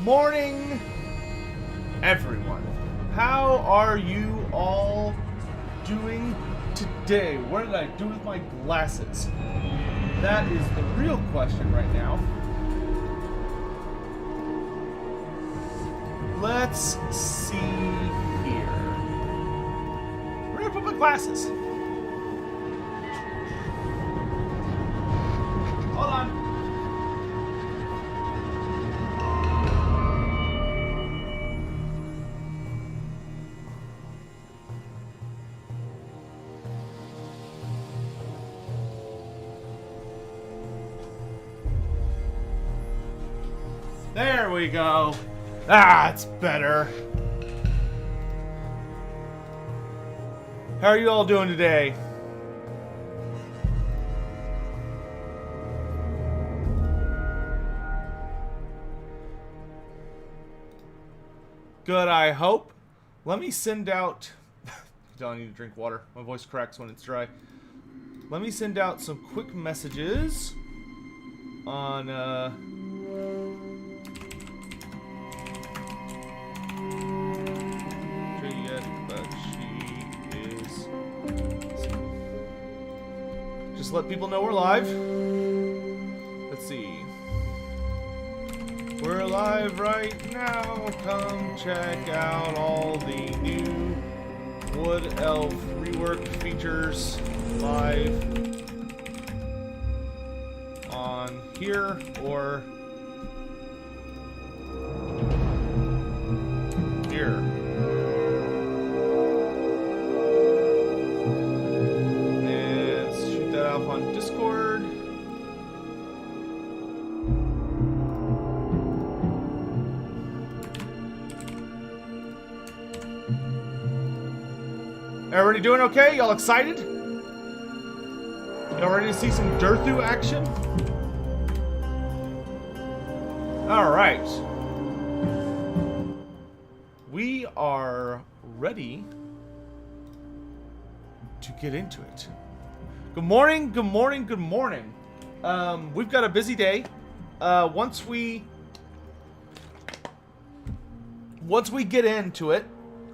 morning, everyone. How are you all doing today? What did I do with my glasses? That is the real question right now. Let's see here. Where did I put my glasses? Hold on. There we go. That's better. How are you all doing today? Good, I hope. Let me send out... I need to drink water. My voice cracks when it's dry. Let me send out some quick messages on... but she is... Just let people know we're live. Let's see. We're live right now. Come check out all the new Wood Elf Rework features live on here or here. And shoot that off on Discord. Everybody doing okay? Y'all excited? Y'all ready to see some Durthu action? Alright. We are ready to get into it. Good morning, good morning, good morning. We've got a busy day. Once we get into it,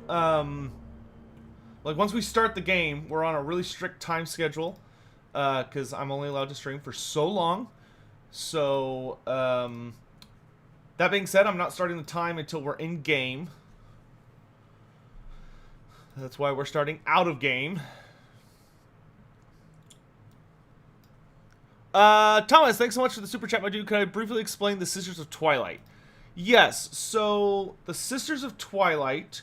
like, once we start the game, we're on a really strict time schedule, because I'm only allowed to stream for so long. So, that being said, I'm not starting the time until we're in game. That's why we're starting out of game. Thomas, thanks so much for the super chat, my dude. Could I briefly explain the Sisters of Twilight? Yes, so the Sisters of Twilight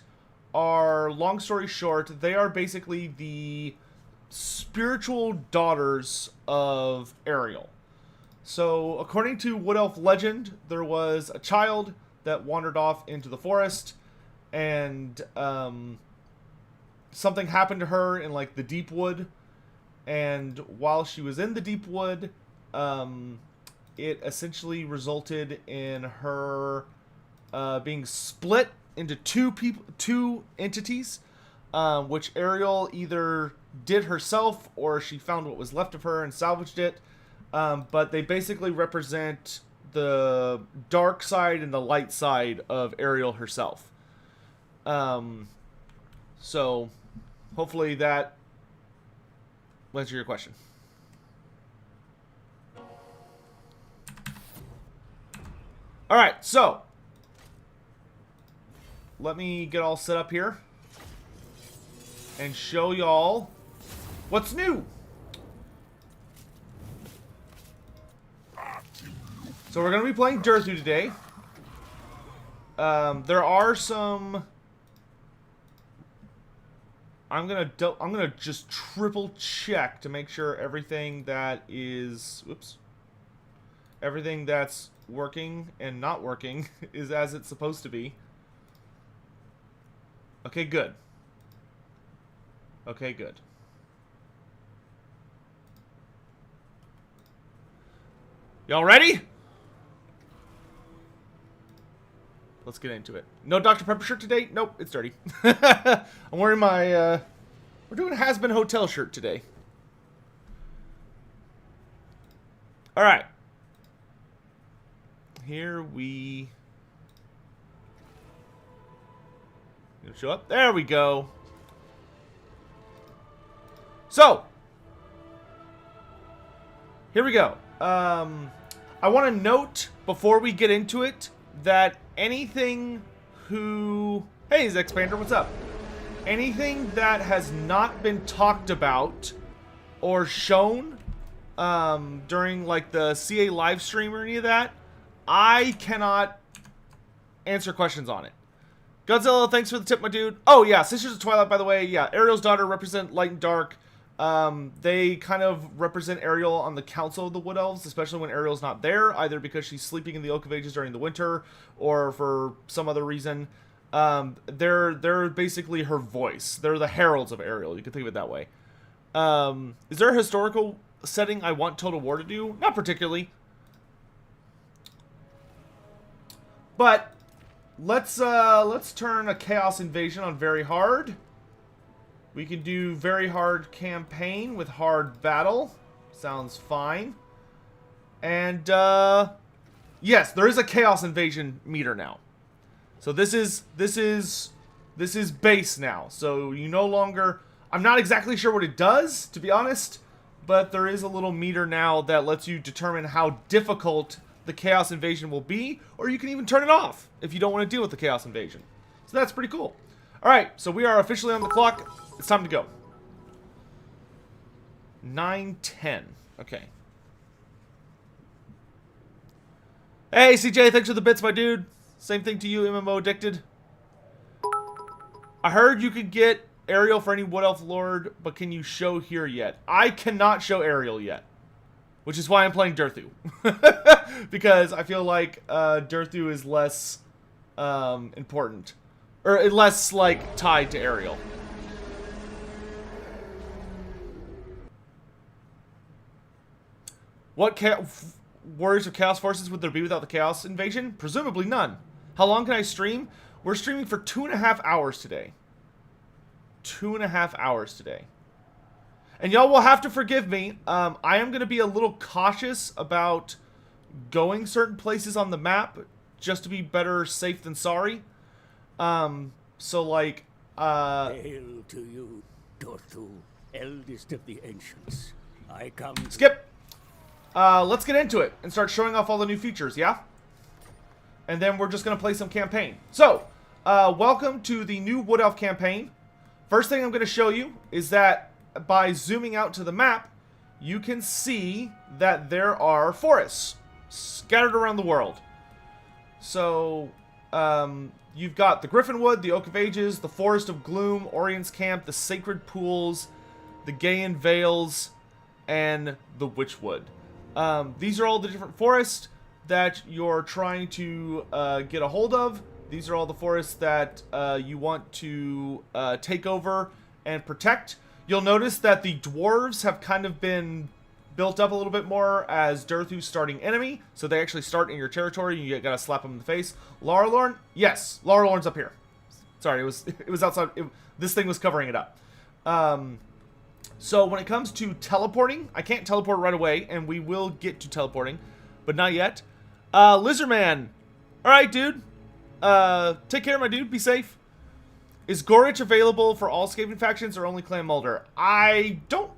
are, long story short, they are basically the spiritual daughters of Ariel. So, according to Wood Elf legend, there was a child that wandered off into the forest, and something happened to her in, like, the deep wood, and while she was in the deep wood, it essentially resulted in her being split into two entities, which Ariel either did herself or she found what was left of her and salvaged it. But they basically represent the dark side and the light side of Ariel herself. So hopefully that will answer your question. All right, so let me get all set up here and show y'all what's new. So we're going to be playing Durthu today. There are some... I'm gonna just triple check to make sure everything that is... Whoops. Everything that's working and not working is as it's supposed to be. Okay, good. Okay, good. Y'all ready? Let's get into it. No Dr. Pepper shirt today? Nope, it's dirty. I'm wearing my, we're doing a Has-Been Hotel shirt today. Alright. Here we Gonna show up. There we go. So, here we go. I want to note before we get into it that anything who... Hey, Zexpander, what's up? Anything that has not been talked about or shown during like the CA live stream or any of that, I cannot answer questions on it. Godzilla, thanks for the tip, my dude. Oh yeah, Sisters of Twilight, by the way. Yeah, Ariel's daughter represent light and dark. They kind of represent Ariel on the Council of the Wood Elves, especially when Ariel's not there, either because she's sleeping in the Oak of Ages during the winter or for some other reason. They're basically her voice. They're the heralds of Ariel. You can think of it that way. Is there a historical setting I want Total War to do? Not particularly. But let's turn a Chaos Invasion on very hard. We can do very hard campaign with hard battle. Sounds fine. And yes, there is a Chaos Invasion meter now. So this is base now. So you no longer... I'm not exactly sure what it does, to be honest, but there is a little meter now that lets you determine how difficult the Chaos Invasion will be, or you can even turn it off if you don't want to deal with the Chaos Invasion. So that's pretty cool. Alright, so we are officially on the clock. It's time to go. 9:10. Okay. Hey, CJ, thanks for the bits, my dude. Same thing to you, MMO Addicted. I heard you could get Ariel for any Wood Elf Lord, but can you show here yet? I cannot show Ariel yet. Which is why I'm playing Durthu. Because I feel like Durthu is less important. Or less, like, tied to Ariel. What Warriors of Chaos Forces would there be without the Chaos Invasion? Presumably none. How long can I stream? We're streaming for 2.5 hours today. 2.5 hours today. And y'all will have to forgive me. I am going to be a little cautious about going certain places on the map, just to be better safe than sorry. So like, Hail to you, Durthu, eldest of the ancients. I come... Skip! Let's get into it and start showing off all the new features, yeah? And then we're just going to play some campaign. So, welcome to the new Wood Elf campaign. First thing I'm going to show you is that by zooming out to the map, you can see that there are forests scattered around the world. So, you've got the Griffinwood, the Oak of Ages, the Forest of Gloom, Orion's Camp, the Sacred Pools, the Gaian Vales, and the Witchwood. These are all the different forests that you're trying to get a hold of. These are all the forests that you want to take over and protect. You'll notice that the dwarves have kind of been built up a little bit more as Durthu's starting enemy, so they actually start in your territory. You gotta slap them in the face. Laralorn, yes, Laralorn's up here. Sorry, it was outside. This thing was covering it up. So when it comes to teleporting, I can't teleport right away, and we will get to teleporting, but not yet. Lizardman, all right, dude. Take care, my dude. Be safe. Is Gorich available for all Skaven factions or only Clan Mulder? I don't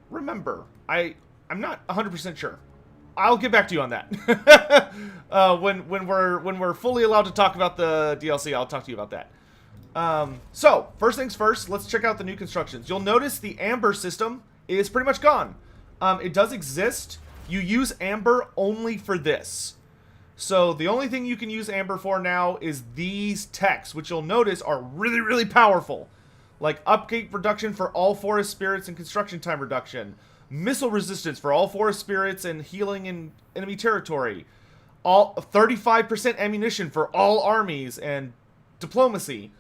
remember. I'm not 100% sure. I'll get back to you on that. When we're fully allowed to talk about the DLC, I'll talk to you about that. So, first things first, let's check out the new constructions. You'll notice the Amber system is pretty much gone. It does exist. You use Amber only for this. So, the only thing you can use Amber for now is these techs, which you'll notice are really, really powerful. Like, upkeep reduction for all forest spirits and construction time reduction. Missile resistance for all forest spirits and healing in enemy territory. All 35% ammunition for all armies and diplomacy.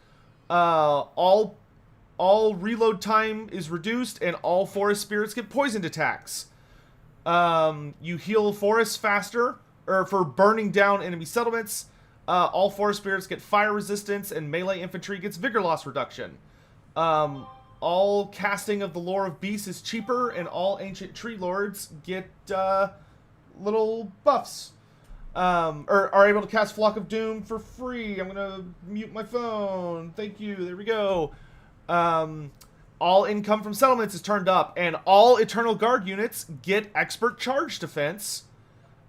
All reload time is reduced, and all forest spirits get poisoned attacks. You heal forests faster, or for burning down enemy settlements. All forest spirits get fire resistance, and melee infantry gets vigor loss reduction. All casting of the Lore of Beasts is cheaper, and all ancient tree lords get little buffs. or are able to cast Flock of Doom for free. I'm gonna mute my phone. Thank you. There we go. All income from settlements is turned up, and all Eternal Guard units get expert charge defense.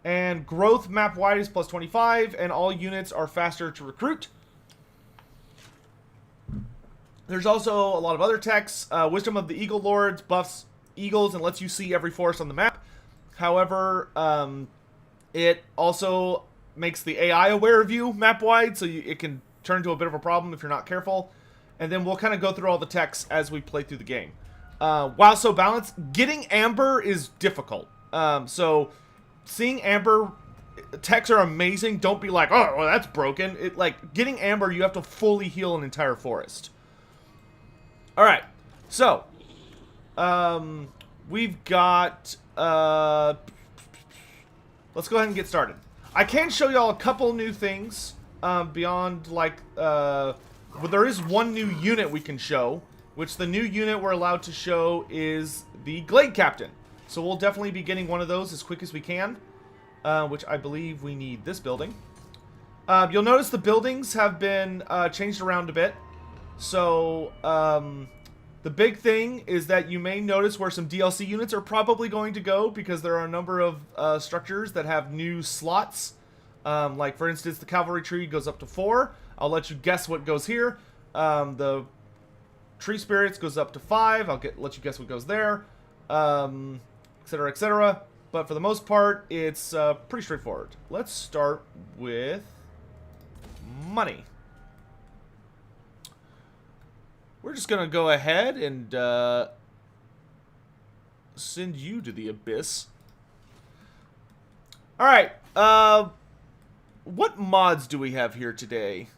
And growth map wide is plus 25, and all units are faster to recruit. There's also a lot of other techs. Wisdom of the Eagle Lords buffs eagles and lets you see every forest on the map. However, it also makes the AI aware of you map-wide, so it can turn into a bit of a problem if you're not careful. And then we'll kind of go through all the techs as we play through the game. While so balanced, getting Amber is difficult. So seeing Amber techs are amazing. Don't be like, oh, well, that's broken. Like, getting Amber, you have to fully heal an entire forest. Alright, so we've got let's go ahead and get started. I can show y'all a couple new things beyond, like, but there is one new unit we can show, which the new unit we're allowed to show is the Glade Captain. So we'll definitely be getting one of those as quick as we can, which I believe we need this building. You'll notice the buildings have been changed around a bit. So, the big thing is that you may notice where some DLC units are probably going to go, because there are a number of structures that have new slots. Like, for instance, the cavalry tree goes up to 4. I'll let you guess what goes here. The tree spirits goes up to 5. Let you guess what goes there. Etc., etc. But for the most part, it's pretty straightforward. Let's start with money. We're just going to go ahead and send you to the abyss. Alright, what mods do we have here today?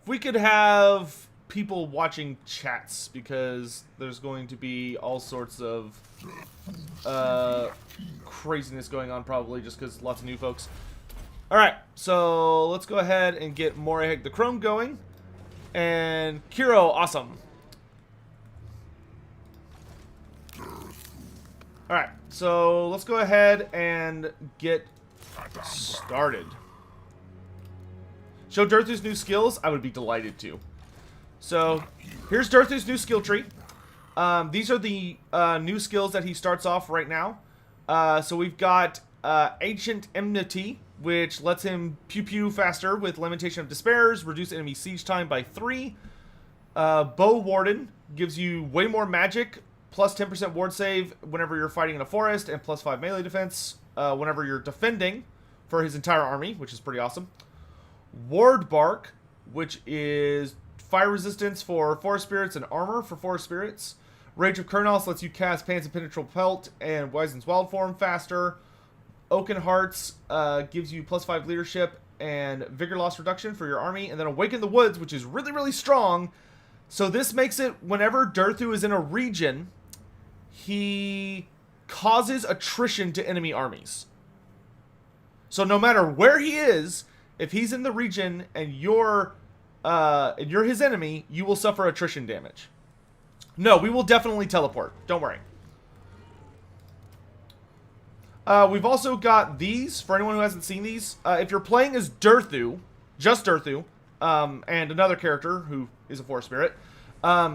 If we could have people watching chats, because there's going to be all sorts of craziness going on, probably, just because lots of new folks. Alright, so let's go ahead and get Moreheg the Chrome going. And Kiro, awesome. Alright, so let's go ahead and get started. Show Durthu's new skills? I would be delighted to. So, here's Durthu's new skill tree. These are the new skills that he starts off right now. So we've got Ancient Enmity, which lets him pew-pew faster with Lamentation of Despairs, reduce enemy siege time by 3. Bow Warden gives you way more magic, plus 10% ward save whenever you're fighting in a forest, and plus 5 melee defense whenever you're defending for his entire army, which is pretty awesome. Ward Bark, which is fire resistance for forest spirits and armor for forest spirits. Rage of Kurnos lets you cast Pants Impenetrable Pelt and Wizen's Wild Form faster. Oaken Hearts gives you plus 5 leadership and vigor loss reduction for your army. And then Awaken the Woods, which is really, really strong. So this makes it, whenever Durthu is in a region, he causes attrition to enemy armies. So no matter where he is, if he's in the region and you're his enemy, you will suffer attrition damage. No, we will definitely teleport. Don't worry. We've also got these, for anyone who hasn't seen these. If you're playing as Durthu, just Durthu, and another character who is a forest spirit,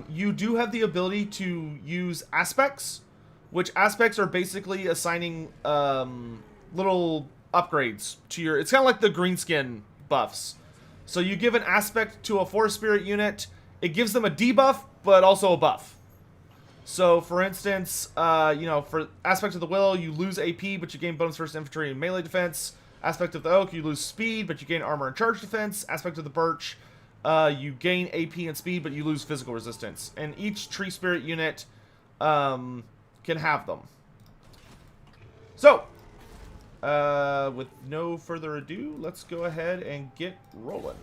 you do have the ability to use aspects, which aspects are basically assigning little upgrades to your... It's kind of like the greenskin buffs. So you give an aspect to a forest spirit unit, it gives them a debuff, but also a buff. So, for instance, you know, for Aspect of the Willow, you lose AP, but you gain bonus versus infantry and melee defense. Aspect of the Oak, you lose speed, but you gain armor and charge defense. Aspect of the Birch, you gain AP and speed, but you lose physical resistance. And each tree spirit unit can have them. So, with no further ado, let's go ahead and get rolling.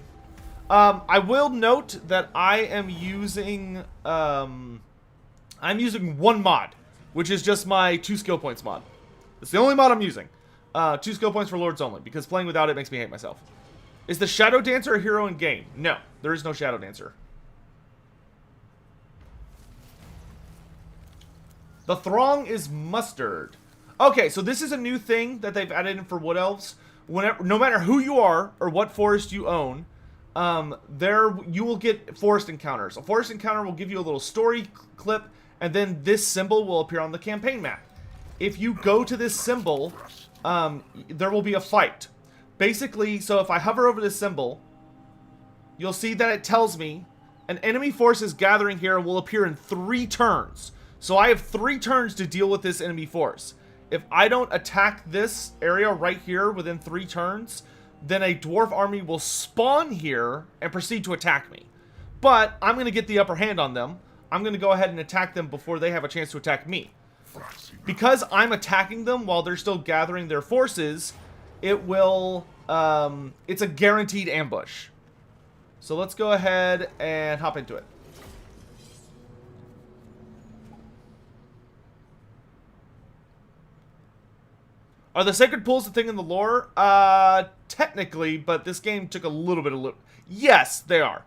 I will note that I am using... I'm using one mod, which is just my 2 skill points mod. It's the only mod I'm using. 2 skill points for Lords only, because playing without it makes me hate myself. Is the Shadow Dancer a hero in game? No, there is no Shadow Dancer. The Throng is Mustard. Okay, so this is a new thing that they've added in for Wood Elves, whenever, no matter who you are or what forest you own, there you will get forest encounters. A forest encounter will give you a little story clip, and then this symbol will appear on the campaign map. If you go to this symbol, there will be a fight. Basically, so if I hover over this symbol, you'll see that it tells me an enemy force is gathering here and will appear in 3 turns. So I have 3 turns to deal with this enemy force. If I don't attack this area right here within 3 turns, then a dwarf army will spawn here and proceed to attack me. But I'm going to get the upper hand on them. I'm going to go ahead and attack them before they have a chance to attack me. Because I'm attacking them while they're still gathering their forces, it will, it's a guaranteed ambush. So let's go ahead and hop into it. Are the sacred pools a thing in the lore? Technically, but this game took a little bit of... Yes, they are.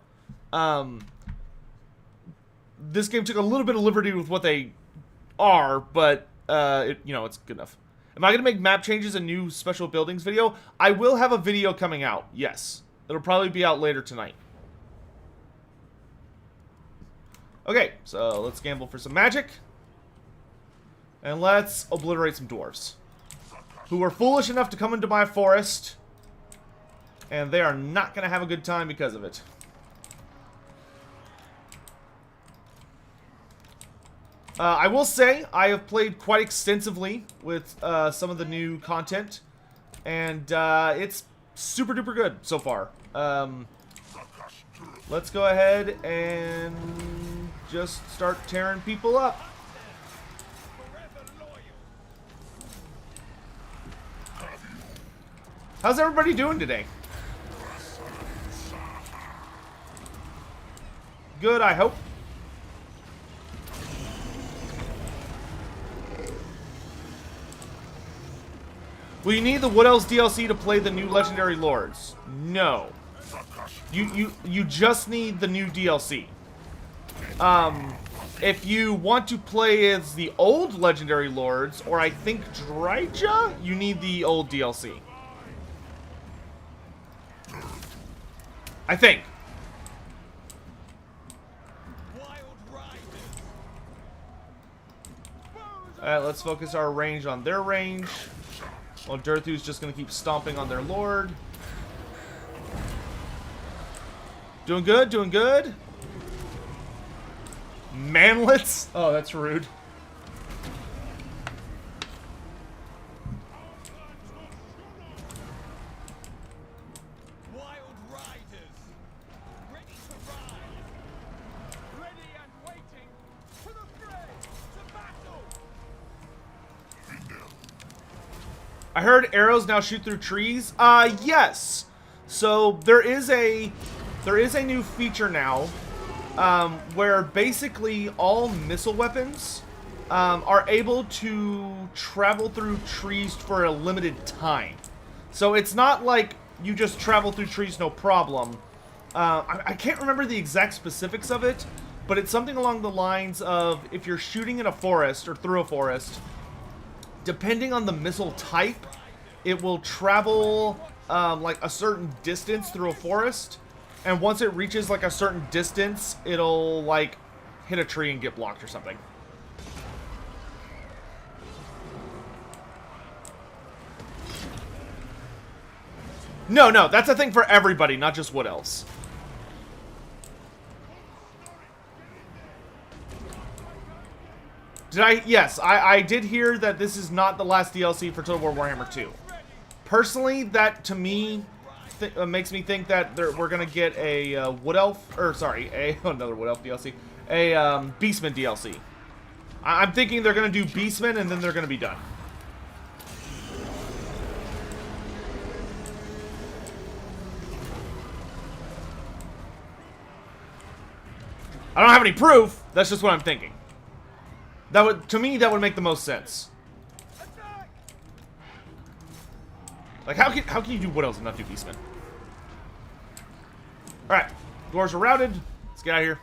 This game took a little bit of liberty with what they are, but, you know, it's good enough. Am I going to make map changes and new special buildings video? I will have a video coming out, yes. It'll probably be out later tonight. Okay, so let's gamble for some magic. And let's obliterate some dwarves who are foolish enough to come into my forest, and they are not going to have a good time because of it. I will say, I have played quite extensively with some of the new content, and it's super duper good so far. Let's go ahead and just start tearing people up. How's everybody doing today? Good, I hope. Will you need the Wood Elves DLC to play the new Legendary Lords? No. You just need the new DLC. If you want to play as the old Legendary Lords, or I think Dryja, you need the old DLC. I think. Alright, let's focus our range on their range. Well, Durthu's just going to keep stomping on their lord. Doing good, doing good. Manlets? Oh, that's rude. I heard arrows now shoot through trees. Yes. So there is a new feature now, where basically all missile weapons are able to travel through trees for a limited time. So it's not like you just travel through trees no problem. I can't remember the exact specifics of it, but it's something along the lines of if you're shooting in a forest or through a forest, depending on the missile type, it will travel like a certain distance through a forest, and once it reaches like a certain distance, it'll like hit a tree and get blocked or something. No, that's a thing for everybody, not just Wood Elves. Yes, I did hear that this is not the last DLC for Total War Warhammer 2. Personally, that to me makes me think that we're gonna get a Wood Elf, or sorry, another Wood Elf DLC, a Beastman DLC. I'm thinking they're gonna do Beastman and then they're gonna be done. I don't have any proof. That's just what I'm thinking. That would, to me, that would make the most sense. Like, how can you do Wood Elves and not do Beastmen? Alright, dwarves are routed. Let's get out of here.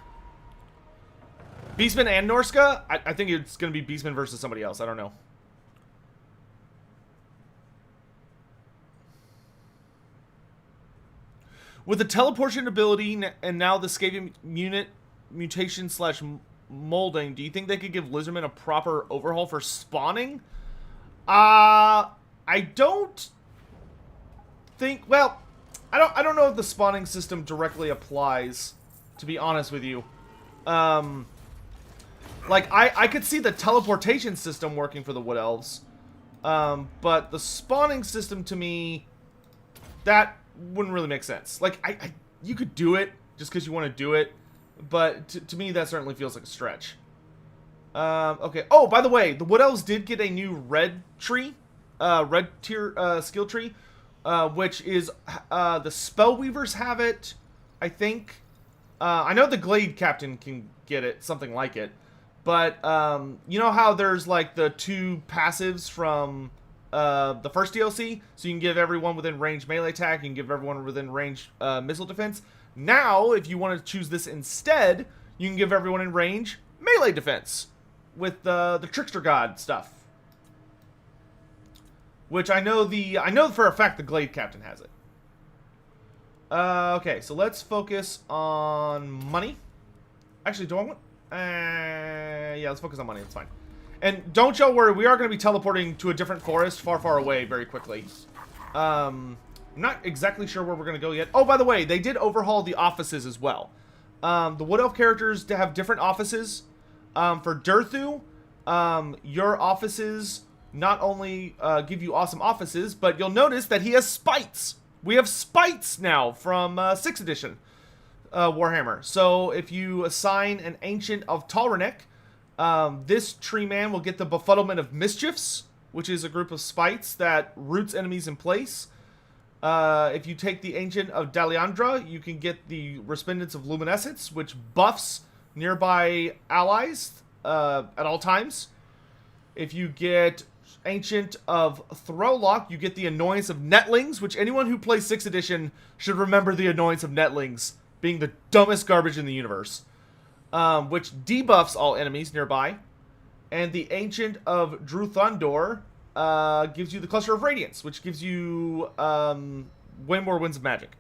Beastmen and Norska? I think it's going to be Beastmen versus somebody else. I don't know. With the teleportation ability and now the scaling mutation slash molding, do you think they could give Lizardmen a proper overhaul for spawning? I don't think. Well, I don't know if the spawning system directly applies. To be honest with you, like I could see the teleportation system working for the Wood Elves, but the spawning system to me, that wouldn't really make sense. Like you could do it just because you want to do it, but to me that certainly feels like a stretch. Okay. Oh, by the way, the Wood Elves did get a new red tree, red tier skill tree, which is the Spellweavers have it, I think. I know the Glade Captain can get it, something like it. But, you know how there's, like, the 2 passives from the first DLC? So you can give everyone within range melee attack, you can give everyone within range missile defense. Now, if you want to choose this instead, you can give everyone in range melee defense with the Trickster God stuff. Which I know for a fact the Glade Captain has it. Okay, so let's focus on money. Actually, do I want... yeah, let's focus on money. That's fine. And don't y'all worry, we are going to be teleporting to a different forest far, far away very quickly. I'm not exactly sure where we're going to go yet. Oh, by the way, they did overhaul the offices as well. The Wood Elf characters have different offices. For Durthu, your offices not only give you awesome offices, but you'll notice that he has spites. We have spites now from 6th edition Warhammer. So if you assign an Ancient of Talranek, this tree man will get the Befuddlement of Mischiefs, which is a group of spites that roots enemies in place. If you take the Ancient of Daliandra, you can get the Resplendence of Luminescence, which buffs nearby allies at all times. If you get Ancient of Throwlock, you get the Annoyance of Netlings, which anyone who plays 6th edition should remember the Annoyance of Netlings being the dumbest garbage in the universe, which debuffs all enemies nearby. And the Ancient of Druthundor gives you the Cluster of Radiance, which gives you way more Winds of Magic.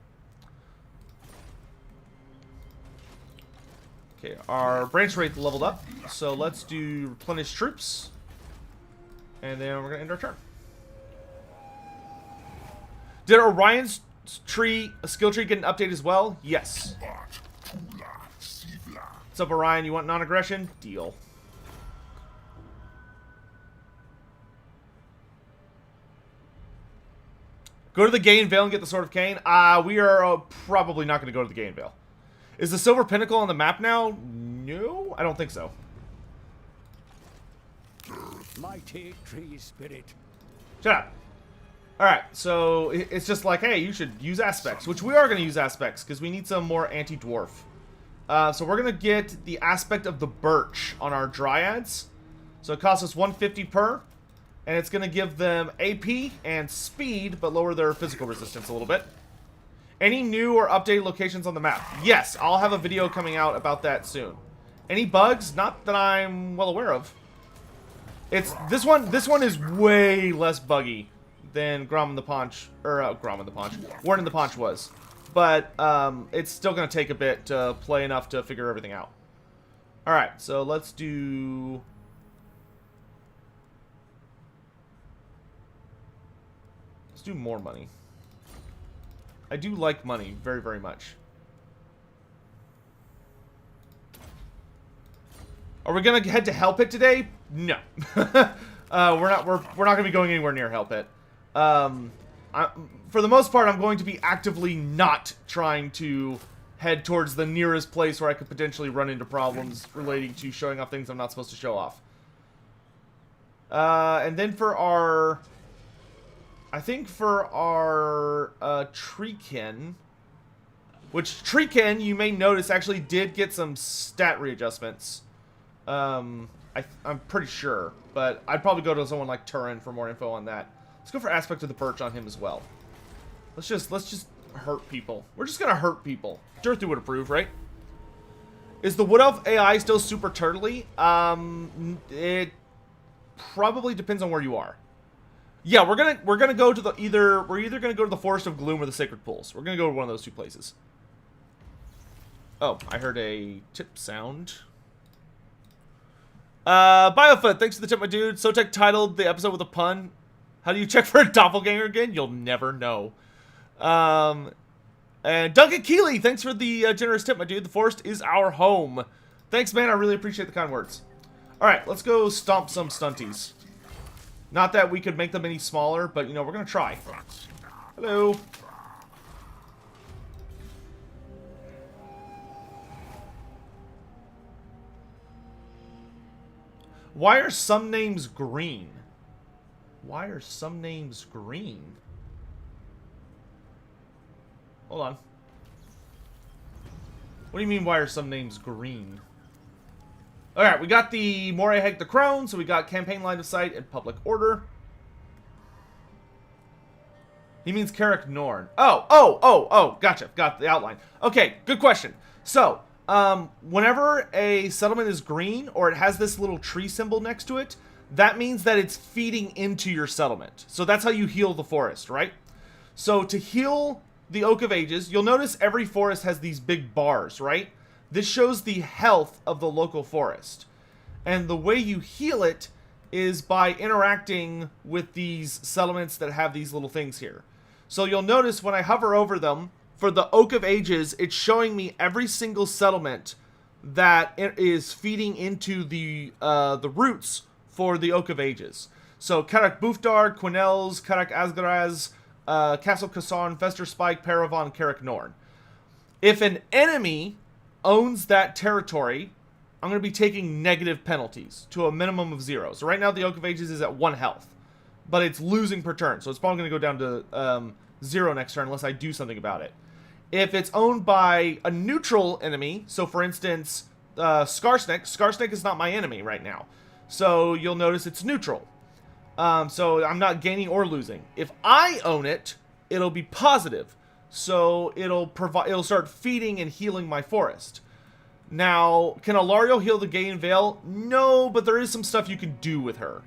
Okay, our branch rate leveled up, so let's do Replenish Troops. And then we're going to end our turn. Did Orion's skill tree get an update as well? Yes. What's up, Orion? You want non-aggression? Deal. Go to the Gain Vale and get the Sword of Cain? We are probably not going to go to the Gain Vale. Is the Silver Pinnacle on the map now? No, I don't think so. Mighty tree spirit. Shut up. Alright, so it's just like, hey, you should use aspects, which we are going to use aspects, because we need some more anti-dwarf. So we're going to get the aspect of the birch on our dryads. So it costs us 150 per, and it's going to give them AP and speed, but lower their physical resistance a little bit. Any new or updated locations on the map? Yes, I'll have a video coming out about that soon. Any bugs? Not that I'm well aware of. It's this one is way less buggy than Grom in the Paunch, or Grom in the Paunch, Warren in the Paunch was. But it's still going to take a bit to play enough to figure everything out. Alright, so let's do... Let's do more money. I do like money very, very much. Are we gonna head to Hell Pit today? No. We're not gonna be going anywhere near Hell Pit. For the most part, I'm going to be actively not trying to head towards the nearest place where I could potentially run into problems relating to showing off things I'm not supposed to show off. And then for our... I think for our Treekin, which Treekin, you may notice, actually did get some stat readjustments. I'm pretty sure, but I'd probably go to someone like Turin for more info on that. Let's go for Aspect of the Birch on him as well. Let's just hurt people. We're just gonna hurt people. Durthu would approve, right? Is the Wood Elf AI still super turtly? It probably depends on where you are. Yeah, we're gonna go to the we're either gonna go to the Forest of Gloom or the Sacred Pools. We're gonna go to one of those two places. Oh, I heard a tip sound. Biofoot, thanks for the tip, my dude. Sotek titled the episode with a pun. How do you check for a doppelganger again? You'll never know. And Duncan Keeley, thanks for the generous tip, my dude. The forest is our home. Thanks, man. I really appreciate the kind words. All right, let's go stomp some stunties. Not that we could make them any smaller, but, you know, we're going to try. Hello. Why are some names green? Why are some names green? Hold on. What do you mean, why are some names green? Alright, we got the Moreheg the Crone, so we got campaign line of sight and public order. He means Carrick Norn. Oh, gotcha. Got the outline. Okay, good question. So, whenever a settlement is green, or it has this little tree symbol next to it, that means that it's feeding into your settlement. So that's how you heal the forest, right? So to heal the Oak of Ages, you'll notice every forest has these big bars, right? This shows the health of the local forest. And the way you heal it is by interacting with these settlements that have these little things here. So you'll notice when I hover over them, for the Oak of Ages, it's showing me every single settlement that is feeding into the roots for the Oak of Ages. So Karak Bufdar, Quinels, Karak Asgaraz, Castle Kassan, Fester Spike, Paravon, Carrick Norn. If an enemy owns that territory, I'm going to be taking negative penalties to a minimum of 0. So right now the Oak of Ages is at 1 health, but it's losing per turn. So it's probably going to go down to 0 next turn unless I do something about it. If it's owned by a neutral enemy, so for instance, Skarsnik is not my enemy right now. So you'll notice it's neutral. So I'm not gaining or losing. If I own it, it'll be positive. So it'll start feeding and healing my forest. Now, can Alariel heal the Gain Vale? No, but there is some stuff you can do with her.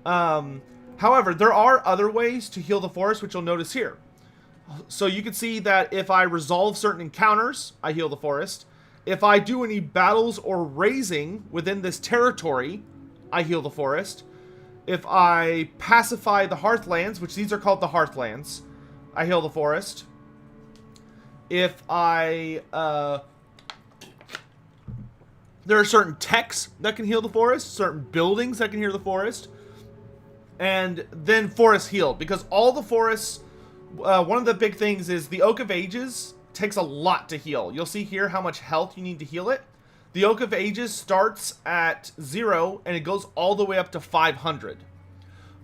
However, there are other ways to heal the forest, which you'll notice here. So you can see that if I resolve certain encounters, I heal the forest. If I do any battles or raising within this territory, I heal the forest. If I pacify the Hearthlands, which these are called the Hearthlands, I heal the forest. If I... there are certain techs that can heal the forest, certain buildings that can heal the forest, and then forest healed. Because all the forests... one of the big things is the Oak of Ages takes a lot to heal. You'll see here how much health you need to heal it. The Oak of Ages starts at 0 and it goes all the way up to 500.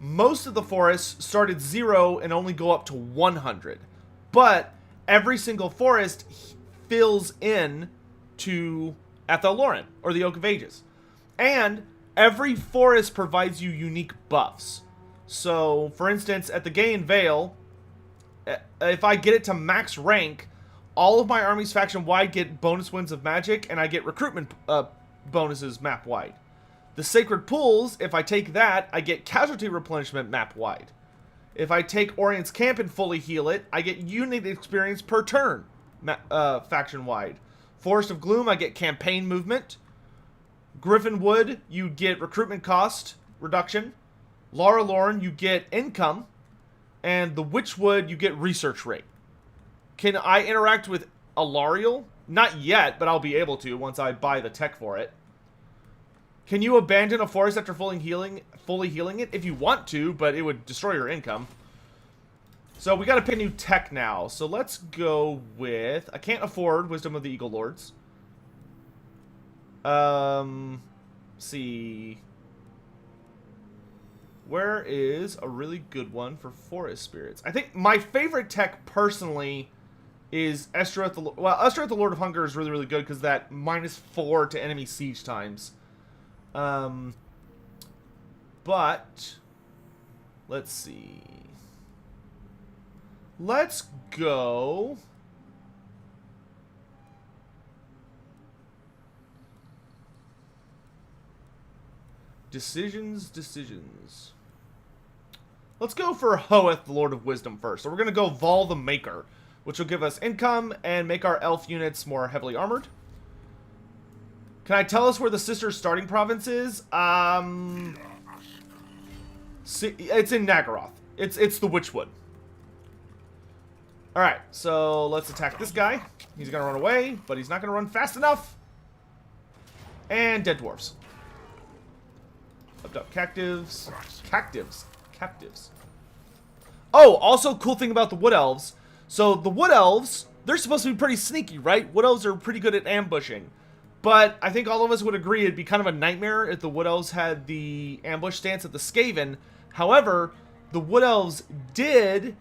Most of the forests start at 0 and only go up to 100. But every single forest fills in to Athelloren, or the Oak of Ages. And every forest provides you unique buffs. So, for instance, at the Gain Vale, if I get it to max rank, all of my armies faction-wide get bonus wins of magic, and I get recruitment bonuses map-wide. The Sacred Pools, if I take that, I get casualty replenishment map-wide. If I take Orient's Camp and fully heal it, I get unit experience per turn faction-wide. Forest of Gloom, I get campaign movement. Griffin Wood, you get recruitment cost reduction. Laura Lauren, you get income. And the Witchwood, you get research rate. Can I interact with Alariel? Not yet, but I'll be able to once I buy the tech for it. Can you abandon a forest after fully healing it? If you want to, but it would destroy your income. So we gotta pick new tech now. So let's go with... I can't afford Wisdom of the Eagle Lords. See... Where is a really good one for forest spirits? I think my favorite tech personally is Estereth the... Well, Estereth the Lord of Hunger is really, really good because that -4 to enemy siege times. But let's see. Let's go... Decisions. Let's go for Hoeth, the Lord of Wisdom first. So we're going to go Vol the Maker, which will give us income and make our elf units more heavily armored. Can I tell us where the sister's starting province is? It's in Nagaroth. It's the Witchwood. Alright, so let's attack this guy. He's going to run away, but he's not going to run fast enough. And dead dwarves. Up captives. Captives. Oh, also cool thing about the Wood Elves. So the Wood Elves, they're supposed to be pretty sneaky, right? Wood Elves are pretty good at ambushing. But I think all of us would agree it'd be kind of a nightmare if the Wood Elves had the ambush stance at the Skaven. However, the Wood Elves did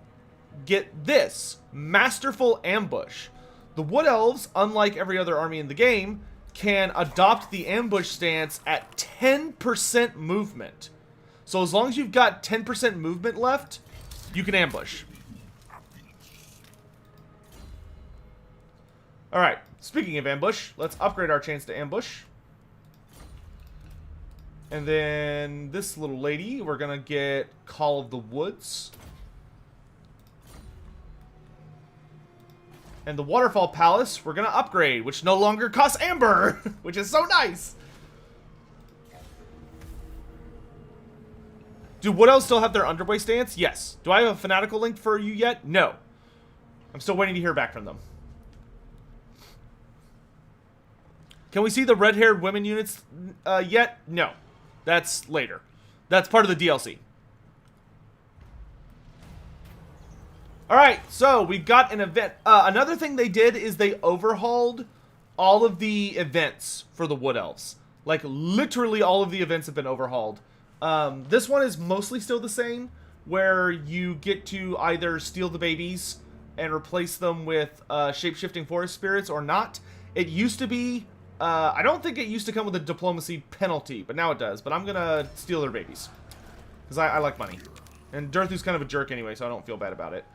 get this masterful ambush. The Wood Elves, unlike every other army in the game, can adopt the ambush stance at 10% movement. So as long as you've got 10% movement left, you can ambush. Alright, speaking of ambush, let's upgrade our chance to ambush. And then this little lady, we're gonna get Call of the Woods. And the Waterfall Palace, we're gonna upgrade, which no longer costs Amber, which is so nice. Do Wood Elves still have their Underway stance? Yes. Do I have a Fanatical link for you yet? No. I'm still waiting to hear back from them. Can we see the red-haired women units yet? No. That's later. That's part of the DLC. Alright, so we've got an event. Another thing they did is they overhauled all of the events for the Wood Elves. Like, literally all of the events have been overhauled. This one is mostly still the same, where you get to either steal the babies and replace them with shape-shifting forest spirits or not. It used to be... I don't think it used to come with a diplomacy penalty, but now it does. But I'm gonna steal their babies. Because I like money. And Durthu's kind of a jerk anyway, so I don't feel bad about it.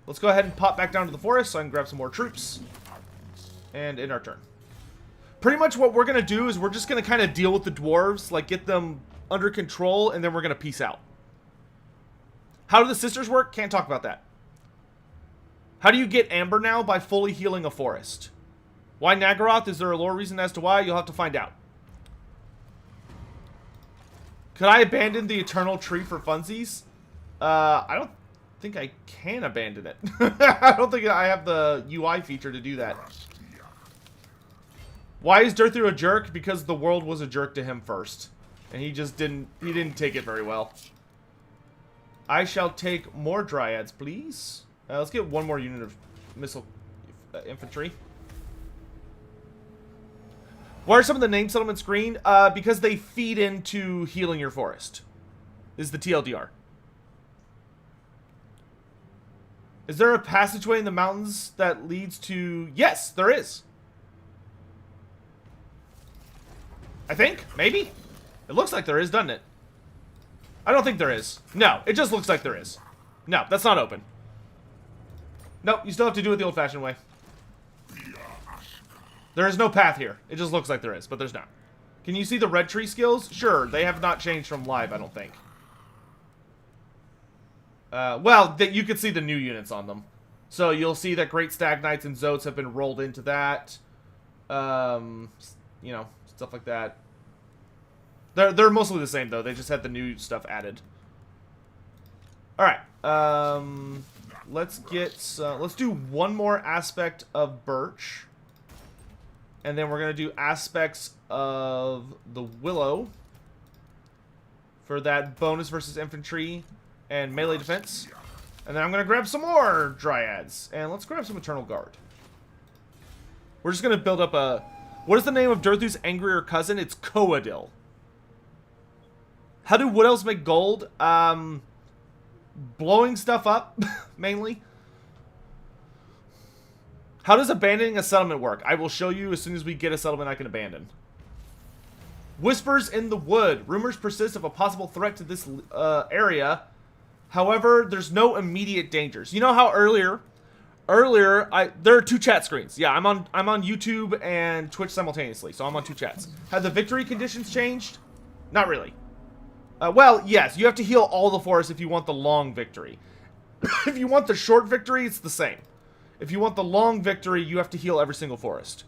Let's go ahead and pop back down to the forest so I can grab some more troops. And in our turn. Pretty much what we're gonna do is we're just gonna kind of deal with the dwarves, like get them under control, and then we're gonna peace out. How do the sisters work? Can't talk about that. How do you get Amber now? By fully healing a forest. Why Nagaroth? Is there a lore reason as to why? You'll have to find out. Could I abandon the Eternal Tree for funsies? I don't think I can abandon it. I don't think I have the UI feature to do that. Why is Durthu a jerk? Because the world was a jerk to him first. And he just didn't take it very well. I shall take more dryads, please. Let's get one more unit of missile infantry. Why are some of the name settlements green? Because they feed into healing your forest. Is the TLDR. Is there a passageway in the mountains that leads to... Yes, there is. I think? Maybe? It looks like there is, doesn't it? I don't think there is. No, it just looks like there is. No, that's not open. Nope, you still have to do it the old-fashioned way. There is no path here. It just looks like there is, but there's not. Can you see the red tree skills? Sure, they have not changed from live, I don't think. Well, you can see the new units on them. So you'll see that Great Stag Knights and Zotes have been rolled into that. You know, stuff like that. They're mostly the same, though. They just had the new stuff added. Alright. Let's do one more aspect of Birch. And then we're going to do aspects of the Willow for that bonus versus infantry and melee defense. And then I'm going to grab some more Dryads. And let's grab some Eternal Guard. We're just going to build up a... What is the name of Durthu's angrier cousin? It's Coadil. How do Wood Elves make gold? Blowing stuff up, mainly. How does abandoning a settlement work? I will show you as soon as we get a settlement I can abandon. Whispers in the wood. Rumors persist of a possible threat to this area. However, there's no immediate dangers. You know how earlier there are two chat screens. Yeah, I'm on YouTube and Twitch simultaneously, so I'm on two chats. Have the victory conditions changed? Not really. Well, yes, you have to heal all the forest if you want the long victory. If you want the short victory, it's the same. If you want the long victory, you have to heal every single forest.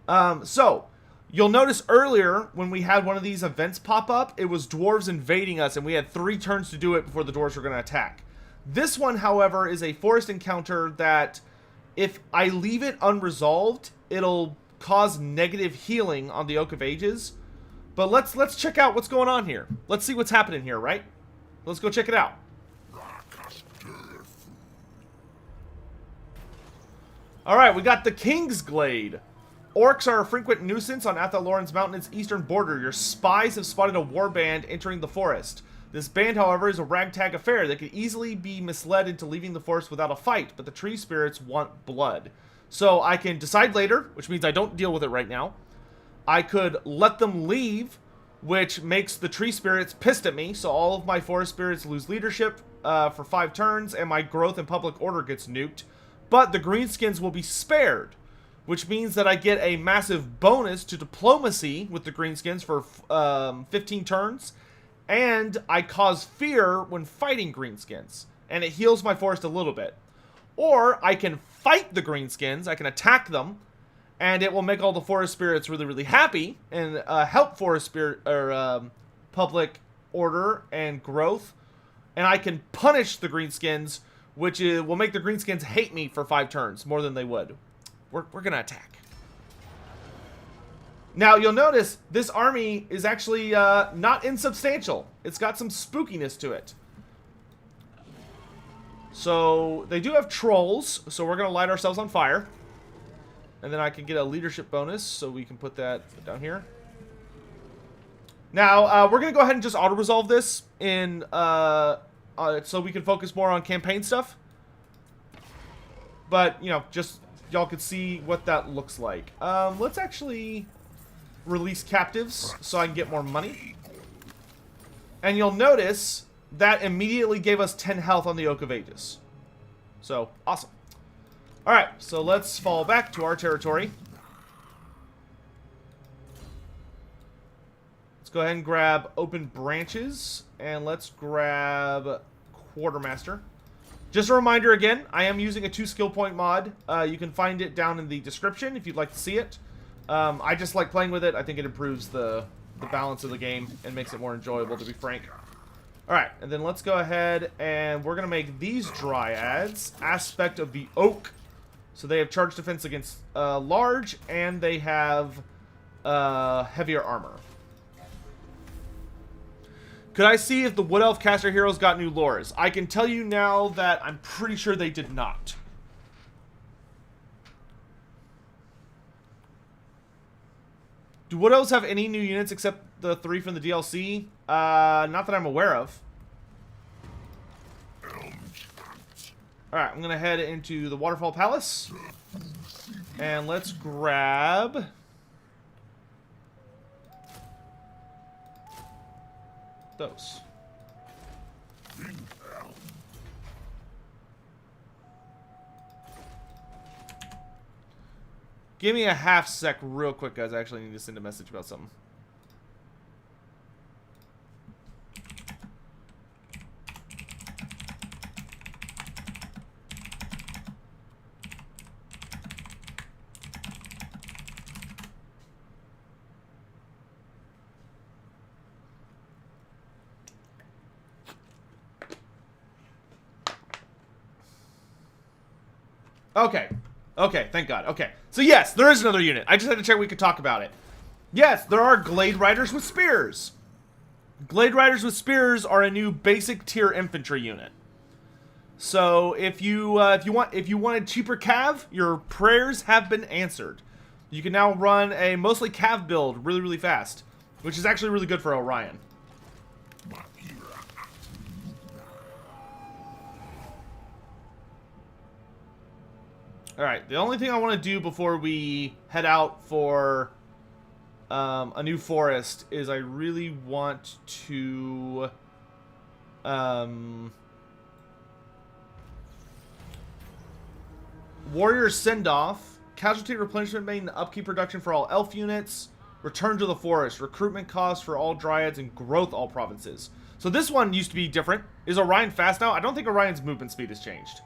So, you'll notice earlier when we had one of these events pop up, it was dwarves invading us, and we had 3 turns to do it before the dwarves were going to attack. This one, however, is a forest encounter that if I leave it unresolved, it'll cause negative healing on the Oak of Ages. But let's check out what's going on here. Let's see what's happening here, right? Let's go check it out. Alright, we got the King's Glade. Orcs are a frequent nuisance on Athaloran's mountain's eastern border. Your spies have spotted a warband entering the forest. This band, however, is a ragtag affair that could easily be misled into leaving the forest without a fight, but the tree spirits want blood. So I can decide later, which means I don't deal with it right now. I could let them leave, which makes the tree spirits pissed at me, so all of my forest spirits lose leadership for 5 turns, and my growth and public order gets nuked. But the greenskins will be spared, which means that I get a massive bonus to diplomacy with the greenskins for 15 turns, and I cause fear when fighting greenskins, and it heals my forest a little bit. Or I can fight the greenskins, I can attack them, and it will make all the forest spirits really, really happy, and help forest spirit or public order and growth. And I can punish the greenskins, which will make the greenskins hate me for 5 turns more than they would. We're gonna attack. Now you'll notice this army is actually not insubstantial. It's got some spookiness to it. So they do have trolls, so we're gonna light ourselves on fire. And then I can get a leadership bonus, so we can put that down here. Now, we're going to go ahead and just auto-resolve this in, so we can focus more on campaign stuff. But, you know, just y'all could see what that looks like. Let's actually release captives so I can get more money. And you'll notice that immediately gave us 10 health on the Oak of Ages. So, awesome. Alright, so let's fall back to our territory. Let's go ahead and grab open branches, and let's grab Quartermaster. Just a reminder again, I am using a 2 skill point mod. You can find it down in the description if you'd like to see it. I just like playing with it. I think it improves the balance of the game and makes it more enjoyable, to be frank. Alright, and then let's go ahead and we're going to make these Dryads Aspect of the Oak. So they have charge defense against large, and they have heavier armor. Could I see if the Wood Elf caster heroes got new lores? I can tell you now that I'm pretty sure they did not. Do Wood Elves have any new units except the 3 from the DLC? Not that I'm aware of. Alright, I'm going to head into the Waterfall Palace. And let's grab those. Give me a half sec real quick, guys. I actually need to send a message about something. Okay. Okay, thank God. Okay. So yes, there is another unit. I just had to check we could talk about it. Yes, there are Glade Riders with Spears. Glade Riders with Spears are a new basic tier infantry unit. So if you wanted cheaper cav, your prayers have been answered. You can now run a mostly cav build really, really fast, which is actually really good for Orion. Alright, the only thing I want to do before we head out for a new forest is I really want to Warrior Send-Off, Casualty Replenishment Main, Upkeep Production for all elf units, Return to the forest. Recruitment costs for all dryads and growth all provinces. So this one used to be different. Is Orion fast now? I don't think Orion's movement speed has changed.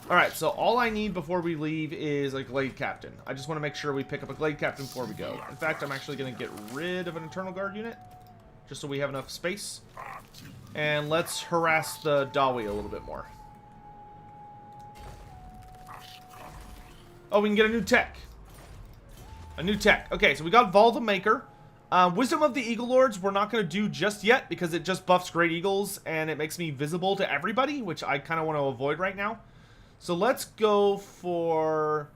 Alright, so all I need before we leave is a Glade Captain. I just want to make sure we pick up a Glade Captain before we go. In fact, I'm actually going to get rid of an Internal Guard unit, just so we have enough space. And let's harass the Dawi a little bit more. Oh, we can get a new tech. A new tech. Okay, so we got Vol the Maker. Wisdom of the Eagle Lords we're not going to do just yet, because it just buffs Great Eagles, and it makes me visible to everybody, which I kind of want to avoid right now. So let's go for...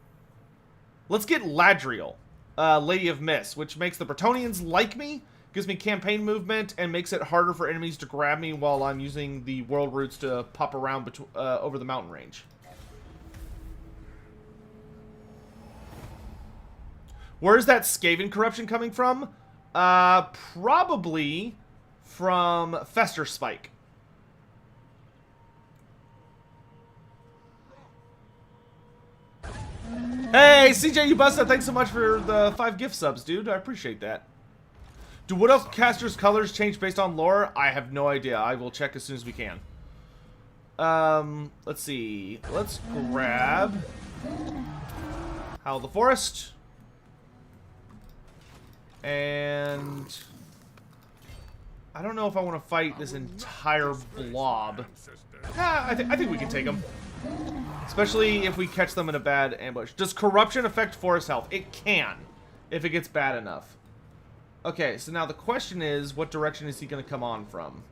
Let's get Ladriel, Lady of Mist, which makes the Bretonnians like me, gives me campaign movement, and makes it harder for enemies to grab me while I'm using the world roots to pop around over the mountain range. Where is that Skaven corruption coming from? Probably from Fester Spike. Hey, CJ Ubasta, thanks so much for the 5 gift subs, dude. I appreciate that. Do Wood Elf casters' colors change based on lore? I have no idea. I will check as soon as we can. Let's see. Let's grab Howl of the Forest. And I don't know if I want to fight this entire blob. I think we can take them. Especially if we catch them in a bad ambush. Does corruption affect forest health? It can, if it gets bad enough. Okay, so now the question is, what direction is he going to come on from?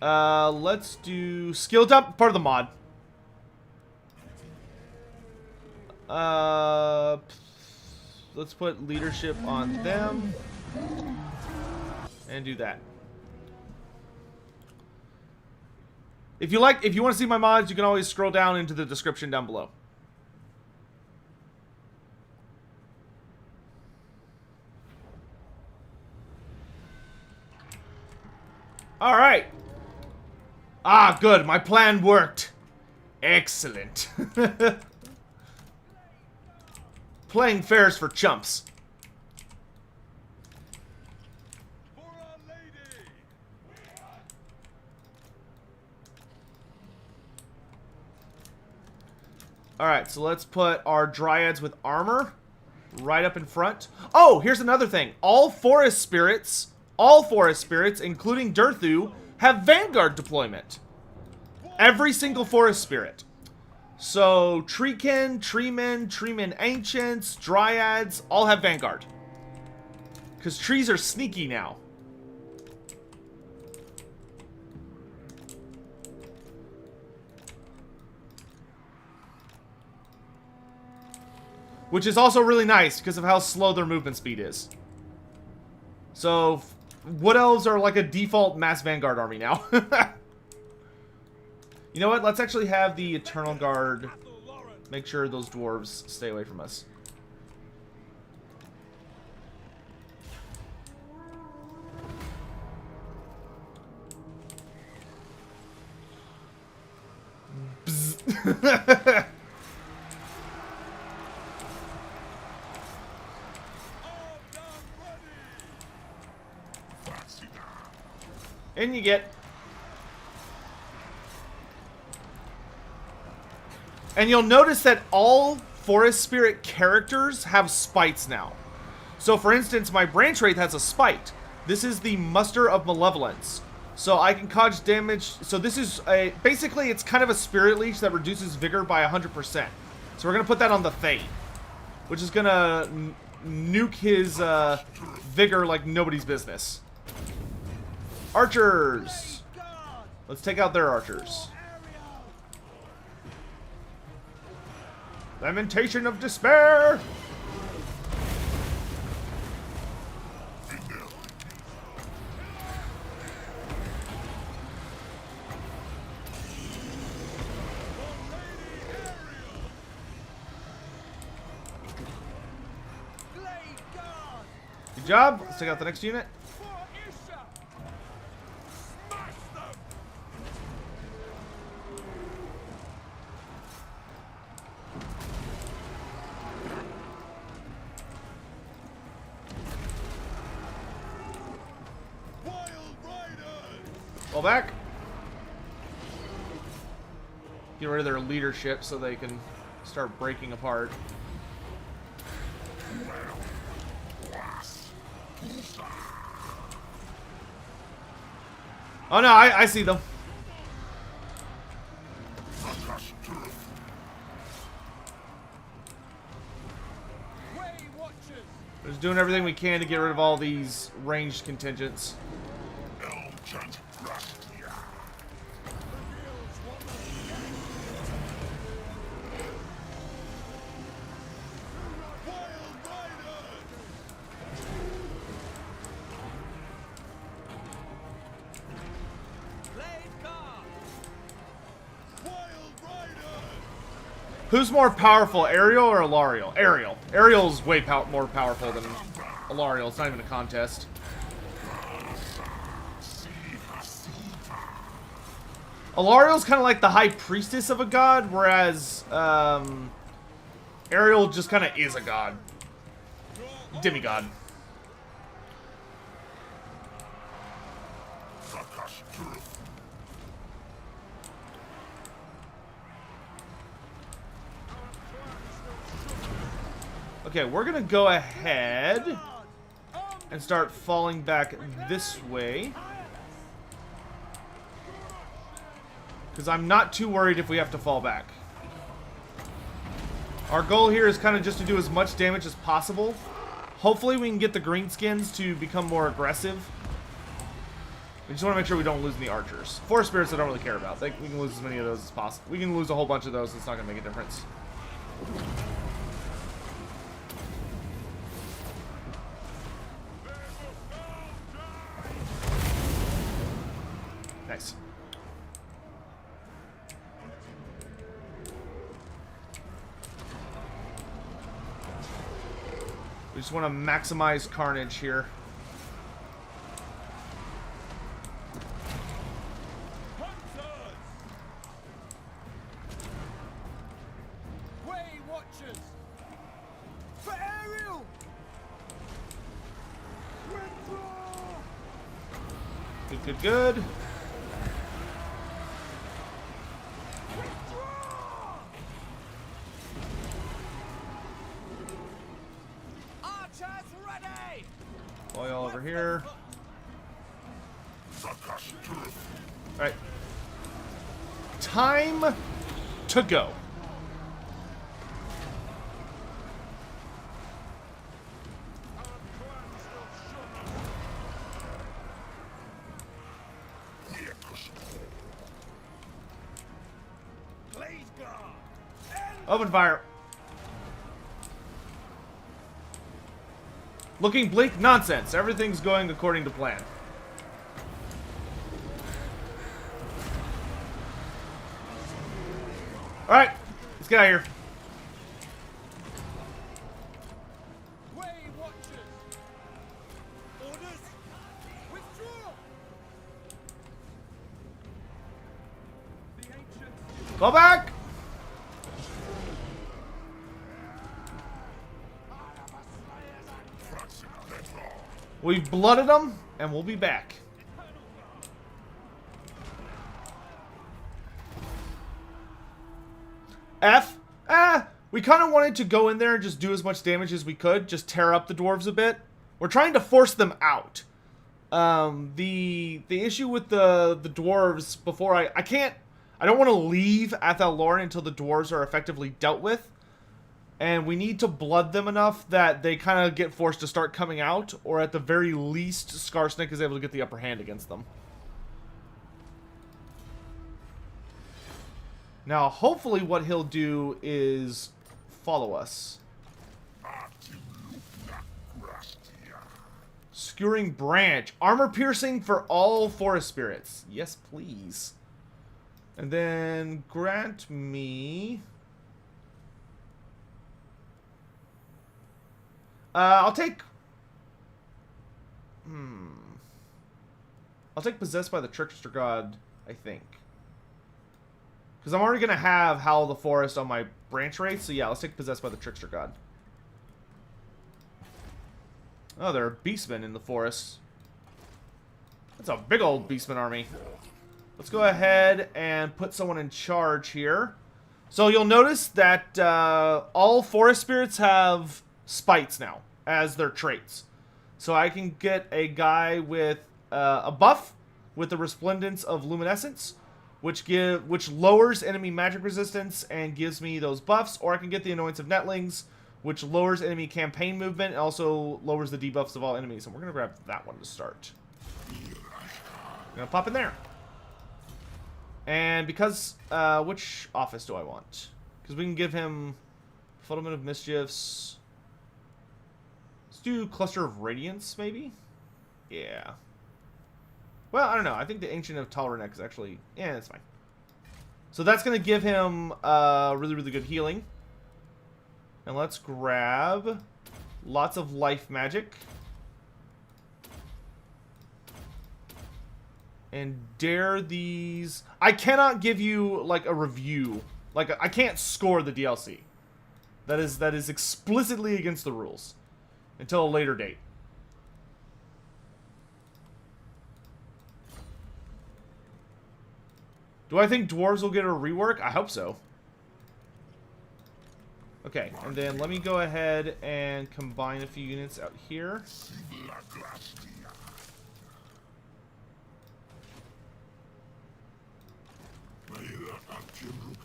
Let's do skill dump, part of the mod. Let's put leadership on them. And do that. If you want to see my mods, you can always scroll down into the description down below. All right. Ah, good. My plan worked. Excellent. Playing fair is for chumps. Alright, so let's put our dryads with armor right up in front. Oh, here's another thing. All forest spirits, including Durthu, have Vanguard deployment. Every single forest spirit. So, Treekin, Treemen Ancients, Dryads, all have Vanguard. Because trees are sneaky now. Which is also really nice because of how slow their movement speed is. So, Wood Elves are like a default mass Vanguard army now. You know what? Let's actually have the Eternal Guard make sure those dwarves stay away from us. Bzz. And you get... And you'll notice that all Forest Spirit characters have spites now. So for instance, my Branch Wraith has a spite. This is the Muster of Malevolence. So I can cause damage. So this is a... Basically, it's kind of a Spirit Leech that reduces Vigor by 100%. So we're going to put that on the Thane. Which is going to nuke his Vigor like nobody's business. Archers! Let's take out their archers. Lamentation of Despair! Good job. Let's take out the next unit. Fall back. Get rid of their leadership so they can start breaking apart. Oh no, I see them. We're just doing everything we can to get rid of all these ranged contingents. Who's more powerful, Ariel or Alariel? Ariel. Ariel's way more powerful than Alariel. It's not even a contest. Alariel's kind of like the high priestess of a god, whereas Ariel just kind of is a god. Demigod. Okay, we're gonna go ahead and start falling back this way. Because I'm not too worried if we have to fall back. Our goal here is kind of just to do as much damage as possible. Hopefully we can get the greenskins to become more aggressive. We just want to make sure we don't lose any archers. Forest spirits I don't really care about. We can lose as many of those as possible. We can lose a whole bunch of those. It's not going to make a difference. Nice. We just want to maximize carnage here. Good, good, good. Boy, all over here. Alright. Time to go. Open fire. Looking bleak? Nonsense. Everything's going according to plan. Alright. Let's get out of here. Go back! We've blooded them, and we'll be back. We kind of wanted to go in there and just do as much damage as we could. Just tear up the dwarves a bit. We're trying to force them out. The issue with the dwarves before I don't want to leave Athel Loren until the dwarves are effectively dealt with. And we need to blood them enough that they kind of get forced to start coming out, or at the very least, Scarsnake is able to get the upper hand against them. Now, hopefully what he'll do is follow us. Skewering Branch. Armor piercing for all forest spirits. Yes, please. And then grant me... I'll take Possessed by the Trickster God, I think. Because I'm already going to have Howl of the Forest on my branch rate, so yeah, let's take Possessed by the Trickster God. Oh, there are beastmen in the forest. That's a big old beastman army. let's go ahead and put someone in charge here. So you'll notice that all forest spirits have spites now as their traits. So I can get a guy with a buff with the resplendence of luminescence, which lowers enemy magic resistance and gives me those buffs, or I can get the annoyance of netlings, which lowers enemy campaign movement and also lowers the debuffs of all enemies. And we're gonna grab that one to start. I'm gonna pop in there. And because, which office do I want? Because we can give him Fulfillment of Mischiefs. Let's do Cluster of Radiance, maybe? Yeah. Well, I don't know. I think the Ancient of Talranek is actually... Yeah, that's fine. So that's going to give him really, really good healing. And let's grab lots of life magic. And dare these... I cannot give you, like, a review. Like, I can't score the DLC. That is explicitly against the rules. Until a later date. Do I think dwarves will get a rework? I hope so. Okay, and then let me go ahead and combine a few units out here.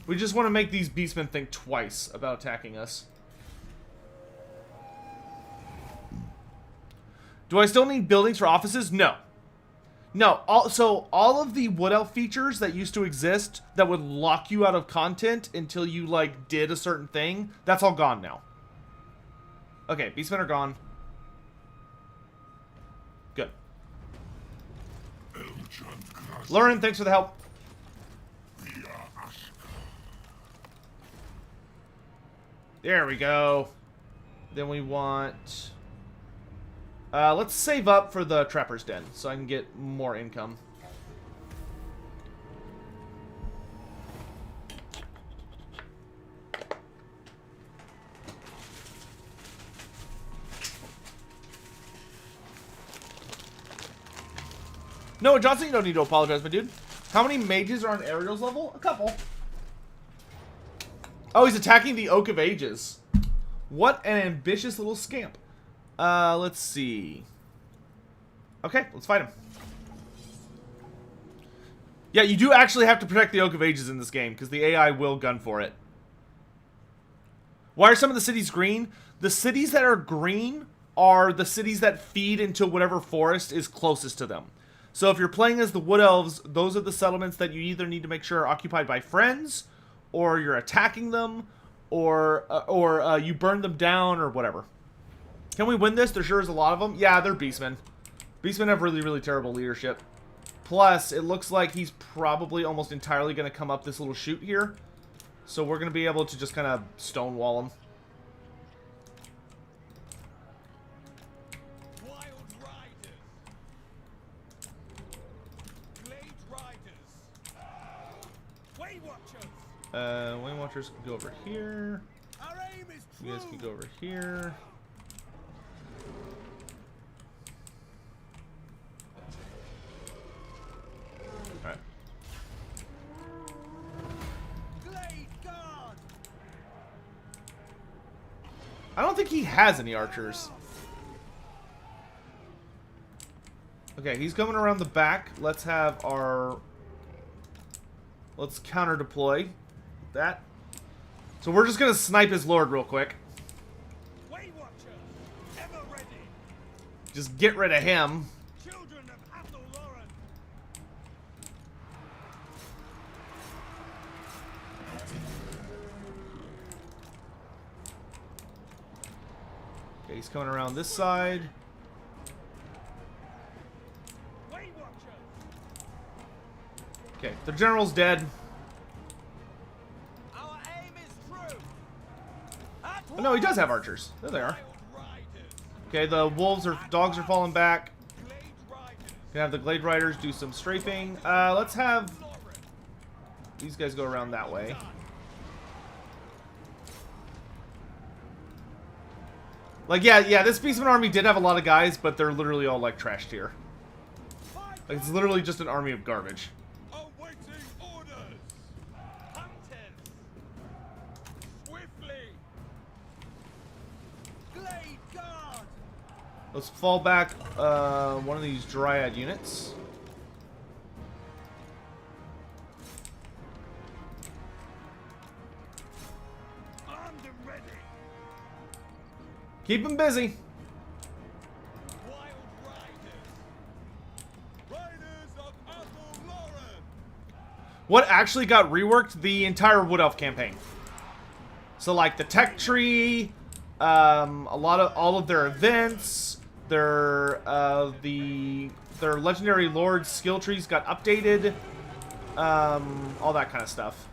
We just want to make these beastmen think twice about attacking us. Do I still need buildings for offices? No. No. So all of the Wood Elf features that used to exist that would lock you out of content until you, like, did a certain thing, that's all gone now. Okay, beastmen are gone. Good. Lauren, thanks for the help. There we go. Then we want... let's save up for the Trapper's Den so I can get more income. No, Johnson, you don't need to apologize, my dude. How many mages are on Ariel's level? A couple. Oh, he's attacking the Oak of Ages. What an ambitious little scamp. Let's see. Okay, let's fight him. Yeah, you do actually have to protect the Oak of Ages in this game, because the AI will gun for it. Why are some of the cities green? The cities that are green are the cities that feed into whatever forest is closest to them. So if you're playing as the Wood Elves, those are the settlements that you either need to make sure are occupied by friends, or you're attacking them, or you burn them down, or whatever. Can we win this? There sure is a lot of them. Yeah, they're beastmen. Beastmen have really, really terrible leadership. Plus, it looks like he's probably almost entirely going to come up this little chute here. So we're going to be able to just kind of stonewall him. Wayne Watchers can go over here. You guys can go over here. Alright. I don't think he has any archers. Okay, he's coming around the back. Let's have our... Let's counter deploy that. So we're just gonna snipe his lord real quick. Just get rid of him. Okay, he's coming around this side. Okay, the general's dead. Oh, no, he does have archers. There they are. Okay, the dogs are falling back. Can have the Glade Riders do some strafing. Let's have these guys go around that way. Like, yeah, this Beastman army did have a lot of guys, but they're literally all, like, trashed here. Like, it's literally just an army of garbage. Let's fall back one of these Dryad units. Armed and ready. Keep them busy. Wild riders. Riders of Outpost. What actually got reworked? The entire Wood Elf campaign. So like the tech tree, all of their events, their legendary lord skill trees got updated, all that kind of stuff.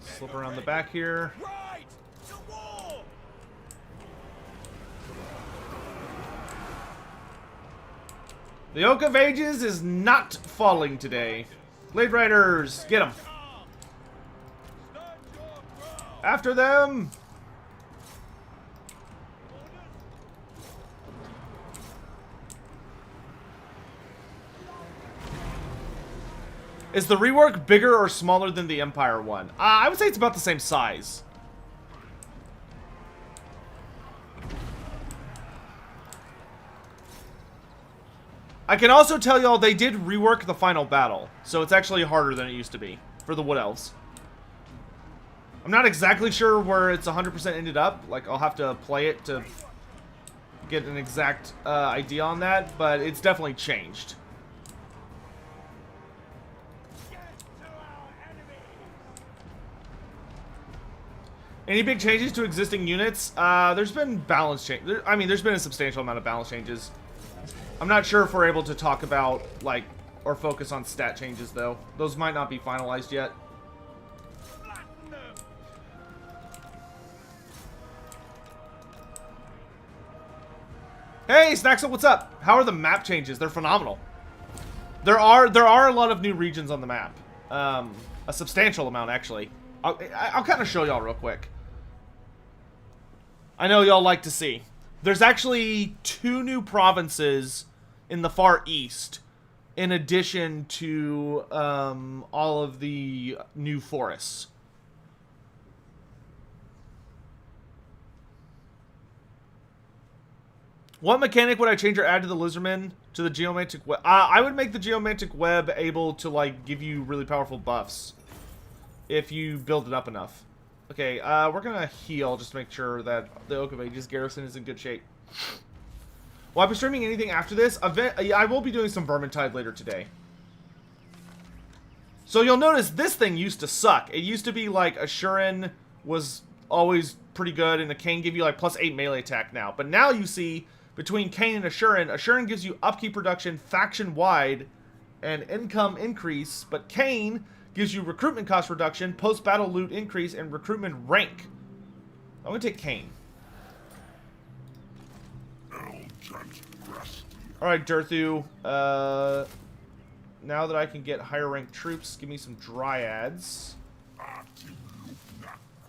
Slip around the back here. Right to war. The Oak of Ages is not falling today. Blade Riders, get them. After them. Is the rework bigger or smaller than the Empire one? I would say it's about the same size. I can also tell y'all they did rework the final battle, so it's actually harder than it used to be for the Wood Elves. I'm not exactly sure where it's 100% ended up. Like, I'll have to play it to get an exact idea on that, but it's definitely changed. Any big changes to existing units? There's been balance change. I mean, there's been a substantial amount of balance changes. I'm not sure if we're able to talk about, like, or focus on stat changes, though. Those might not be finalized yet. Hey, Snaxel, what's up? How are the map changes? They're phenomenal. There are a lot of new regions on the map. A substantial amount, actually. I'll kind of show y'all real quick. I know y'all like to see. There's actually 2 new provinces in the Far East, in addition to all of the new forests. What mechanic would I change or add to the Lizardman, to the Geomantic Web? I would make the Geomantic Web able to, like, give you really powerful buffs if you build it up enough. Okay, we're gonna heal just to make sure that the Oak of Ages garrison is in good shape. Will I be streaming anything after this? I will be doing some Vermintide later today. So you'll notice this thing used to suck. It used to be like Assurin was always pretty good, and the Kane give you like +8 melee attack now. But now you see, between Kane and Assurin gives you upkeep reduction faction-wide and income increase, but Kane gives you recruitment cost reduction, post-battle loot increase, and recruitment rank. I'm gonna take Kane. Alright, Durthu. Now that I can get higher ranked troops, give me some Dryads.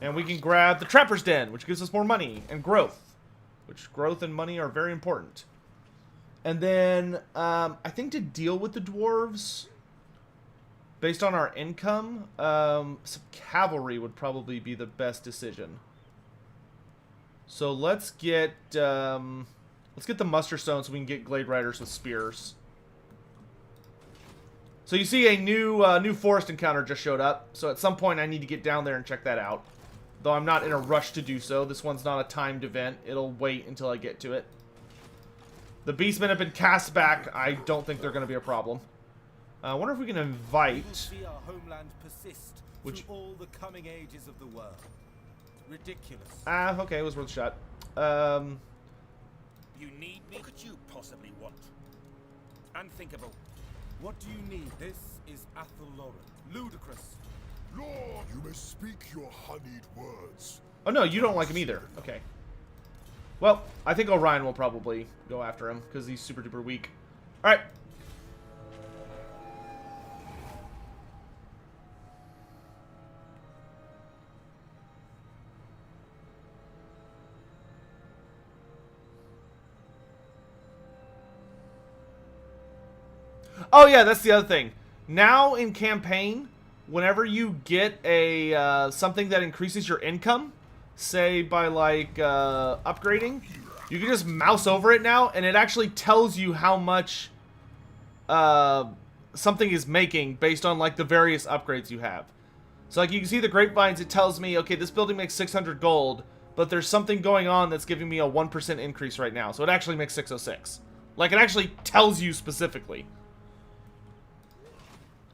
And we can grab the Trapper's Den, which gives us more money, and growth. Which growth and money are very important. And then, I think to deal with the dwarves, based on our income, some cavalry would probably be the best decision. So let's get the muster stone so we can get glade riders with spears. So you see a new forest encounter just showed up. So at some point I need to get down there and check that out. Though I'm not in a rush to do so. This one's not a timed event. It'll wait until I get to it. The beastmen have been cast back. I don't think they're going to be a problem. I wonder if we can invite. See our homeland persist Which through all the coming ages of the world. Ridiculous. Okay, it was worth a shot. You need me? What could you possibly want? Unthinkable. What do you need? This is Athelloren. Ludicrous. Lord, you may speak your honeyed words. Oh no, you don't like him either. Okay. Well, I think Orion will probably go after him because he's super duper weak. All right. Oh yeah, that's the other thing. Now in campaign, whenever you get a something that increases your income, say by like upgrading, you can just mouse over it now, and it actually tells you how much something is making based on like the various upgrades you have. So like you can see the grapevines, it tells me, okay, this building makes 600 gold, but there's something going on that's giving me a 1% increase right now. So it actually makes 606. Like it actually tells you specifically.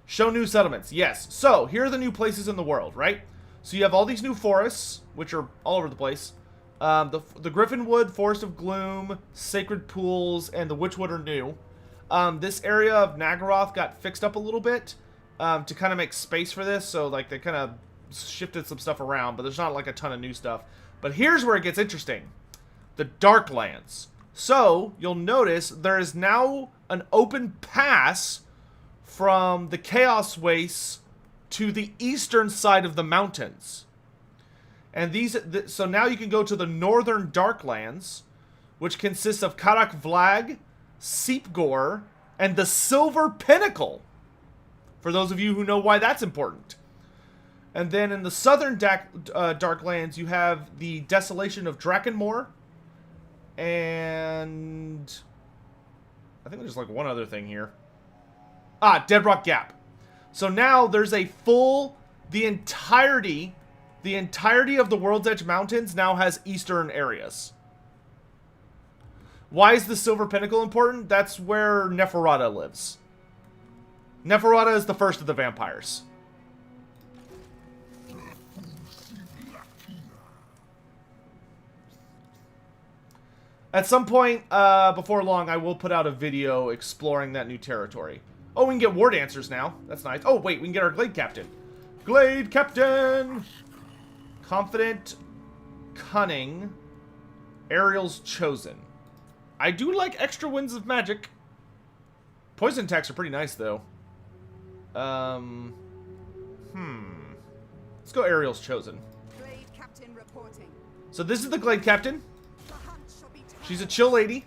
Show new settlements. Yes. So here are the new places in the world, right? So you have all these new forests, which are all over the place. The Griffinwood, Forest of Gloom, Sacred Pools, and the Witchwood are new. This area of Nagaroth got fixed up a little bit to kind of make space for this. So like they kind of shifted some stuff around, but there's not like a ton of new stuff. But here's where it gets interesting. The Darklands. So you'll notice there is now an open pass from the Chaos Wastes to the eastern side of the mountains. And so now you can go to the northern Darklands, which consists of Karak Vlag, Seepgore, and the Silver Pinnacle. For those of you who know why that's important. And then in the southern Darklands, you have the Desolation of Drakenmoor. And I think there's like one other thing here. Deadrock Gap. So now there's a full, the entirety of the World's Edge Mountains now has eastern areas. Why is the Silver Pinnacle important? That's where Neferata lives. Neferata is the first of the vampires. At some point before long, I will put out a video exploring that new territory. Oh, we can get War Dancers now. That's nice. Oh, wait, we can get our Glade Captain. Glade Captain! Confident, Cunning, Ariel's Chosen. I do like extra winds of magic. Poison attacks are pretty nice, though. Let's go Ariel's Chosen. Glade Captain reporting. So this is the Glade Captain. She's a chill lady.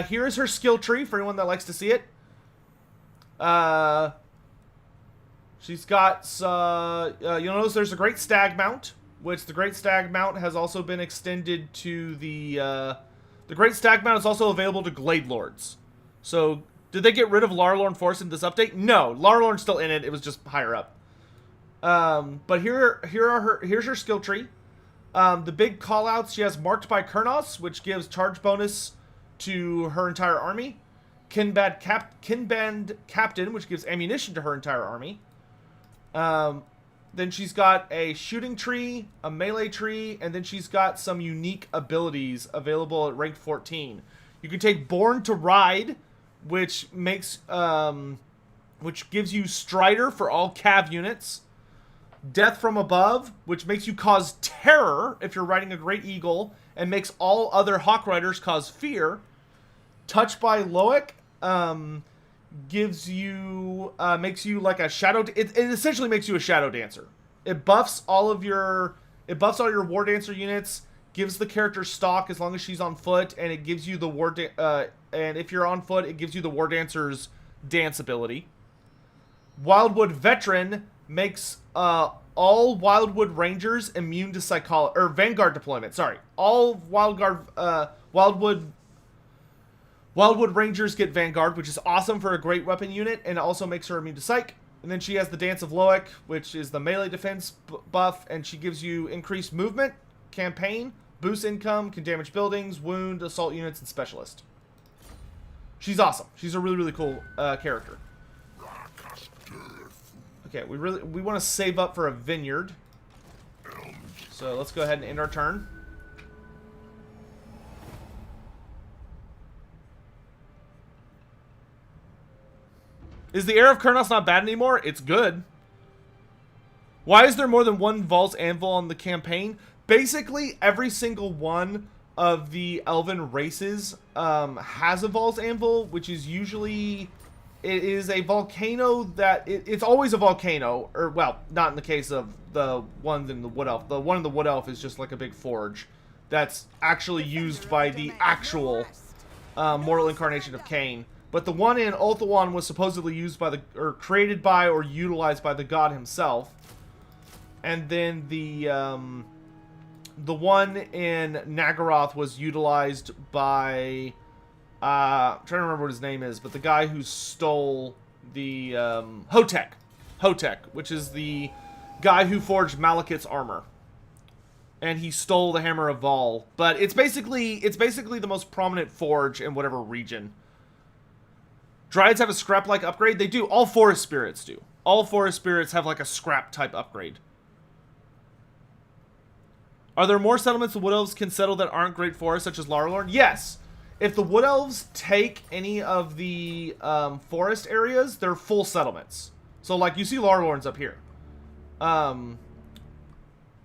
Here is her skill tree for anyone that likes to see it. She's got, you'll notice there's a Great Stag Mount, which the Great Stag Mount has also been extended to the Great Stag Mount is also available to Glade Lords. So, did they get rid of Larlorn Force in this update? No, Larlorn's still in it, it was just higher up. But here's her skill tree. The big callouts, she has Marked by Kurnos, which gives charge bonus to her entire army. Kinband Captain, which gives ammunition to her entire army. Then she's got a shooting tree, a melee tree, and then she's got some unique abilities available at rank 14. You can take Born to Ride, which makes which gives you Strider for all Cav units. Death from Above, which makes you cause terror if you're riding a Great Eagle, and makes all other Hawk Riders cause fear. Touch by Loic gives you makes you like a shadow. It essentially makes you a shadow dancer. It buffs all your War Dancer units. Gives the character stalk as long as she's on foot, and it gives you the and if you're on foot, it gives you the War Dancer's dance ability. Wildwood Veteran makes all Wildwood Rangers immune to psychology or Vanguard deployment. Sorry, all Wildwood Rangers get Vanguard, which is awesome for a great weapon unit, and it also makes her immune to psych. And then she has the Dance of Loic, which is the melee defense buff, and she gives you increased movement, campaign, boost income, can damage buildings, wound, assault units, and specialist. She's awesome. She's a really, really cool character. Okay, we want to save up for a vineyard. So let's go ahead and end our turn. Is the Heir of Kurnos not bad anymore? It's good. Why is there more than one Val's Anvil on the campaign? Basically, every single one of the elven races has a Val's Anvil, which is usually... It is a volcano that... It's always a volcano. Or, well, not in the case of the ones in the Wood Elf. The one in the Wood Elf is just like a big forge that's actually used by the actual mortal incarnation of Cain. But the one in Ulthuan was supposedly used by or created by, or utilized by the god himself. And then the one in Nagaroth was utilized by, I'm trying to remember what his name is, but the guy who stole the, Hotek, which is the guy who forged Malekith's armor. And he stole the Hammer of Vol. But it's basically the most prominent forge in whatever region. Dryads have a scrap-like upgrade? They do. All forest spirits do. All forest spirits have like a scrap-type upgrade. Are there more settlements the Wood Elves can settle that aren't Great Forests, such as Larlorn? Yes. If the Wood Elves take any of the forest areas, they're full settlements. So, like, you see Larlorns up here. Oh,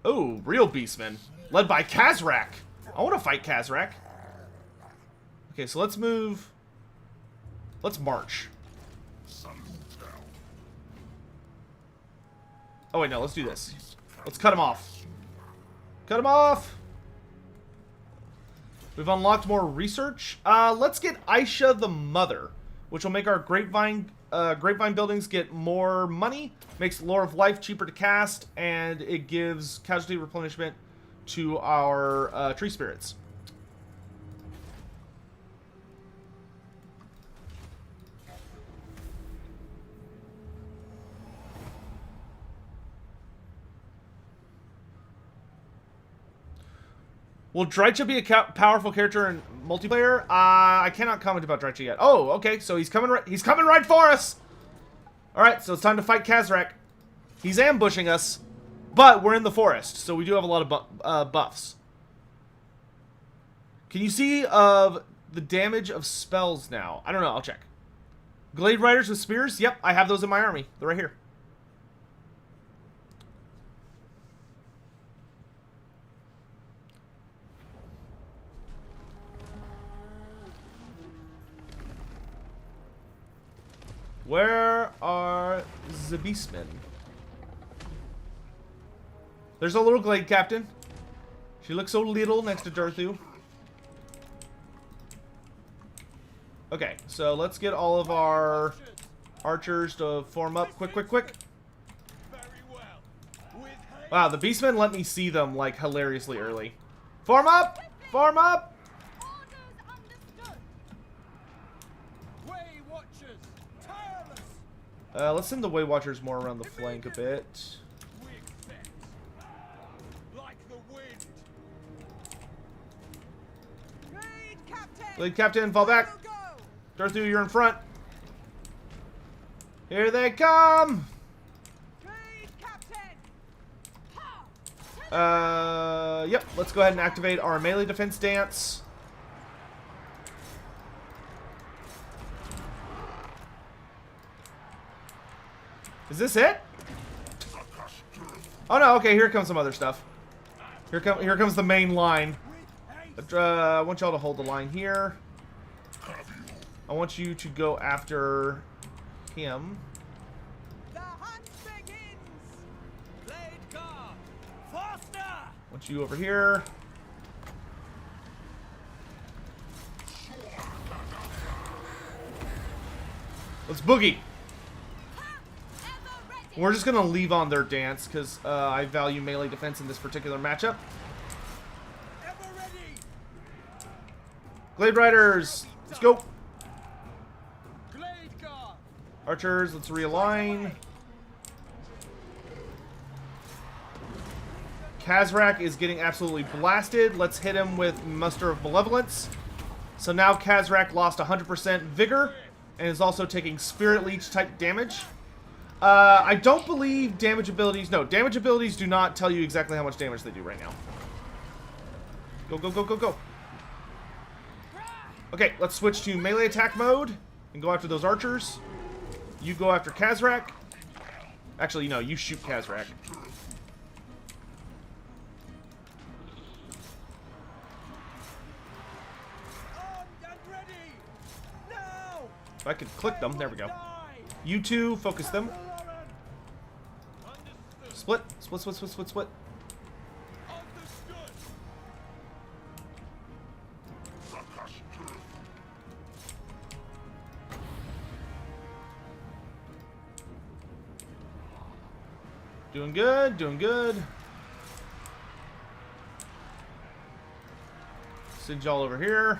real beastmen. Led by Khazrak. I want to fight Khazrak. Okay, so let's move. Let's march. Oh, wait, no, let's do this. Let's cut him off. Cut him off! We've unlocked more research. Let's get Aisha the Mother, which will make our grapevine buildings get more money, makes Lore of Life cheaper to cast, and it gives casualty replenishment to our tree spirits. Will Drycha be a powerful character in multiplayer? I cannot comment about Drycha yet. Oh, okay, so he's coming right for us! Alright, so it's time to fight Khazrak. He's ambushing us, but we're in the forest, so we do have a lot of buffs. Can you see the damage of spells now? I don't know, I'll check. Glade Riders with spears? Yep, I have those in my army. They're right here. Where are the beastmen? There's a little glade captain. She looks so little next to Durthu. Okay, so let's get all of our archers to form up. Quick, quick, quick. Wow, the beastmen let me see them, like, hilariously early. Form up! Form up! Let's send the Way Watchers more around the flank a bit. Lead Captain, fall back. Durthu, you're in front. Here they come. Yep, let's go ahead and activate our melee defense dance. Is this it? Oh no, okay, here comes some other stuff. Here comes the main line. I want y'all to hold the line here. I want you to go after him. The hunt begins. Blade guard, faster! I want you over here. Let's boogie. We're just gonna leave on their dance because I value melee defense in this particular matchup. Ever ready. Glade Riders, let's go. Glade guard. Archers, let's realign. Khazrak is getting absolutely blasted. Let's hit him with Muster of Malevolence. So now Khazrak lost 100% vigor and is also taking Spirit Leech type damage. I don't believe damage abilities... No, damage abilities do not tell you exactly how much damage they do right now. Go, go, go, go, go. Okay, let's switch to melee attack mode and go after those archers. You go after Khazrak. Actually, no, you shoot Khazrak. If I could click them, there we go. You two, focus them. Split, split, split, split, split, split. Doing good, doing good. Send y'all over here.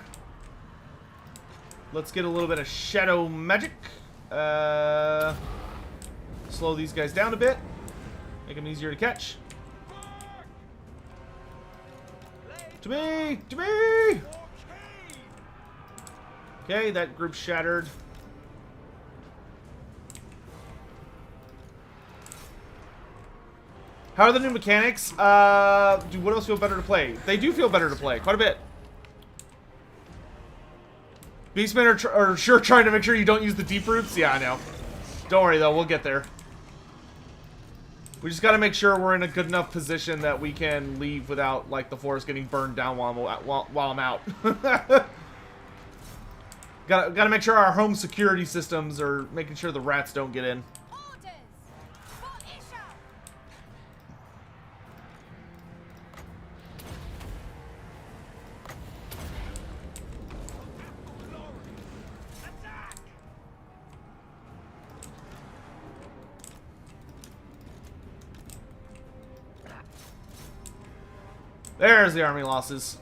Let's get a little bit of shadow magic. Slow these guys down a bit. Make them easier to catch. To me! To me! Okay, that group's shattered. How are the new mechanics? What else feel better to play? They do feel better to play, quite a bit. Beastmen are sure trying to make sure you don't use the deep roots. Yeah, I know. Don't worry though, we'll get there. We just got to make sure we're in a good enough position that we can leave without like the forest getting burned down while I'm out. Got to make sure our home security systems are making sure the rats don't get in. Orders for Isha. There's the army losses.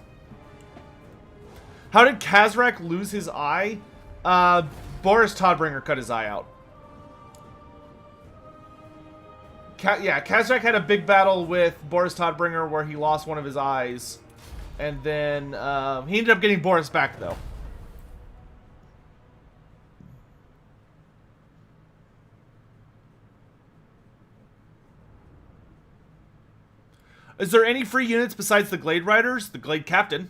How did Kazrak lose his eye? Boris Todbringer cut his eye out. Yeah, Kazrak had a big battle with Boris Todbringer where he lost one of his eyes. And then he ended up getting Boris back, though. Is there any free units besides the Glade Riders? The Glade Captain.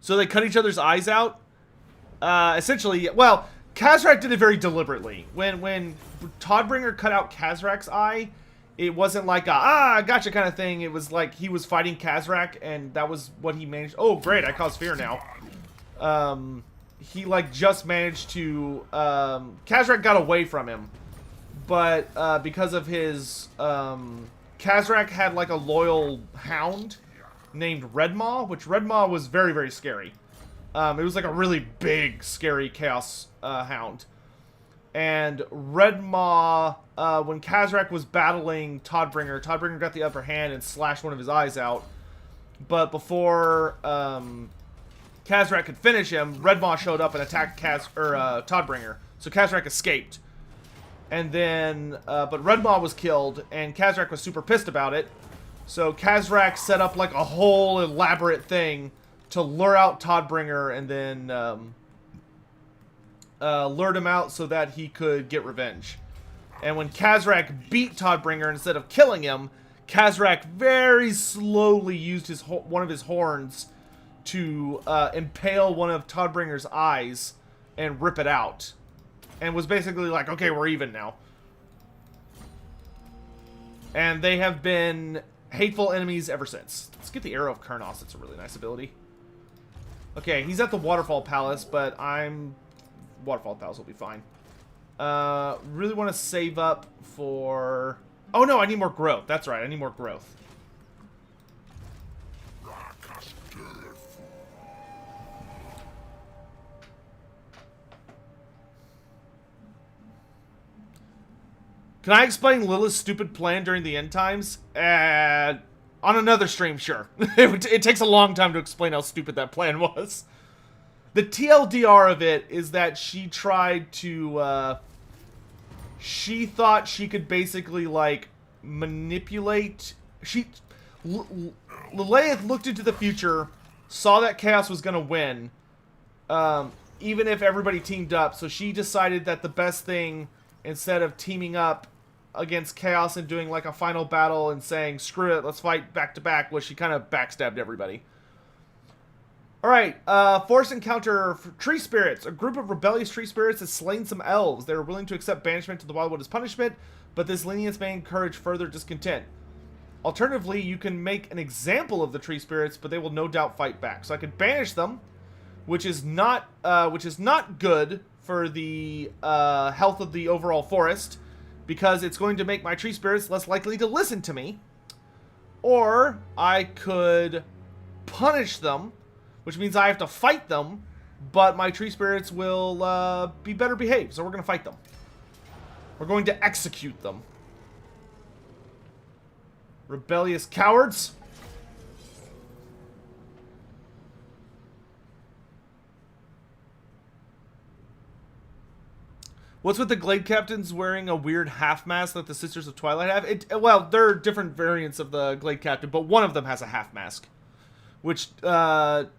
So they cut each other's eyes out? Essentially, well, Kazrak did it very deliberately. When Todbringer cut out Kazrak's eye, it wasn't like a, gotcha kind of thing. It was like he was fighting Kazrak, and that was what he managed. Oh, great, I cause fear now. He, like, just managed to, Kazrak got away from him. But, because of his, Kazrak had, like, a loyal hound named Redmaw, which Redmaw was very, very scary. It was, like, a really big, scary chaos, hound. And Redmaw, when Kazrak was battling Todbringer, Todbringer got the upper hand and slashed one of his eyes out. But before, Kazrak could finish him, Redmaw showed up and attacked Todbringer. So Kazrak escaped. And then, but Redmaw was killed, and Kazrak was super pissed about it. So Kazrak set up like a whole elaborate thing to lure out Todbringer, and then lured him out so that he could get revenge. And when Kazrak beat Todbringer, instead of killing him, Kazrak very slowly used one of his horns to impale one of Todbringer's eyes and rip it out. And was basically like, okay, we're even now. And they have been hateful enemies ever since. Let's get the Arrow of Kurnos. It's a really nice ability. Okay, he's at the Waterfall Palace, but Waterfall Palace will be fine. Really want to save up for... Oh no, I need more growth. That's right, I need more growth. Can I explain Lilith's stupid plan during the end times? On another stream, sure. It takes a long time to explain how stupid that plan was. The TLDR of it is that she tried to, she thought she could basically, like, manipulate... Lilith looked into the future, saw that Chaos was gonna win, even if everybody teamed up, so she decided that the best thing, instead of teaming up against Chaos and doing like a final battle and saying, screw it, let's fight back to back, was she kind of backstabbed everybody. Alright, force encounter for tree spirits. A group of rebellious tree spirits has slain some elves. They are willing to accept banishment to the Wildwood as punishment, but this lenience may encourage further discontent. Alternatively, you can make an example of the tree spirits, but they will no doubt fight back. So I could banish them, which is not good for the health of the overall forest, because it's going to make my tree spirits less likely to listen to me. Or I could punish them, which means I have to fight them, but my tree spirits will be better behaved, so we're going to fight them. We're going to execute them. Rebellious cowards. What's with the Glade Captains wearing a weird half mask that the Sisters of Twilight have? Well, there are different variants of the Glade Captain, but one of them has a half mask, which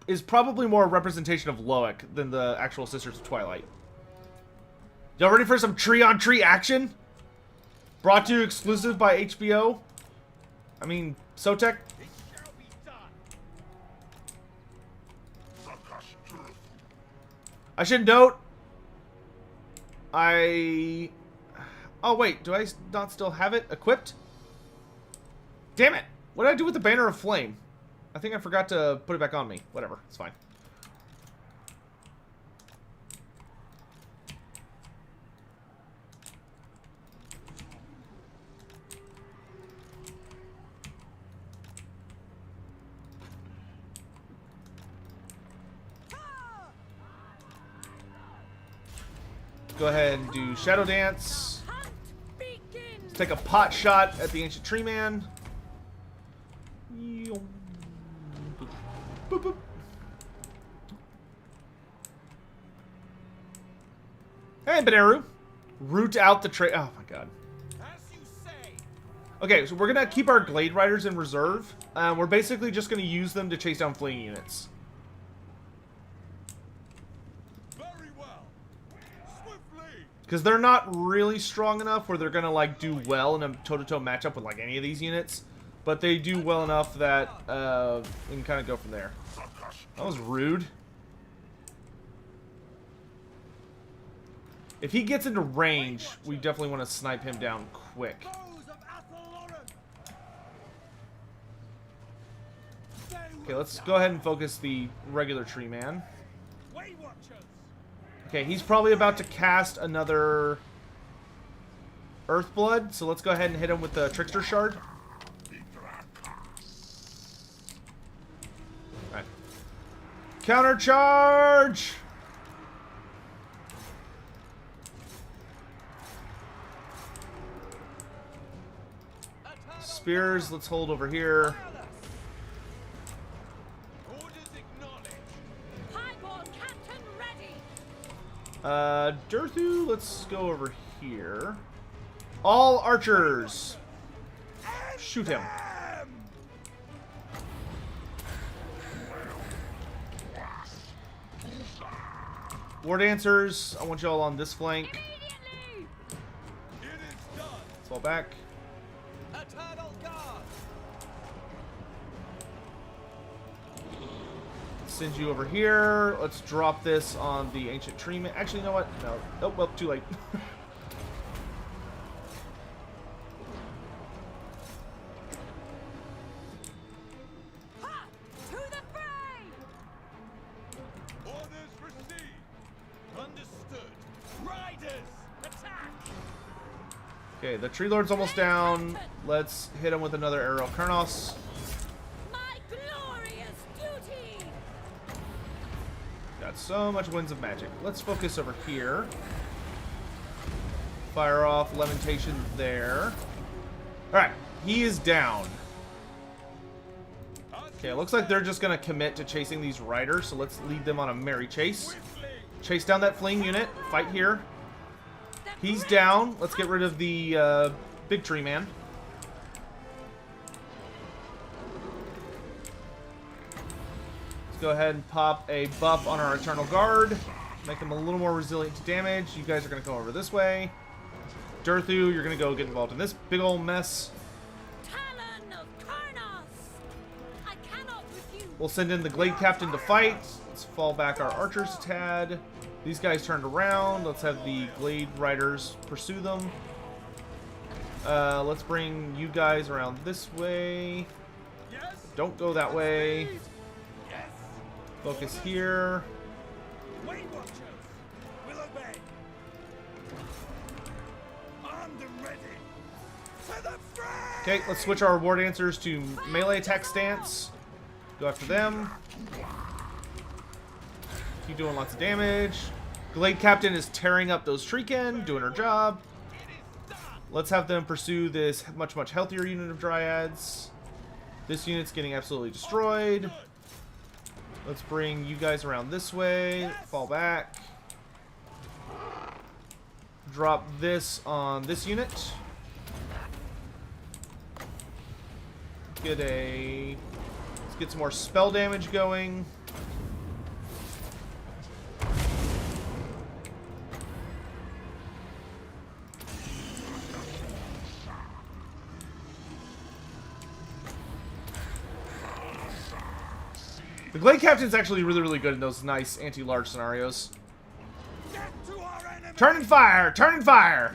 is probably more a representation of Loic than the actual Sisters of Twilight. Y'all ready for some tree-on-tree action? Brought to you exclusive by HBO. I mean, Sotek. I should note, oh wait, do I not still have it equipped? Damn it! What did I do with the Banner of Flame? I think I forgot to put it back on me. Whatever, it's fine. Go ahead and do Shadow Dance. Let's take a pot shot at the Ancient Tree Man. Boop, boop. Hey, Benaru. Root out the tree. Oh my god. Okay, so we're gonna keep our Glade Riders in reserve. We're basically just gonna use them to chase down fleeing units. Because they're not really strong enough where they're going to, like, do well in a toe-to-toe matchup with, like, any of these units. But they do well enough that we can kind of go from there. That was rude. If he gets into range, we definitely want to snipe him down quick. Okay, let's go ahead and focus the regular tree man. Okay, he's probably about to cast another Earthblood, so let's go ahead and hit him with the Trickster Shard. Alright. Counter charge! Spears, let's hold over here. Durthu, let's go over here. All archers! Shoot him. War Dancers, I want y'all on this flank. Let's fall back. Send you over here. Let's drop this on the Ancient Tree Man. Actually, you know what? No. Oh, well, too late. Ha! To the fray! Orders received. Understood. Riders, attack! Okay, the Tree Lord's almost down. Let's hit him with another arrow. Karnos. My glorious duty! Got so much Winds of Magic. Let's focus over here. Fire off Lamentation there. Alright, he is down. Okay, it looks like they're just going to commit to chasing these riders, so let's lead them on a merry chase. Chase down that fleeing unit. Fight here. He's down. Let's get rid of the big tree man. Let's go ahead and pop a buff on our Eternal Guard. Make them a little more resilient to damage. You guys are going to come over this way. Durthu, you're going to go get involved in this big old mess. Talon of Karnos! I cannot refuse. We'll send in the Glade Captain to fight. Let's fall back our archers a tad. These guys turned around. Let's have the Glade Riders pursue them. Let's bring you guys around this way. Don't go that way. Focus here. Weight Watchers will obey. Armed and ready. To the fray! Okay, let's switch our War Dancers to melee attack stance. Go after them. Keep doing lots of damage. Glade Captain is tearing up those Treekin, doing her job. Let's have them pursue this much, much healthier unit of Dryads. This unit's getting absolutely destroyed. Let's bring you guys around this way. Fall back. Drop this on this unit. Let's get some more spell damage going. The Glade Captain's actually really, really good in those nice anti-large scenarios. Turn and fire! Turn and fire!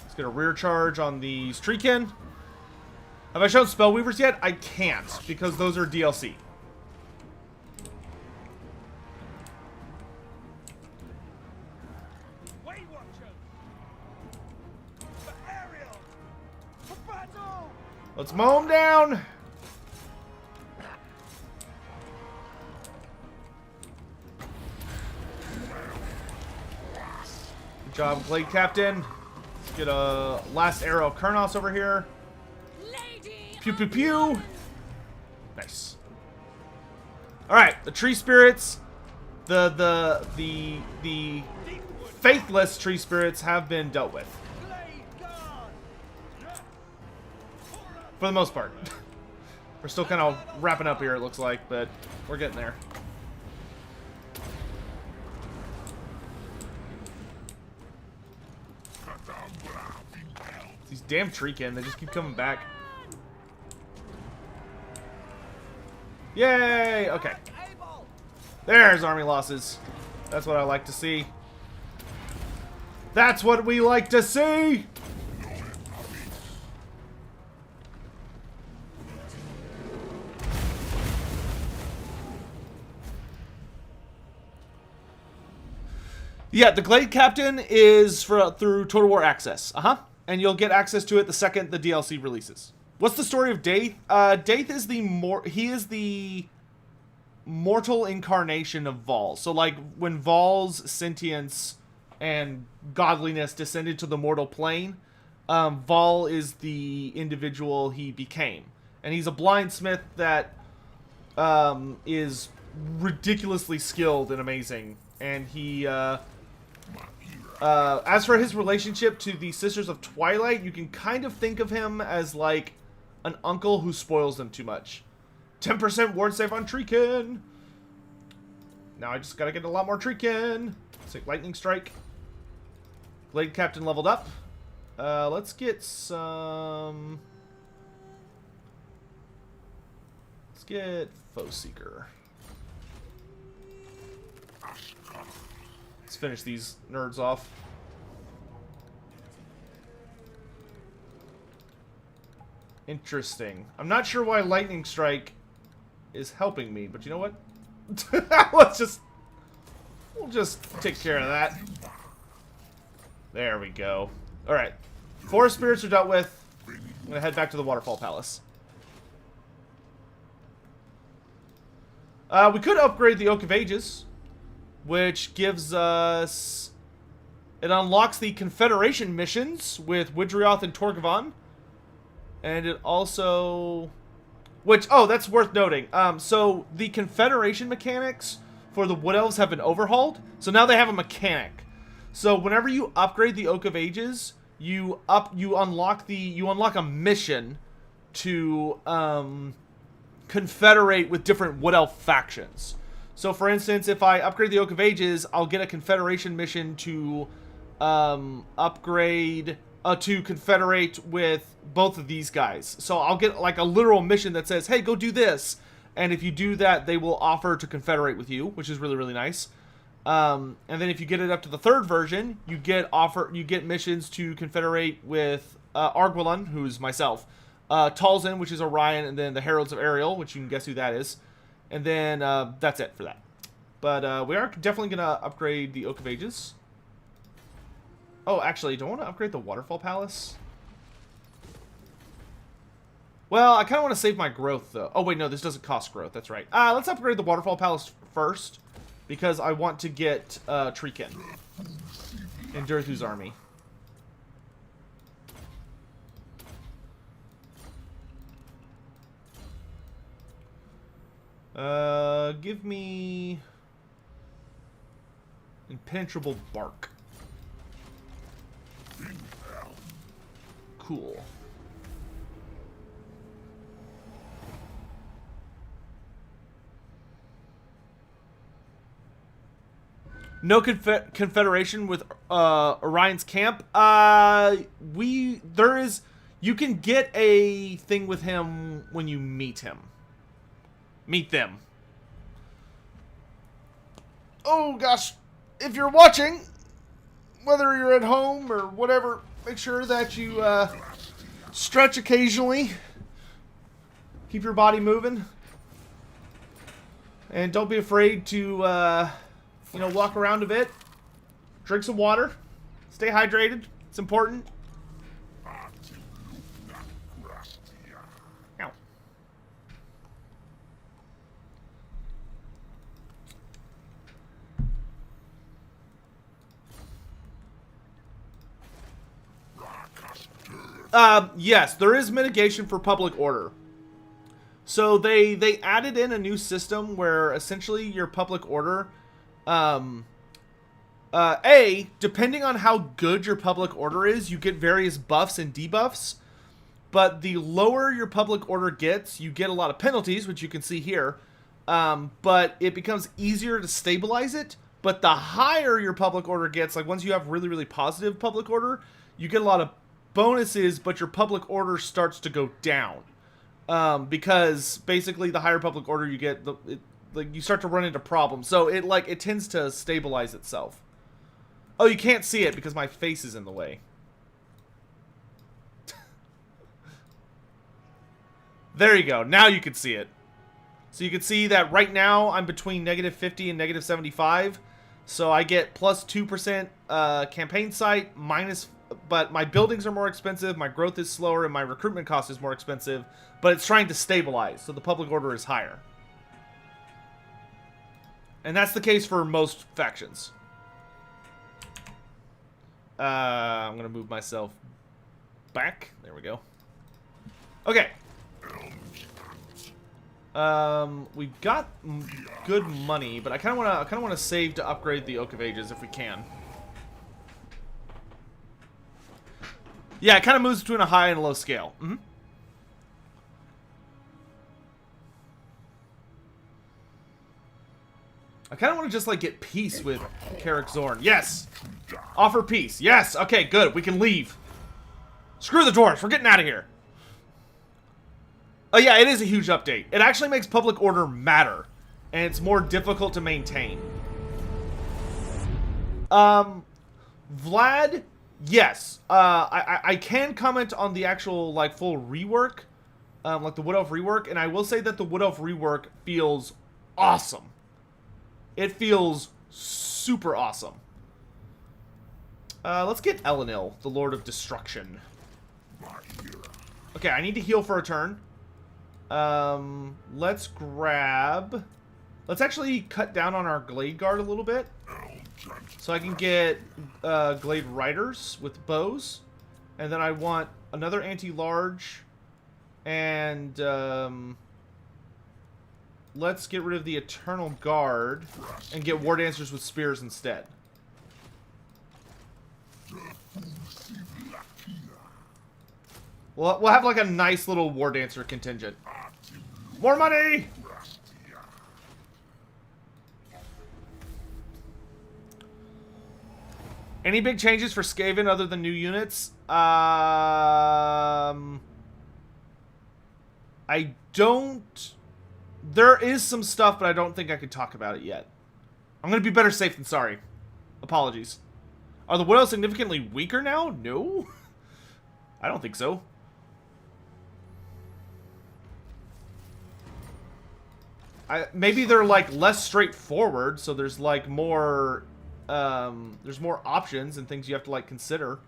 Let's get a rear charge on the Streakin. Have I shown Spellweavers yet? I can't, because those are DLC. Let's mow him down. Good job, Glade Captain. Let's get a last arrow of Kurnos over here. Pew pew pew. Nice. All right, the tree spirits, the faithless tree spirits have been dealt with. For the most part. We're still kind of wrapping up here, it looks like, but we're getting there. These damn Treekin, they just keep coming back. Yay! Okay. There's army losses. That's what I like to see. That's what we like to see! Yeah, the Glade Captain is through Total War Access. And you'll get access to it the second the DLC releases. What's the story of Daith? Daith is the mortal incarnation of Vol. So like when Vol's sentience and godliness descended to the mortal plane, Vol is the individual he became. And he's a blindsmith that is ridiculously skilled and amazing. And he as for his relationship to the Sisters of Twilight, you can kind of think of him as like an uncle who spoils them too much. 10% ward save on Treekin. Now I just gotta get a lot more Treekin. Let's take Lightning Strike. Glade Captain leveled up. Let's get some... Let's get Foe Seeker. Let's finish these nerds off. Interesting. I'm not sure why Lightning Strike is helping me, but you know what? We'll just take care of that. There we go. Alright. 4 spirits are dealt with. I'm gonna head back to the Waterfall Palace. We could upgrade the Oak of Ages, which gives us... It unlocks the Confederation missions with Widrioth and Torgavon. And it also... Which, oh, that's worth noting. So the Confederation mechanics for the Wood Elves have been overhauled. So now they have a mechanic. So whenever you upgrade the Oak of Ages, you unlock a mission to confederate with different Wood Elf factions. So for instance, if I upgrade the Oak of Ages, I'll get a Confederation mission to to confederate with both of these guys. So I'll get like a literal mission that says, hey, go do this. And if you do that, they will offer to confederate with you, which is really, really nice. And then if you get it up to the 3rd version, you get missions to confederate with Arguelon, who's myself, Talzin, which is Orion, and then the Heralds of Ariel, which you can guess who that is. And then that's it for that. But we are definitely going to upgrade the Oak of Ages. Oh, actually, do I want to upgrade the Waterfall Palace? Well, I kind of want to save my growth, though. Oh, wait, no, this doesn't cost growth. That's right. Let's upgrade the Waterfall Palace first, because I want to get Treekin in Durthu's army. Give me impenetrable bark. Cool. No Confederation with Orion's camp. You can get a thing with him when you meet him. Meet them. Oh gosh, if you're watching, whether you're at home or whatever, make sure that you stretch occasionally. Keep your body moving. And don't be afraid to you know, walk around a bit. Drink some water. Stay hydrated. It's important. Ow. Yes, there is mitigation for public order. So they added in a new system where essentially your public order, depending on how good your public order is, you get various buffs and debuffs. But the lower your public order gets, you get a lot of penalties, which you can see here. But it becomes easier to stabilize it. But the higher your public order gets, like once you have really, really positive public order, you get a lot of bonuses, but your public order starts to go down. Because basically the higher public order you get, like you start to run into problems. So it tends to stabilize itself. Oh, you can't see it because my face is in the way. There you go. Now you can see it. So you can see that right now I'm between -50 and -75. So I get plus 2% campaign site, but my buildings are more expensive, my growth is slower, and my recruitment cost is more expensive. But it's trying to stabilize, so the public order is higher. And that's the case for most factions. I'm going to move myself back. There we go. Okay. We've got good money, but I kind of want to save to upgrade the Oak of Ages if we can. Yeah, it kind of moves between a high and a low scale. Mm-hmm. I kind of want to just, like, get peace with Carrick Zorn. Yes! Offer peace. Yes! Okay, good. We can leave. Screw the dwarves. We're getting out of here. Oh, yeah, it is a huge update. It actually makes public order matter. And it's more difficult to maintain. Vlad, yes. I can comment on the actual, like, full rework. Like the Wood Elf rework. And I will say that the Wood Elf rework feels awesome. It feels super awesome. Let's get Elenil, the Lord of Destruction. Okay, I need to heal for a turn. Let's grab... Let's actually cut down on our Glade Guard a little bit. So I can get Glade Riders with bows. And then I want another anti-large. And... let's get rid of the Eternal Guard and get War Dancers with spears instead. We'll have like a nice little War Dancer contingent. More money! Any big changes for Skaven other than new units? I don't... There is some stuff, but I don't think I could talk about it yet. I'm going to be better safe than sorry. Apologies. Are the Wood Elves significantly weaker now? No. I don't think so. Maybe they're, like, less straightforward, so there's, like, more... there's more options and things you have to, like, consider.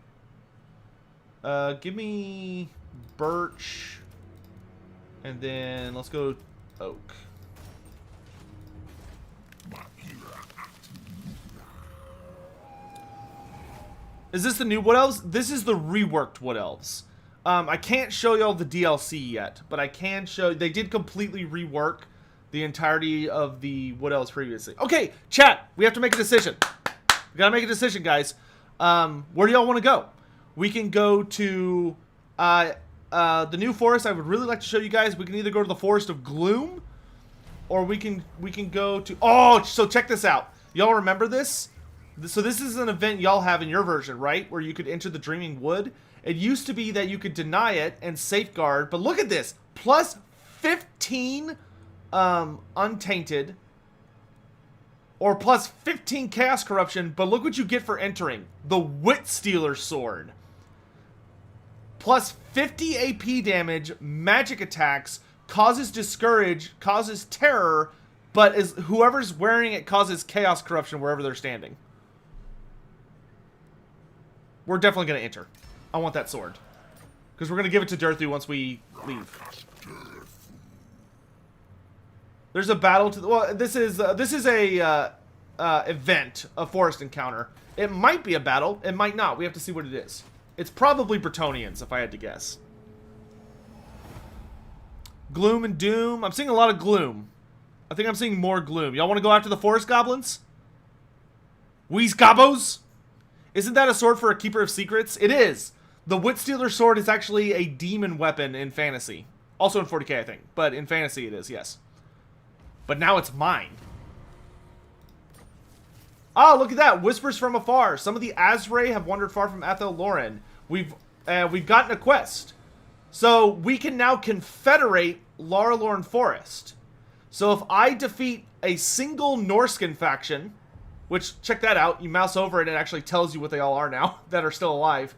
Give me... Birch... And then let's go oak. Is this the new Wood Elves? This is the reworked Wood Elves. I can't show y'all the DLC yet, but I can show... They did completely rework the entirety of the Wood Elves previously. Okay, chat. We have to make a decision. We gotta make a decision, guys. Where do y'all want to go? We can go to the new forest. I would really like to show you guys. We can either go to the Forest of Gloom, or we can go to... Oh, so check this out. Y'all remember this? So this is an event y'all have in your version, right? Where you could enter the Dreaming Wood. It used to be that you could deny it and safeguard, but look at this. Plus 15 untainted, or plus 15 chaos corruption, but look what you get for entering. The Wit Stealer Sword. Plus 50 AP damage, magic attacks, causes discourage, causes terror, but whoever's wearing it causes chaos corruption wherever they're standing. We're definitely going to enter. I want that sword. Because we're going to give it to Durthu once we leave. There's a battle to the... Well, this is a event, a forest encounter. It might be a battle. It might not. We have to see what it is. It's probably Bretonnians, if I had to guess. Gloom and Doom. I'm seeing a lot of Gloom. I think I'm seeing more Gloom. Y'all want to go after the forest goblins? Weez Gobos? Isn't that a sword for a Keeper of Secrets? It is. The Wit Stealer Sword is actually a demon weapon in fantasy. Also in 40k, I think. But in fantasy it is, yes. But now it's mine. Oh, look at that. Whispers from afar. Some of the Azrae have wandered far from Athel Loren. We've gotten a quest. So we can now confederate Laralorn Forest. So if I defeat a single Norscan faction, which, check that out, you mouse over it and it actually tells you what they all are now that are still alive.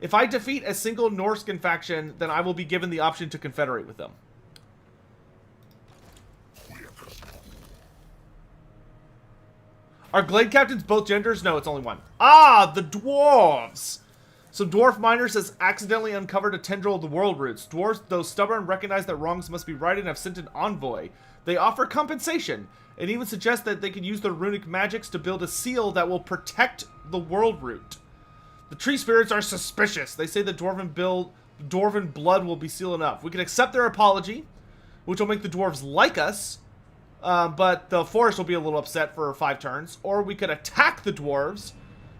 If I defeat a single Norscan faction, then I will be given the option to confederate with them. Are Glade Captains both genders? No, it's only one. Ah, the dwarves! Some dwarf miners has accidentally uncovered a tendril of the world roots. Dwarves, though stubborn, recognize that wrongs must be righted and have sent an envoy. They offer compensation, and even suggest that they could use their runic magics to build a seal that will protect the world root. The tree spirits are suspicious. They say the dwarven blood will be seal enough. We can accept their apology, which will make the dwarves like us, but the forest will be a little upset for 5 turns. Or we could attack the dwarves,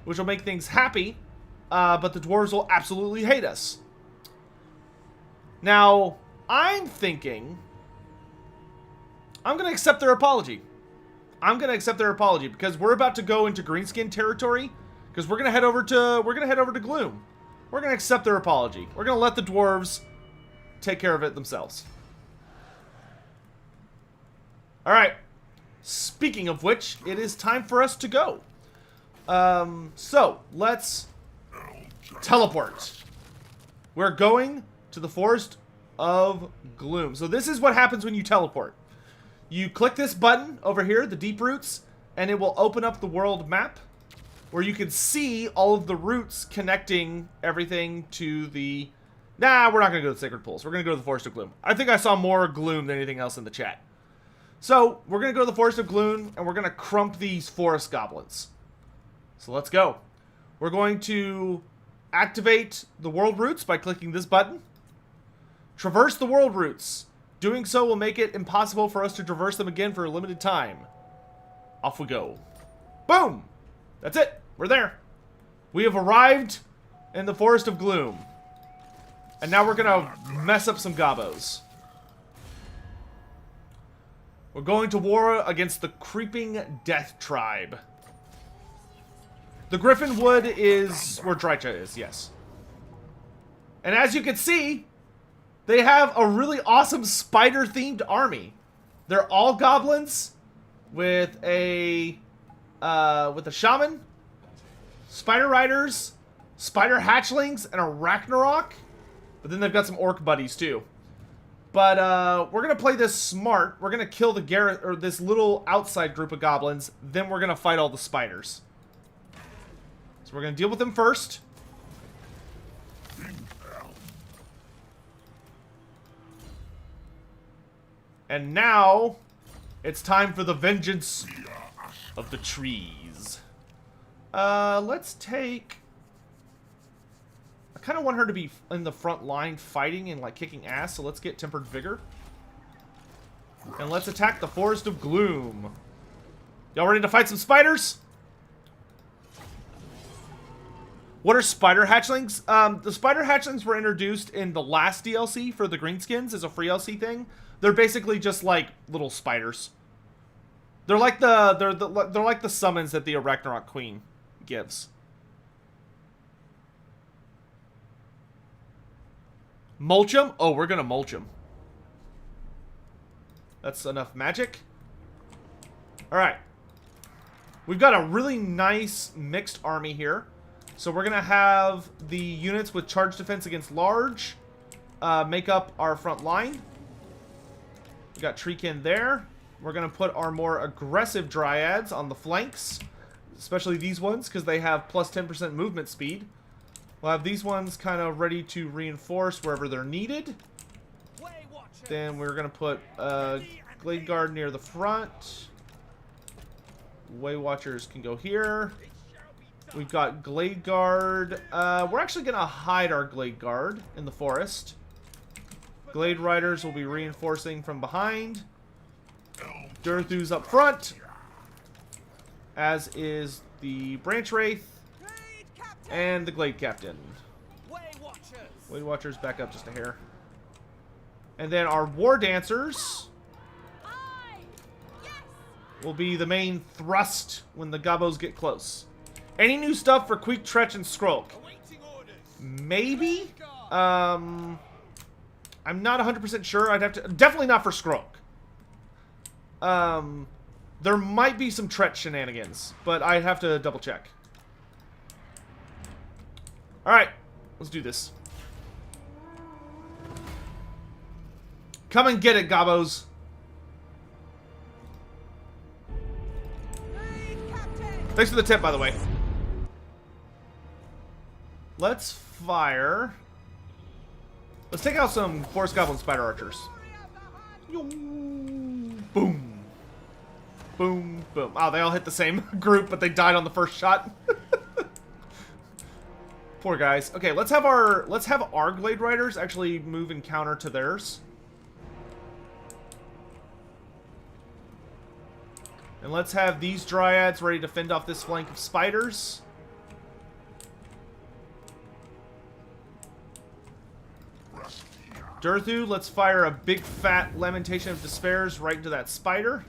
which will make things happy, but the dwarves will absolutely hate us. Now, I'm thinking I'm going to accept their apology. I'm going to accept their apology because we're about to go into greenskin territory, because we're going to head over to Gloom. We're going to accept their apology. We're going to let the dwarves take care of it themselves. All right. Speaking of which, it is time for us to go. So let's teleport. We're going to the Forest of Gloom. So this is what happens when you teleport. You click this button over here, the Deep Roots, and it will open up the world map where you can see all of the roots connecting everything to the... Nah, we're not going to go to the Sacred Pools. We're going to go to the Forest of Gloom. I think I saw more Gloom than anything else in the chat. So, we're going to go to the Forest of Gloom, and we're going to crump these forest goblins. So let's go. We're going to activate the world roots by clicking this button. Traverse the world roots. Doing so will make it impossible for us to traverse them again for a limited time. Off we go. Boom! That's it. We're there. We have arrived in the Forest of Gloom. And now we're going to mess up some gobos. We're going to war against the Creeping Death Tribe. The Griffin Wood is where Drycha is, yes. And as you can see, they have a really awesome spider-themed army. They're all goblins with a shaman, spider riders, spider hatchlings, and a Ragnarok. But then they've got some orc buddies too. But we're gonna play this smart. We're gonna kill the Garrett or this little outside group of goblins. Then we're gonna fight all the spiders. So we're gonna deal with them first. And now, it's time for the vengeance of the trees. Let's take... I kind of want her to be in the front line fighting and, like, kicking ass, so let's get Tempered Vigor. And let's attack the Forest of Gloom. Y'all ready to fight some spiders? What are spider hatchlings? The spider hatchlings were introduced in the last DLC for the Greenskins as a free DLC thing. They're basically just like little spiders. They're like they're like the summons that the Ragnarok Queen gives. Mulch 'em? Oh, we're gonna mulch 'em. That's enough magic. Alright. We've got a really nice mixed army here. So we're gonna have the units with charge defense against large make up our front line. We got Treekin there. We're gonna put our more aggressive dryads on the flanks, especially these ones because they have plus 10% movement speed. We'll have these ones kind of ready to reinforce wherever they're needed. Then we're gonna put Glade Guard near the front. Way Watchers can go here. We've got Glade Guard. We're actually going to hide our Glade Guard in the forest. Glade Riders will be reinforcing from behind. Durthu's up front. As is the Branch Wraith. And the Glade Captain. Way Watchers back up just a hair. And then our War Dancers will be the main thrust when the Gobos get close. Any new stuff for Queek, Tretch, and Skrulk? Maybe? I'm not 100% sure. I'd have to... Definitely not for Skrulk. There might be some Tretch shenanigans, but I'd have to double check. Alright, let's do this. Come and get it, Gobos. Thanks for the tip, by the way. Let's fire. Let's take out some Forest Goblin Spider Archers. Boom. Boom, boom. Oh, they all hit the same group, but they died on the first shot. Poor guys. Okay, let's have our Glade Riders actually move and counter to theirs. And let's have these Dryads ready to fend off this flank of spiders. Durthu, let's fire a big fat Lamentation of Despairs right into that spider.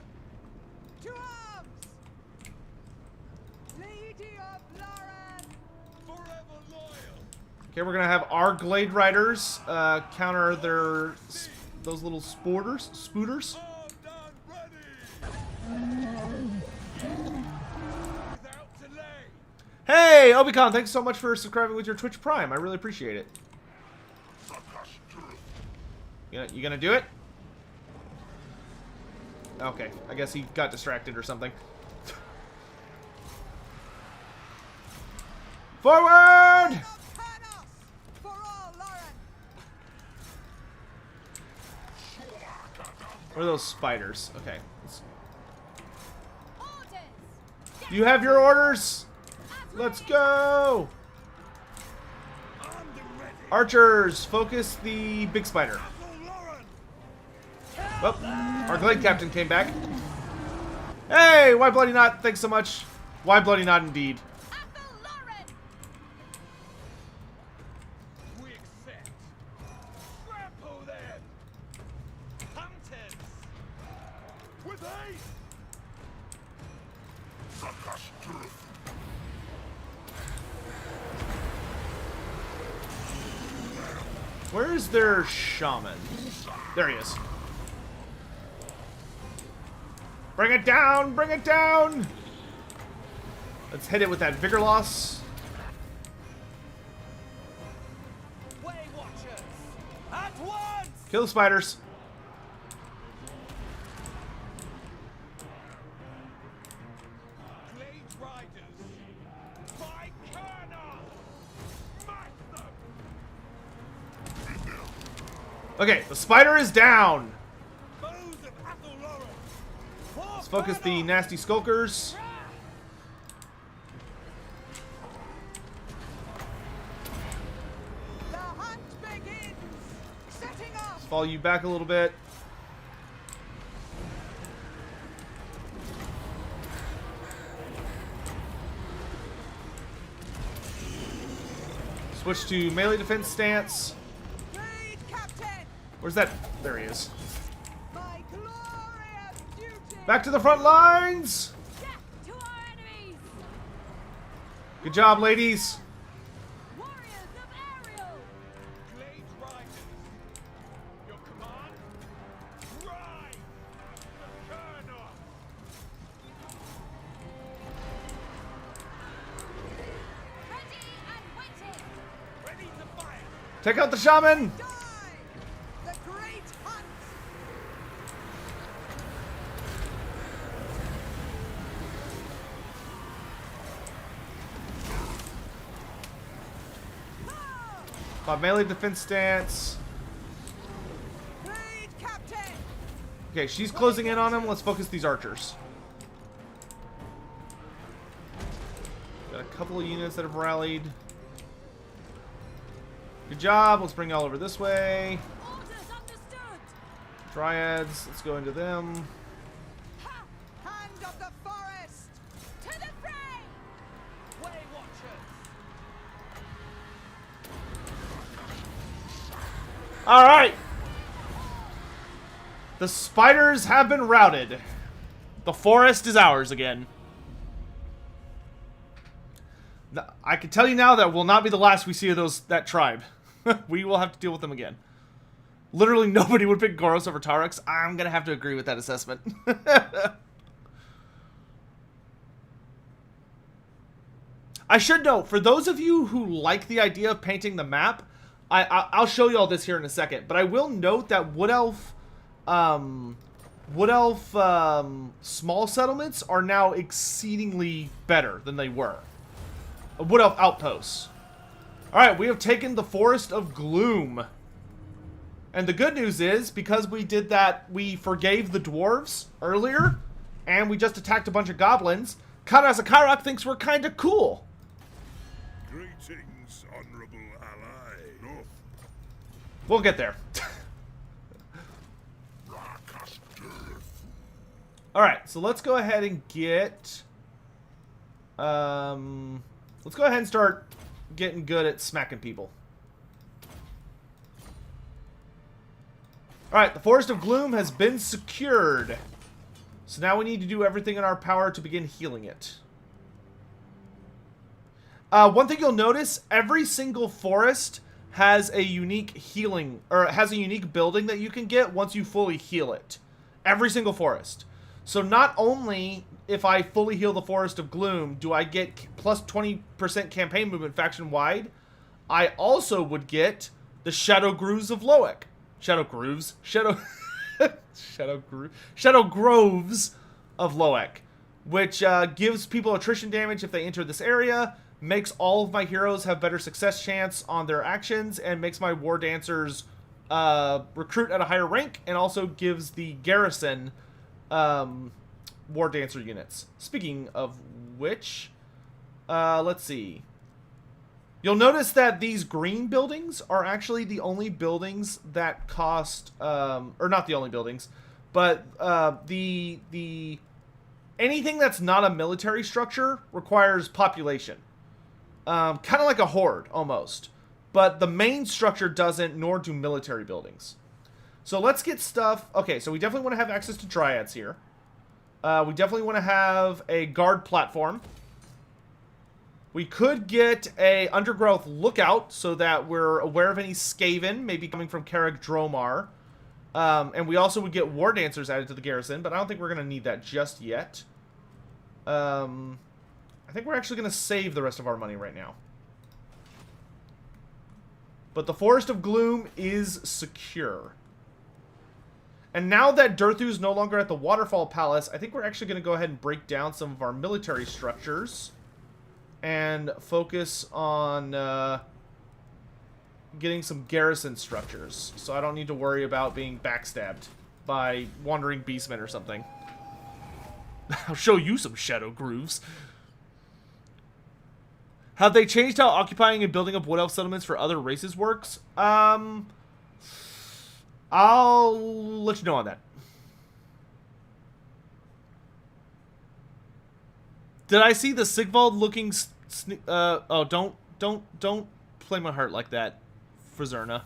To arms! Lady of Lauren! Forever loyal. Okay, we're gonna have our Glade Riders counter those little spooters. Hey, Obicon, thanks so much for subscribing with your Twitch Prime. I really appreciate it. You gonna do it? Okay, I guess he got distracted or something. Forward! For all, Lauren! What are those spiders? Okay. Orders! You have your orders? Let's go! Archers, focus the big spider. Well, our Glade Captain came back. Hey, why bloody not? Thanks so much. Why bloody not indeed. Athel Lauren! We accept. Grapple them. Hunters. With haste. Where is their shaman? There he is. Bring it down! Bring it down! Let's hit it with that vigor loss. Way Watchers. At once. Kill the spiders. Glade Riders. By Kerner. Smash them. Okay, the spider is down. Move them. focus the nasty skulkers. The hunt begins. Setting off. Follow you back a little bit. Switch to melee defense stance. Lead, Captain. Where's that? There he is. My glorious duty. Back to the front lines! Death to our enemies! Good job, ladies. Warriors of Ariel! Glade Riders. Your command? Drive the Colonel. Ready and waiting! Ready to fire. Take out the shaman! Die. The great hunt. My melee defense stance. Lead, Captain. Okay, she's closing in on him. Let's focus these archers. Got a couple of units that have rallied. Good job. Let's bring y'all over this way. Orders understood! Dryads, let's go into them. Ha! Hand of the forest. To the fray! Way Watchers. Alright! The spiders have been routed. The forest is ours again. I can tell you now that will not be the last we see of that tribe. We will have to deal with them again. Literally nobody would pick Goros over Taurux. I'm gonna have to agree with that assessment. I should note, for those of you who like the idea of painting the map, I'll show you all this here in a second, but I will note that Wood Elf small settlements are now exceedingly better than they were. Wood Elf outposts. Alright, we have taken the Forest of Gloom. And the good news is, because we did that, we forgave the dwarves earlier, and we just attacked a bunch of goblins, Karazakarak thinks we're kinda cool. Greetings, honorable ally. North. We'll get there. Alright, so let's go ahead and get... let's go ahead and start getting good at smacking people. Alright, the Forest of Gloom has been secured. So now we need to do everything in our power to begin healing it. One thing you'll notice, every single forest has a unique healing, or has a unique building that you can get once you fully heal it. Every single forest. So not only, if I fully heal the Forest of Gloom, do I get plus 20% campaign movement faction-wide, I also would get the Shadow Grooves of Loic. Shadow Groves of Loic, which gives people attrition damage if they enter this area, makes all of my heroes have better success chance on their actions, and makes my war dancers recruit at a higher rank, and also gives the garrison war dancer units. Speaking of which, let's see. You'll notice that these green buildings are actually the only buildings that cost, or not the only buildings, but the anything that's not a military structure requires population. Kind of like a horde, almost. But the main structure doesn't, nor do military buildings. So let's get stuff... Okay, so we definitely want to have access to dryads here. We definitely want to have a guard platform. We could get a undergrowth lookout so that we're aware of any Skaven, maybe coming from Carrick Dromar. And we also would get war dancers added to the garrison, but I don't think we're going to need that just yet. I think we're actually going to save the rest of our money right now. But the Forest of Gloom is secure. And now that Durthu's no longer at the Waterfall Palace, I think we're actually going to go ahead and break down some of our military structures. And focus on getting some garrison structures. So I don't need to worry about being backstabbed by wandering beastmen or something. I'll show you some shadow grooves. Have they changed how occupying and building up wood elf settlements for other races works? I'll let you know on that. Did I see the Sigvald looking? Oh, don't play my heart like that, Frizerna.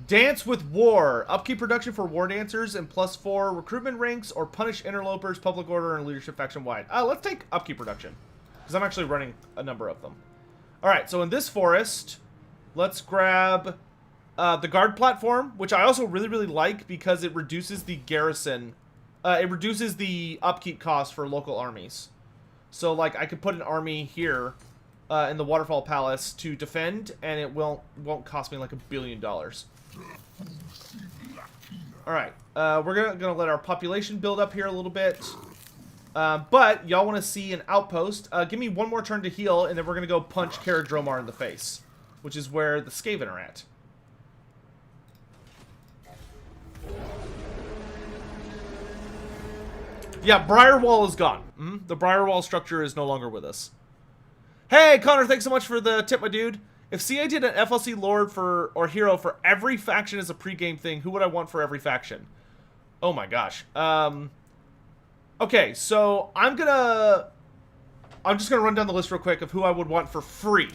Dance with War. Upkeep production for war dancers and +4 recruitment ranks, or punish interlopers, public order, and leadership faction wide. Let's take upkeep production, because I'm actually running a number of them. Alright, so in this forest, let's grab the guard platform, which I also really like because it reduces the garrison. It reduces the upkeep cost for local armies. So, like, I could put an army here in the Waterfall Palace to defend, and it won't cost me like $1 billion. Alright, we're gonna let our population build up here a little bit. But y'all want to see an outpost. Give me one more turn to heal, and then we're gonna go punch Karadromar in the face, which is where the Skaven are at. Yeah, Briarwall is gone. The Briarwall structure is no longer with us. Hey, Connor, thanks so much for the tip, my dude. If CA did an FLC Lord or hero for every faction as a pregame thing, who would I want for every faction? Oh my gosh. Okay, so I'm just gonna run down the list real quick of who I would want for free.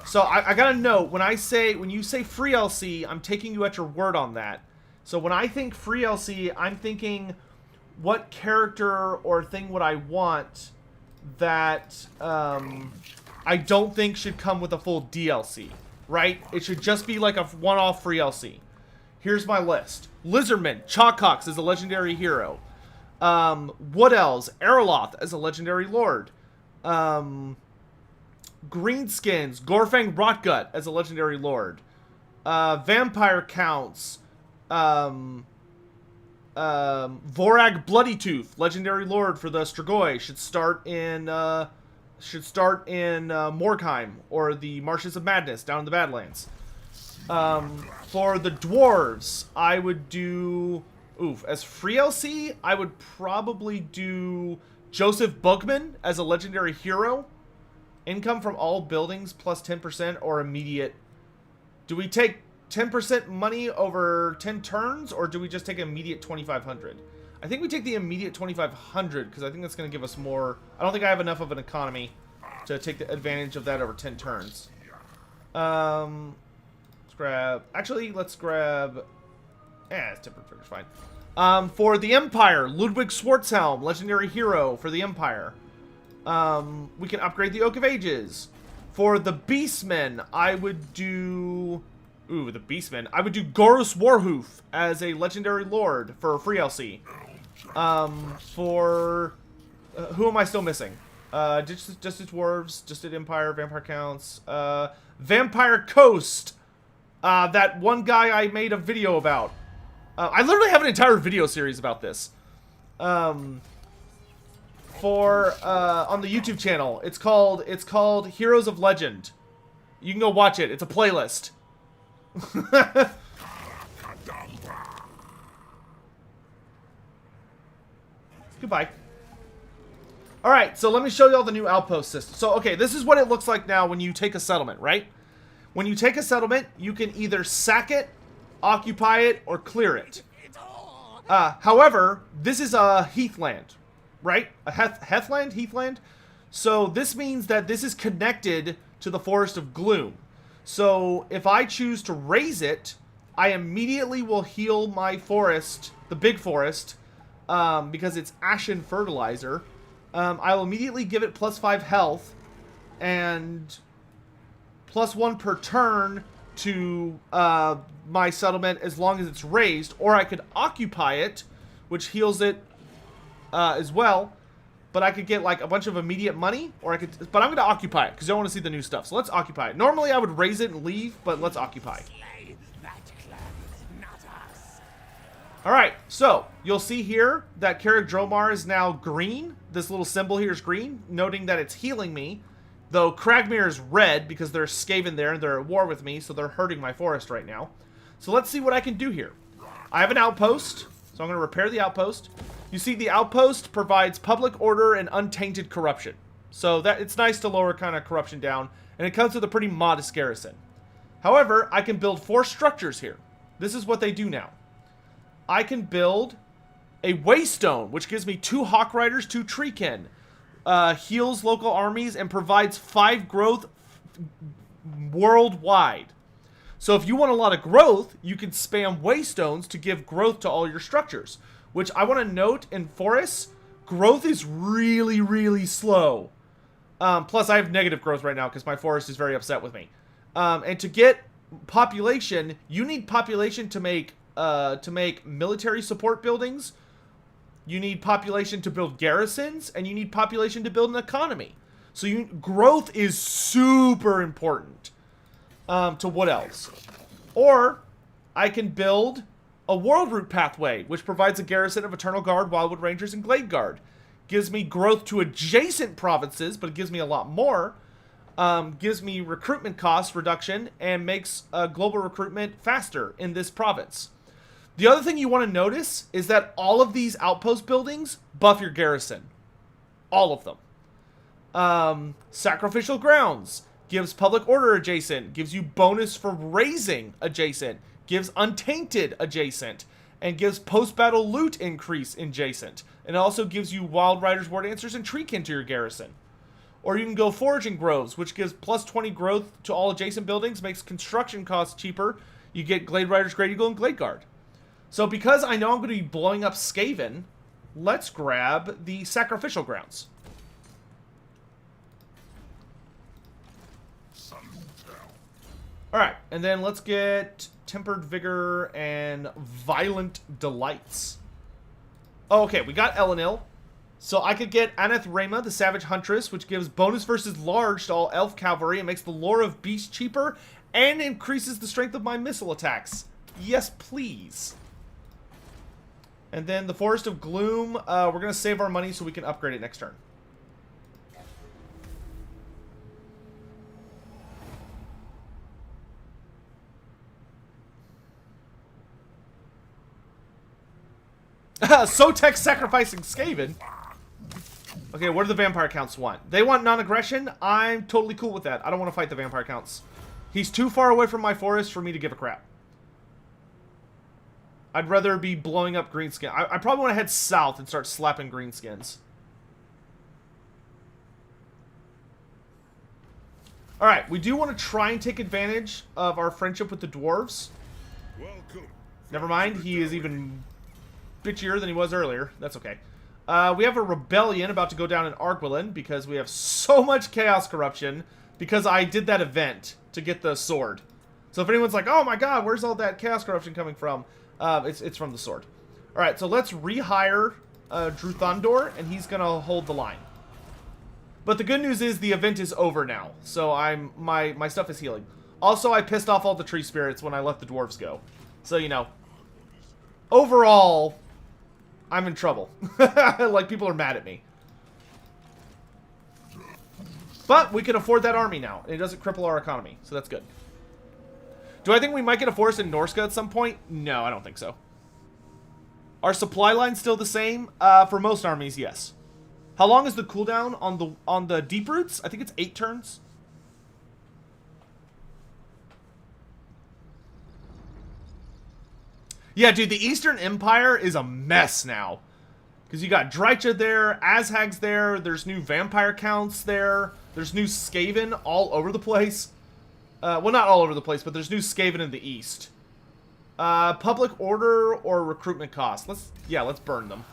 So I gotta know, when you say free LC, I'm taking you at your word on that. So when I think free LC, I'm thinking, what character or thing would I want that I don't think should come with a full DLC, right? It should just be like a one-off free LC. Here's my list. Lizardman, Chalkhawks as a legendary hero. Wood Elves, Erloth as a legendary lord. Greenskins, Gorfang Rotgut as a legendary lord. Vampire Counts, Vorag Bloodytooth, legendary lord for the Strigoi, should start in Morgheim, or the Marshes of Madness down in the Badlands. For the dwarves, I would do as free LC, I would probably do Joseph Bugman as a legendary hero. Income from all buildings plus 10% or immediate. Do we take 10% money over 10 turns, or do we just take immediate 2,500? I think we take the immediate 2,500 because I think that's going to give us more. I don't think I have enough of an economy to take the advantage of that over 10 turns. Let's grab. Actually, let's grab. Tempered trigger's fine. For the Empire, Ludwig Schwarzhelm, legendary hero for the Empire. We can upgrade the Oak of Ages. For the Beastmen, I would do. The Beastmen. I would do Gorus Warhoof as a legendary lord for free LC. For who am I still missing? Just dwarves, just at Empire, Vampire Counts, Vampire Coast. That one guy I made a video about. I literally have an entire video series about this. On the YouTube channel. It's called Heroes of Legend. You can go watch it. It's a playlist. Goodbye. Alright, so let me show you all the new outpost system. So, okay, this is what it looks like now when you take a settlement, right? When you take a settlement, you can either sack it, occupy it, or clear it. However, this is a heathland, right? A heathland? So this means that this is connected to the Forest of Gloom. So if I choose to raise it, I immediately will heal my forest, the big forest, because it's ashen fertilizer. I will immediately give it +5 health and +1 per turn to my settlement as long as it's raised, or I could occupy it, which heals it as well. But I could get like a bunch of immediate money, or but I'm going to occupy it because I don't want to see the new stuff. So let's occupy it. Normally I would raise it and leave, but let's occupy. Alright, so you'll see here that Karadromar is now green. This little symbol here is green, noting that it's healing me. Though Cragmere is red because there's Skaven there and they're at war with me, so they're hurting my forest right now. So let's see what I can do here. I have an outpost, so I'm going to repair the outpost. You see, the Outpost provides public order and untainted corruption. So that it's nice to lower kind of corruption down, and it comes with a pretty modest garrison. However, I can build 4 structures here. This is what they do now. I can build a Waystone, which gives me 2 Hawk Riders, 2 Treekin, heals local armies, and provides 5 growth worldwide. So if you want a lot of growth, you can spam Waystones to give growth to all your structures. Which I want to note, in forests, growth is really, really slow. Plus, I have negative growth right now because my forest is very upset with me. And to get population, you need population to make military support buildings. You need population to build garrisons, and you need population to build an economy. So growth is super important. To what else? Or I can build a World Route pathway, which provides a garrison of Eternal Guard, Wildwood Rangers, and Glade Guard. Gives me growth to adjacent provinces, but it gives me a lot more. Gives me recruitment cost reduction, and makes global recruitment faster in this province. The other thing you want to notice is that all of these outpost buildings buff your garrison. All of them. Sacrificial Grounds gives public order adjacent, gives you bonus for raising adjacent, gives untainted adjacent, and gives post-battle loot increase adjacent. And also gives you Wild Riders, War Dancers, and Treekin to your garrison. Or you can go Foraging Groves, which gives plus 20 growth to all adjacent buildings, makes construction costs cheaper. You get Glade Riders, Great Eagle, and Glade Guard. So because I know I'm going to be blowing up Skaven, let's grab the Sacrificial Grounds. Alright, and then let's get Tempered Vigor and Violent Delights. Oh, okay, we got Elenil. So I could get Aneth Rema, the Savage Huntress, which gives bonus versus large to all elf cavalry and makes the lore of beast cheaper and increases the strength of my missile attacks. Yes, please. And then the Forest of Gloom, we're going to save our money so we can upgrade it next turn. Sotek sacrificing Skaven. Okay, what do the vampire counts want? They want non-aggression. I'm totally cool with that. I don't want to fight the vampire counts. He's too far away from my forest for me to give a crap. I'd rather be blowing up greenskin. I probably want to head south and start slapping greenskins. Alright, we do want to try and take advantage of our friendship with the dwarves. Welcome. Never mind, he is even bitchier than he was earlier. That's okay. We have a rebellion about to go down in Arguelin because we have so much chaos corruption because I did that event to get the sword. So if anyone's like, oh my god, where's all that chaos corruption coming from? It's from the sword. Alright, so let's rehire Durthu, and he's gonna hold the line. But the good news is the event is over now, so my stuff is healing. Also, I pissed off all the tree spirits when I let the dwarves go. So, you know, overall, I'm in trouble. Like, people are mad at me. But we can afford that army now, and it doesn't cripple our economy, so that's good. Do I think we might get a forest in Norska at some point? No, I don't think so. Our supply line still the same? For most armies, yes. How long is the cooldown on the deep roots? I think it's 8 turns. Yeah, dude, the Eastern Empire is a mess now. Because you got Drycha there, Azhag's there, there's new vampire counts there, there's new Skaven all over the place. Well, not all over the place, but there's new Skaven in the east. Public order or recruitment cost? Let's burn them.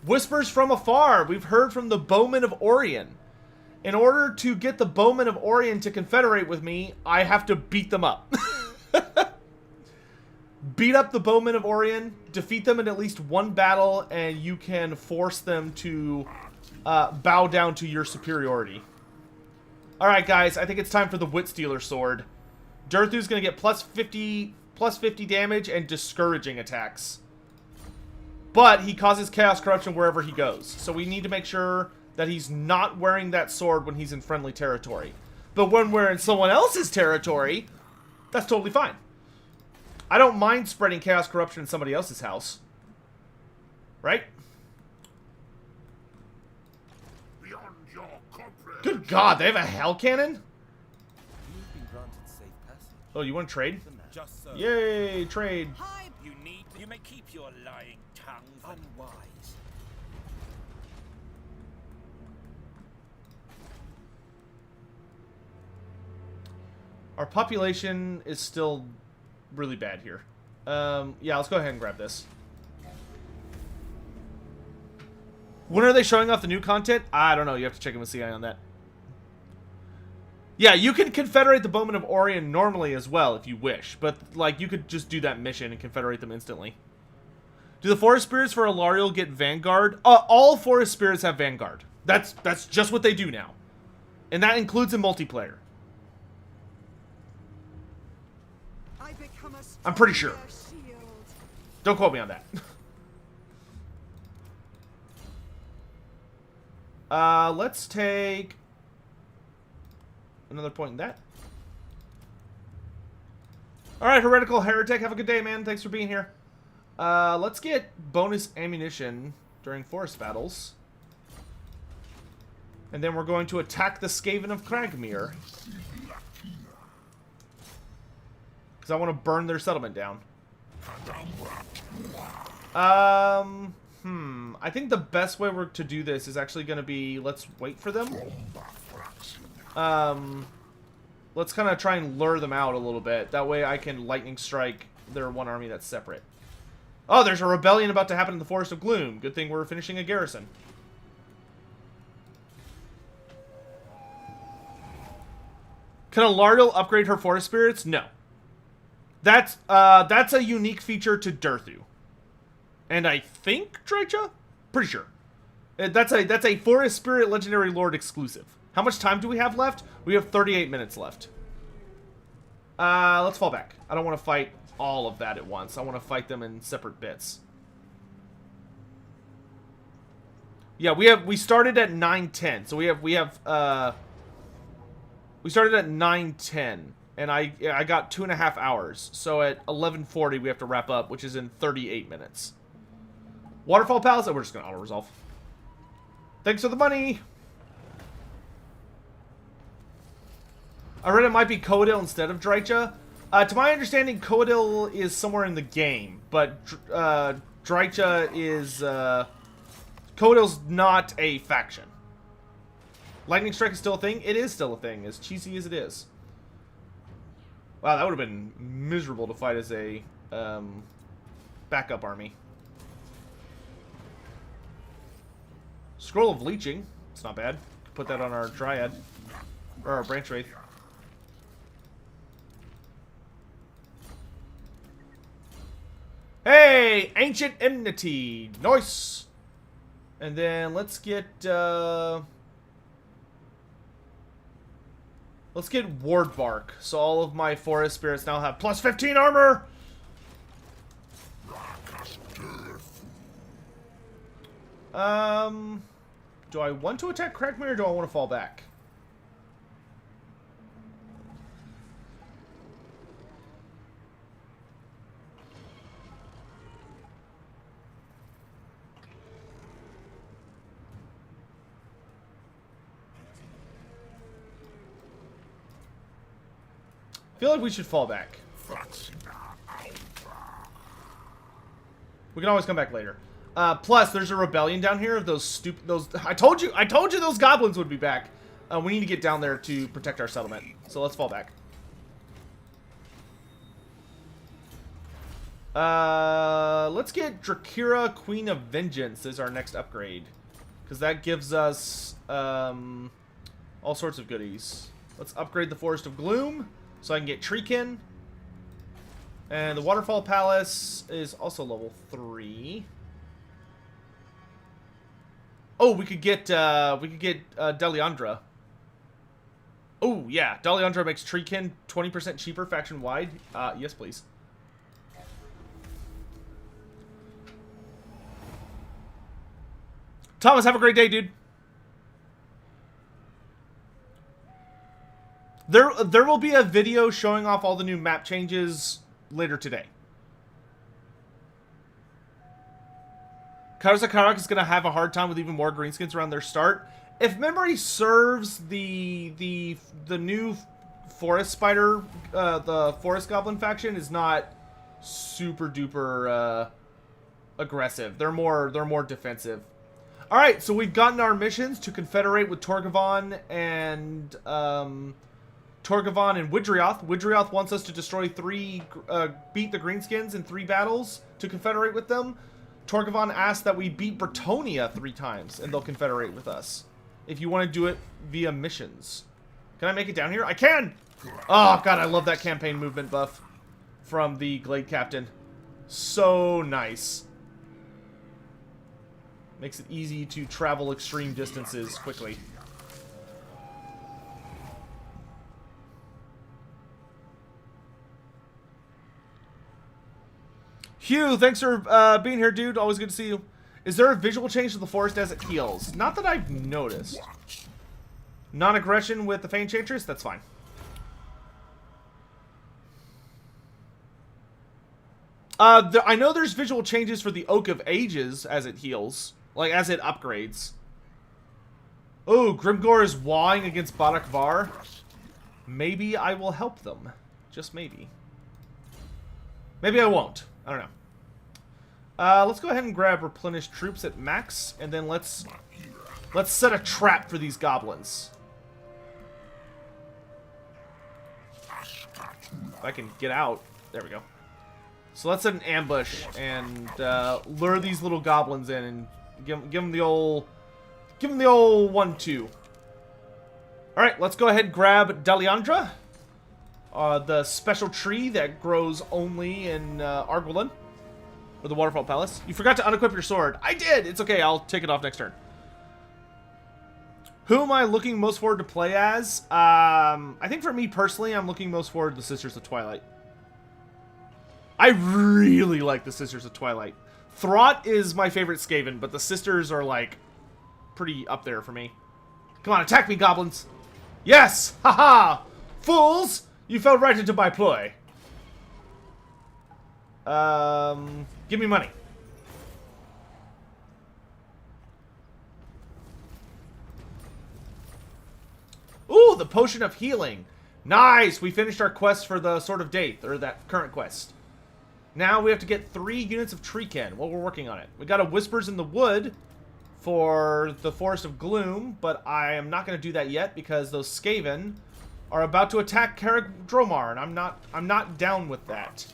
Whispers from afar. We've heard from the Bowmen of Orien. In order to get the Bowmen of Orien to confederate with me, I have to beat them up. Beat up the Bowmen of Orien, defeat them in at least one battle, and you can force them to bow down to your superiority. Alright, guys, I think it's time for the Witstealer Sword. Durthu's going to get plus 50 damage and discouraging attacks. But he causes chaos corruption wherever he goes. So we need to make sure that he's not wearing that sword when he's in friendly territory. But when we're in someone else's territory, that's totally fine. I don't mind spreading chaos corruption in somebody else's house. Right? God, they have a hell cannon? You've been granted safe passage. Oh, you want to trade? Just so. Yay, trade. High You may keep your lying tongue. Unwise. Our population is still really bad here. Yeah, let's go ahead and grab this. When are they showing off the new content? I don't know. You have to check in with CI on that. Yeah, you can confederate the Bowmen of Orion normally as well if you wish. But, like, you could just do that mission and confederate them instantly. Do the Forest Spirits for Alariel get Vanguard? All Forest Spirits have Vanguard. That's just what they do now. And that includes in multiplayer. I become a I'm pretty sure. stronger shield. Don't quote me on that. Let's take another point in that. Alright, Heretical Heretic, have a good day, man. Thanks for being here. Let's get bonus ammunition during forest battles. And then we're going to attack the Skaven of Cragmere. Because I want to burn their settlement down. I think the best way to do this is actually going to be, let's wait for them. Let's kind of try and lure them out a little bit. That way I can lightning strike their one army that's separate. Oh, there's a rebellion about to happen in the Forest of Gloom. Good thing we're finishing a garrison. Can Alariel upgrade her Forest Spirits? No. That's a unique feature to Durthu. And I think Drycha? Pretty sure. That's a Forest Spirit Legendary Lord exclusive. How much time do we have left? We have 38 minutes left. Let's fall back. I don't want to fight all of that at once. I want to fight them in separate bits. Yeah, we started at 9:10. So we started at 9:10 and I got 2.5 hours. So at 11:40 we have to wrap up, which is in 38 minutes. Waterfall Palace, oh, we're just going to auto-resolve. Thanks for the money! I read it might be Coadil instead of Drycha. To my understanding, Coadil is somewhere in the game, but Drycha is... Coadil's not a faction. Lightning Strike is still a thing? It is still a thing, as cheesy as it is. Wow, that would have been miserable to fight as a backup army. Scroll of Leeching. It's not bad. Put that on our Dryad. Or our Branch Wraith. Hey! Ancient Enmity! Nice! And then let's get, let's get Ward Bark. So all of my Forest Spirits now have plus 15 armor! Do I want to attack Cragmere or do I want to fall back? I feel like we should fall back. We can always come back later. Plus, there's a rebellion down here of those stupid... I told you those goblins would be back. We need to get down there to protect our settlement. So let's fall back. Let's get Drakira, Queen of Vengeance as our next upgrade. Because that gives us all sorts of goodies. Let's upgrade the Forest of Gloom so I can get Treekin. And the Waterfall Palace is also level 3. Oh, we could get Deliandra. Oh, yeah. Deliandra makes Treekin 20% cheaper faction-wide. Yes, please. Thomas, have a great day, dude. There will be a video showing off all the new map changes later today. Karazakarak is going to have a hard time with even more greenskins around their start. if memory serves, the new forest spider, the forest goblin faction is not super duper aggressive. They're more defensive. All right, so we've gotten our missions to confederate with Torgavon and Widrioth. Widrioth wants us to destroy beat the Greenskins in 3 battles to confederate with them. Torgavon asked that we beat Bretonia 3 times, and they'll confederate with us. If you want to do it via missions. Can I make it down here? I can! Oh, God, I love that campaign movement buff from the Glade Captain. So nice. Makes it easy to travel extreme distances quickly. Hugh, thanks for being here, dude. Always good to see you. Is there a visual change to the forest as it heals? Not that I've noticed. Non-aggression with the Fey Enchantress? That's fine. I know there's visual changes for the Oak of Ages as it heals. Like, as it upgrades. Oh, Grimgor is wawing against Barak Var. Maybe I will help them. Just maybe. Maybe I won't. I don't know. Let's go ahead and grab replenish troops at max, and then let's set a trap for these goblins. If I can get out. There we go. So let's set an ambush and lure these little goblins in and give them the old 1-2. All right, let's go ahead and grab Daliandra, the special tree that grows only in Arguelin, or the Waterfall Palace. You forgot to unequip your sword. I did. It's okay. I'll take it off next turn. Who am I looking most forward to play as? I think for me personally, I'm looking most forward to the Sisters of Twilight. I really like the Sisters of Twilight. Throt is my favorite Skaven, but the Sisters are, like, pretty up there for me. Come on, attack me, goblins. Yes! Haha! Fools! You fell right into my ploy. Give me money. Ooh, the Potion of Healing. Nice! We finished our quest for the Sword of Daith, or that current quest. Now we have to get 3 units of Treekin. Well, we're working on it. We got a Whispers in the Wood for the Forest of Gloom, but I am not going to do that yet because those Skaven are about to attack Carrick Dromar, and I'm not down with that.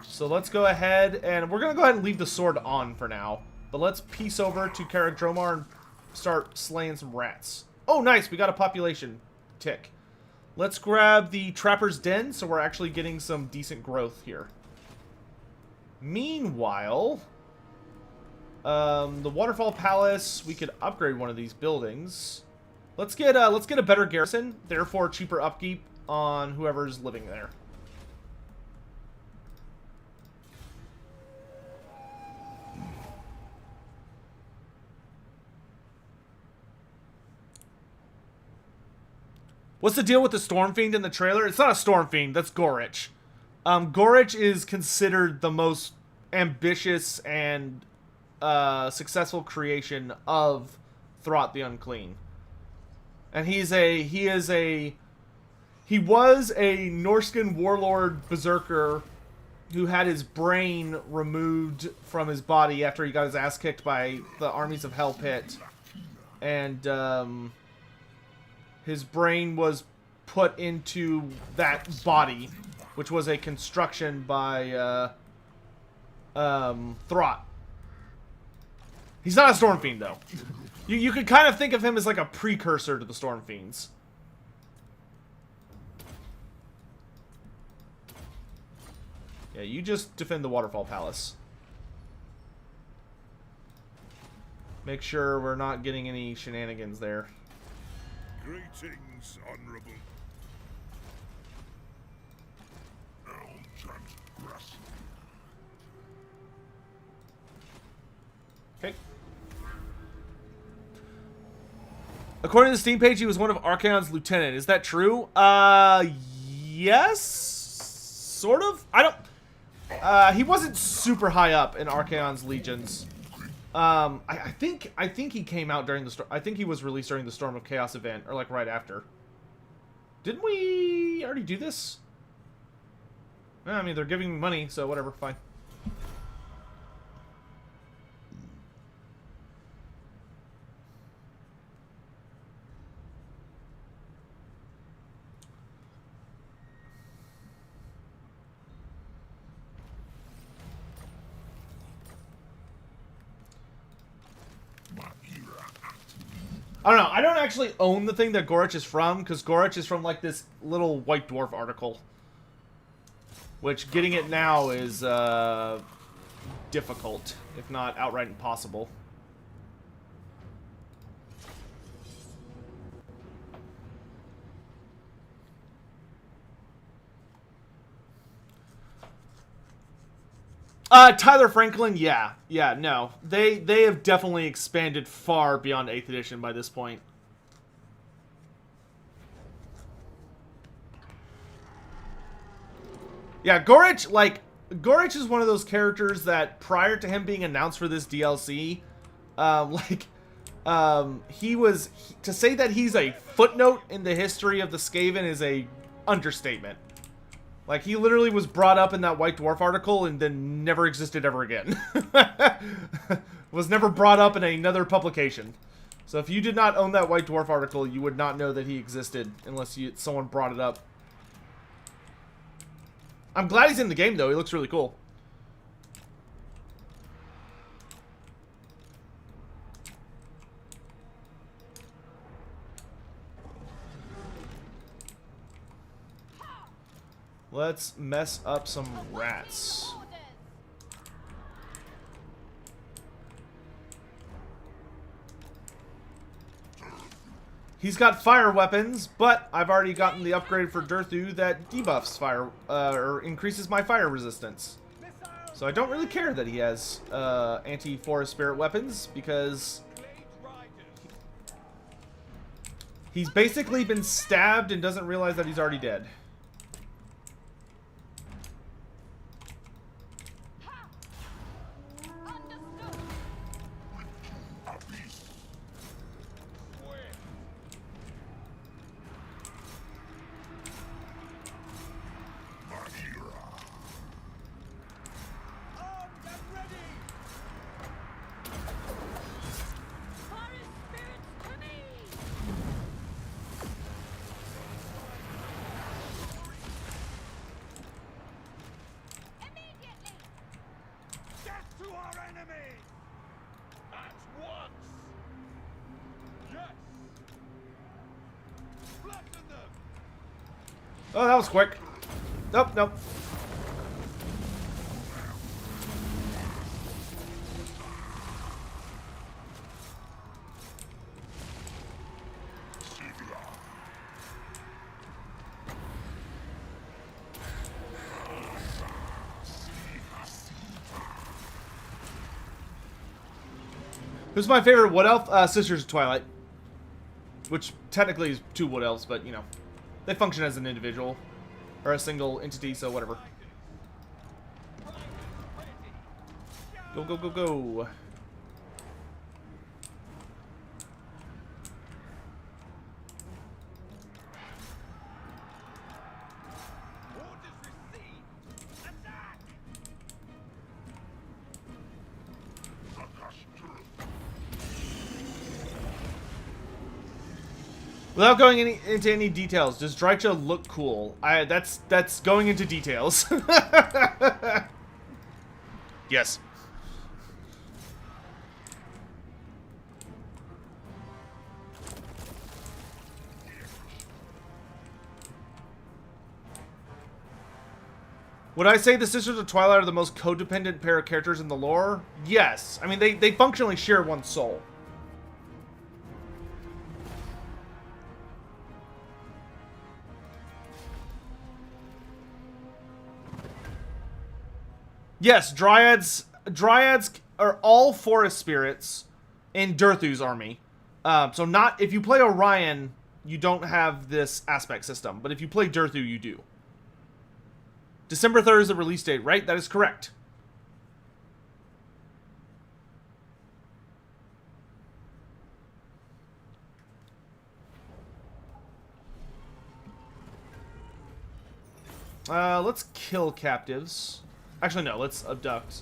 So let's go ahead, and we're going to go ahead and leave the sword on for now. But let's piece over to Carrick Dromar and start slaying some rats. Oh, nice! We got a population tick. Let's grab the Trapper's Den, so we're actually getting some decent growth here. Meanwhile, the Waterfall Palace, we could upgrade one of these buildings. Let's get a better garrison, therefore cheaper upkeep on whoever's living there. What's the deal with the Stormfiend in the trailer? It's not a Stormfiend, that's Gorich. Gorich is considered the most ambitious and successful creation of Throt the Unclean. And he was a Norscan warlord berserker who had his brain removed from his body after he got his ass kicked by the armies of Hell Pit. And his brain was put into that body, which was a construction by Throt. He's not a Stormfiend, though. You could kind of think of him as like a precursor to the Stormfiends. Yeah, you just defend the Waterfall Palace. Make sure we're not getting any shenanigans there. Greetings, Honorable. Okay. According to the Steam page, he was one of Archaon's lieutenant. Is that true? Yes? Sort of? I don't... he wasn't super high up in Archaon's legions. I think he came out during the storm. I think he was released during the Storm of Chaos event, or like right after. Didn't we already do this? I mean, they're giving me money, so whatever, fine. I don't know. I don't actually own the thing that Gorich is from, because Gorich is from, like, this little White Dwarf article. Which, getting it now is, difficult, if not outright impossible. Tyler Franklin, yeah. Yeah, no. They have definitely expanded far beyond 8th edition by this point. Yeah, Gorich, like, Gorich is one of those characters that prior to him being announced for this DLC, to say that he's a footnote in the history of the Skaven is a understatement. Like, he literally was brought up in that White Dwarf article and then never existed ever again. Was never brought up in another publication. So if you did not own that White Dwarf article, you would not know that he existed unless someone brought it up. I'm glad he's in the game, though. He looks really cool. Let's mess up some rats. He's got fire weapons, but I've already gotten the upgrade for Durthu that debuffs fire, or increases my fire resistance. So I don't really care that he has anti-forest spirit weapons, because he's basically been stabbed and doesn't realize that he's already dead. Oh, that was quick. Nope, nope. Who's my favorite Wood Elf? Sisters of Twilight. Which technically is 2 Wood Elves, but, you know. They function as an individual. Or a single entity, so whatever. Go, go, go, go. Without going into any details, does Drycha look cool? That's going into details. Yes. Would I say the Sisters of Twilight are the most codependent pair of characters in the lore? Yes. I mean, they functionally share one soul. Yes, Dryads are all forest spirits in Durthu's army. So not, if you play Orion, you don't have this aspect system. But if you play Durthu, you do. December 3rd is the release date, right? That is correct. Let's kill captives. Actually, no. Let's abduct.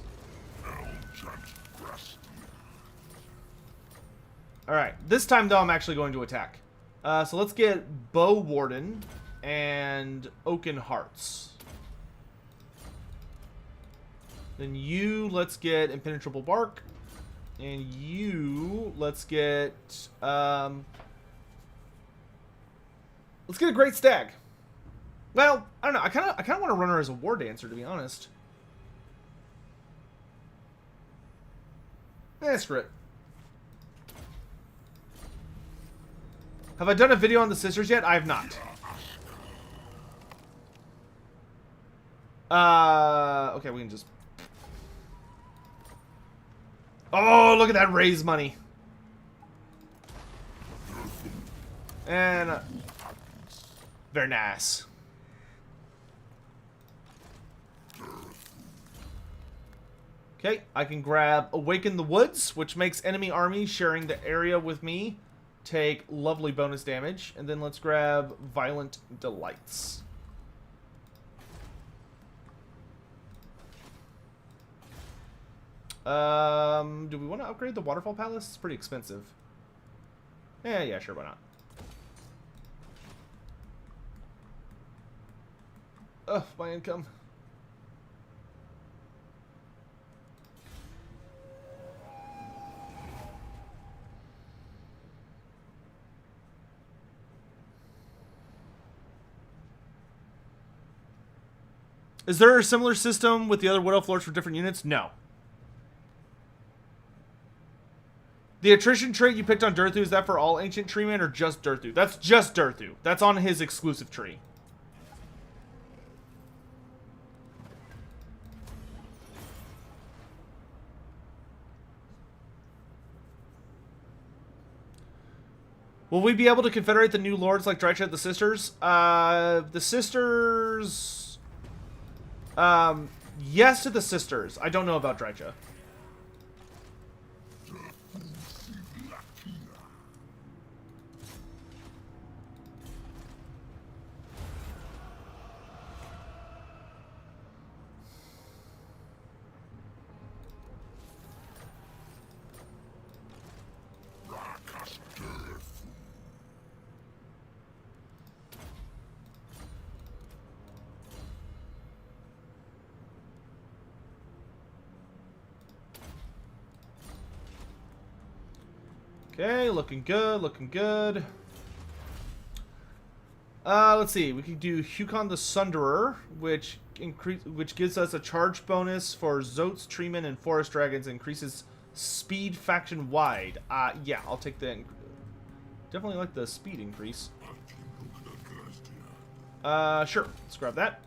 Alright. This time, though, I'm actually going to attack. So let's get Bow Warden and Oaken Hearts. Then you, let's get Impenetrable Bark. And you, let's get a Great Stag. Well, I don't know. I kind of want to run her as a War Dancer, to be honest. Screw it. Have I done a video on the sisters yet? I have not. Okay, we can just... Oh, look at that raise money. And... very nice. Okay, I can grab Awaken the Woods, which makes enemy armies sharing the area with me take lovely bonus damage. And then let's grab Violent Delights. Do we want to upgrade the Waterfall Palace? It's pretty expensive. Yeah, sure, why not? Ugh, my income. Is there a similar system with the other Wood Elf Lords for different units? No. The attrition trait you picked on Durthu, is that for all Ancient Treemen or just Durthu? That's just Durthu. That's on his exclusive tree. Will we be able to confederate the new lords like Drycha the Sisters? The Sisters... yes to the Sisters. I don't know about Drycha. Okay, looking good, looking good. Let's see. We can do Hukon the Sunderer, which gives us a charge bonus for Zotes, Treemen, and Forest Dragons. Increases speed faction wide. Yeah, I'll take the... Definitely like the speed increase. Sure. Let's grab that.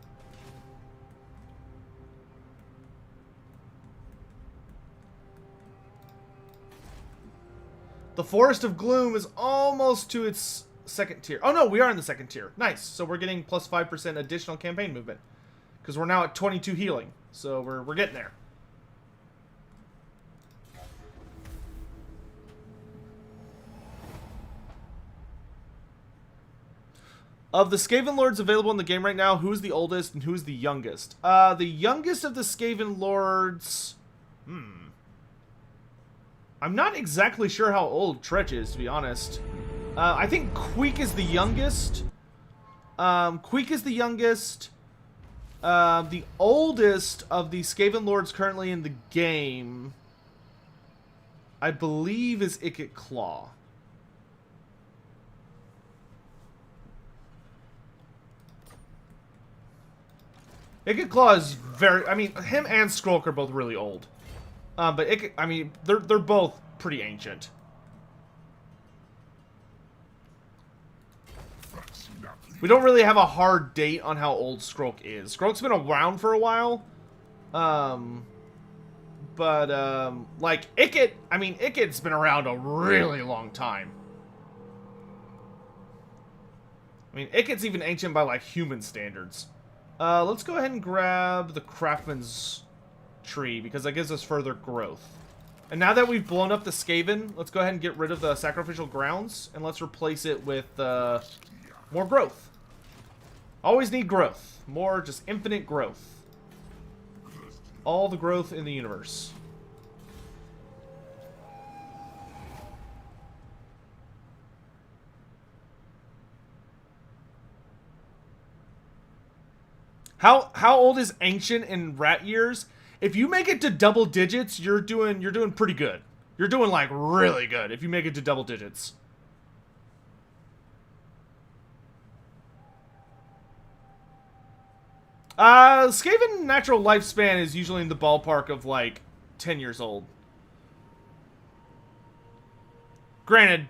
The Forest of Gloom is almost to its second tier. Oh no, we are in the second tier. Nice. So we're getting plus 5% additional campaign movement. Because we're now at 22 healing. So we're getting there. Of the Skaven Lords available in the game right now, who's the oldest and who's the youngest? The youngest of the Skaven Lords... I'm not exactly sure how old Tretch is, to be honest. I think Queek is the youngest. Queek is the youngest. The oldest of the Skaven Lords currently in the game, I believe, is Ikit Claw. Ikit Claw is very... I mean, him and Skrulk are both really old. But I mean, they're both pretty ancient. We don't really have a hard date on how old Skrulk is. Skrulk's been around for a while. Like, Ikit, I mean, Ikit's been around a really long time. I mean, Ikit's even ancient by, like, human standards. Let's go ahead and grab the Craftsman's tree, because that gives us further growth. And now that we've blown up the Skaven, let's go ahead and get rid of the Sacrificial Grounds, and let's replace it with more growth. Always need growth. More just infinite growth. All the growth in the universe. How old is ancient in rat years? If you make it to double digits, you're doing pretty good. You're doing like really good if you make it to double digits. Skaven natural lifespan is usually in the ballpark of like 10 years old. Granted,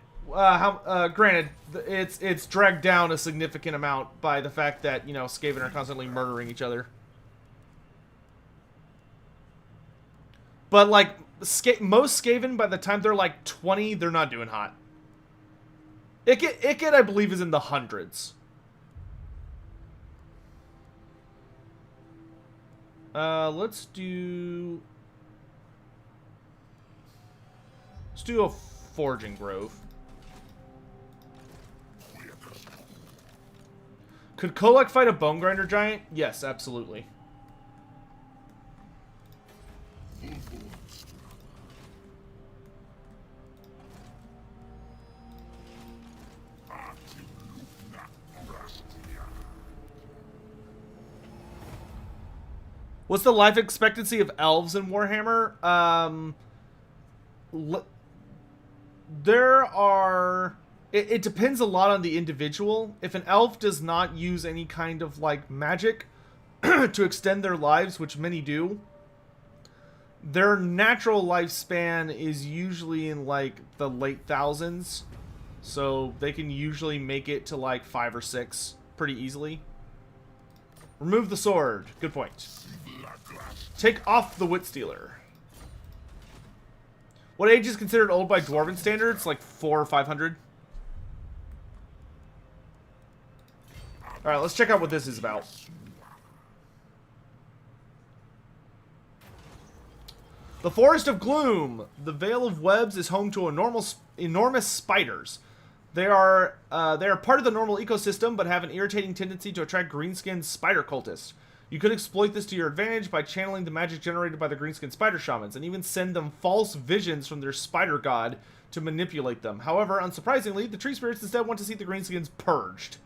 it's dragged down a significant amount by the fact that, you know, Skaven are constantly murdering each other. But like most Skaven, by the time they're like 20, they're not doing hot. Ikit, I believe, is in the hundreds. Let's do a forging grove. Could Kolek fight a bone grinder giant? Yes, absolutely. What's the life expectancy of elves in Warhammer? There are... It depends a lot on the individual. If an elf does not use any kind of, like, magic to extend their lives, which many do, their natural lifespan is usually in, like, the late thousands. So they can usually make it to, like, 5 or 6 pretty easily. Remove the sword. Good point. Take off the Wit Stealer. What age is considered old by Dwarven standards? Like 400 or 500? Alright, let's check out what this is about. The Forest of Gloom. The Vale of Webs is home to enormous spiders. They are part of the normal ecosystem, but have an irritating tendency to attract greenskinned spider cultists. You could exploit this to your advantage by channeling the magic generated by the greenskin spider shamans, and even send them false visions from their spider god to manipulate them. However, unsurprisingly, the tree spirits instead want to see the greenskins purged.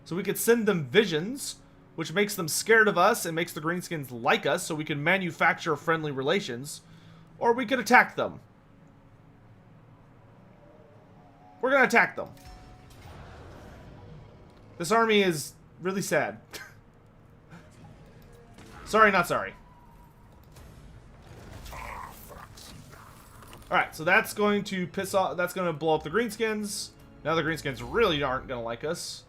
So we could send them visions, which makes them scared of us and makes the greenskins like us, so we can manufacture friendly relations. Or we could attack them. We're gonna attack them. This army is really sad. Sorry, not sorry. Alright, so that's going to piss off... That's going to blow up the greenskins. Now the greenskins really aren't going to like us.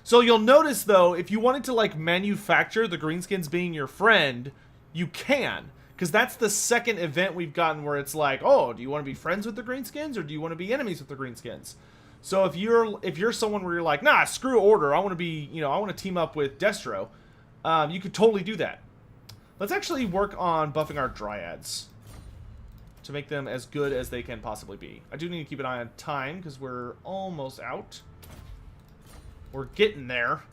So you'll notice, though, if you wanted to, like, manufacture the greenskins being your friend, you can. Because that's the second event we've gotten where it's like, oh, do you want to be friends with the greenskins, or do you want to be enemies with the greenskins? So if you're someone where you're like, nah, screw Order, I want to be, you know, I want to team up with Destro, you could totally do that. Let's actually work on buffing our Dryads to make them as good as they can possibly be. I do need to keep an eye on time because we're almost out. We're getting there.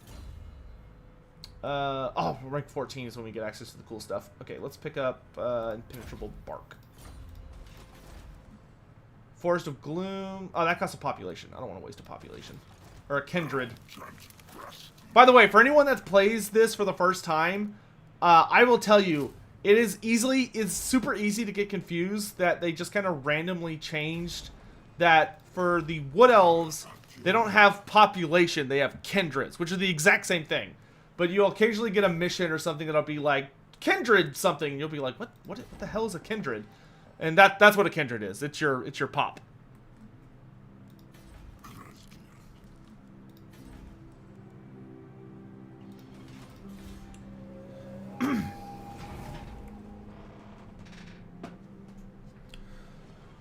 Oh, rank 14 is when we get access to the cool stuff. Okay, let's pick up Impenetrable Bark. Forest of Gloom. Oh, that costs a population. I don't want to waste a population. Or a kindred. By the way, for anyone that plays this for the first time, I will tell you, it's super easy to get confused that they just kind of randomly changed that for the Wood Elves, they don't have population, they have kindreds, which are the exact same thing. But you'll occasionally get a mission or something that'll be like, kindred something, and you'll be like, what the hell is a kindred? And that's what a kindred is. It's your pop.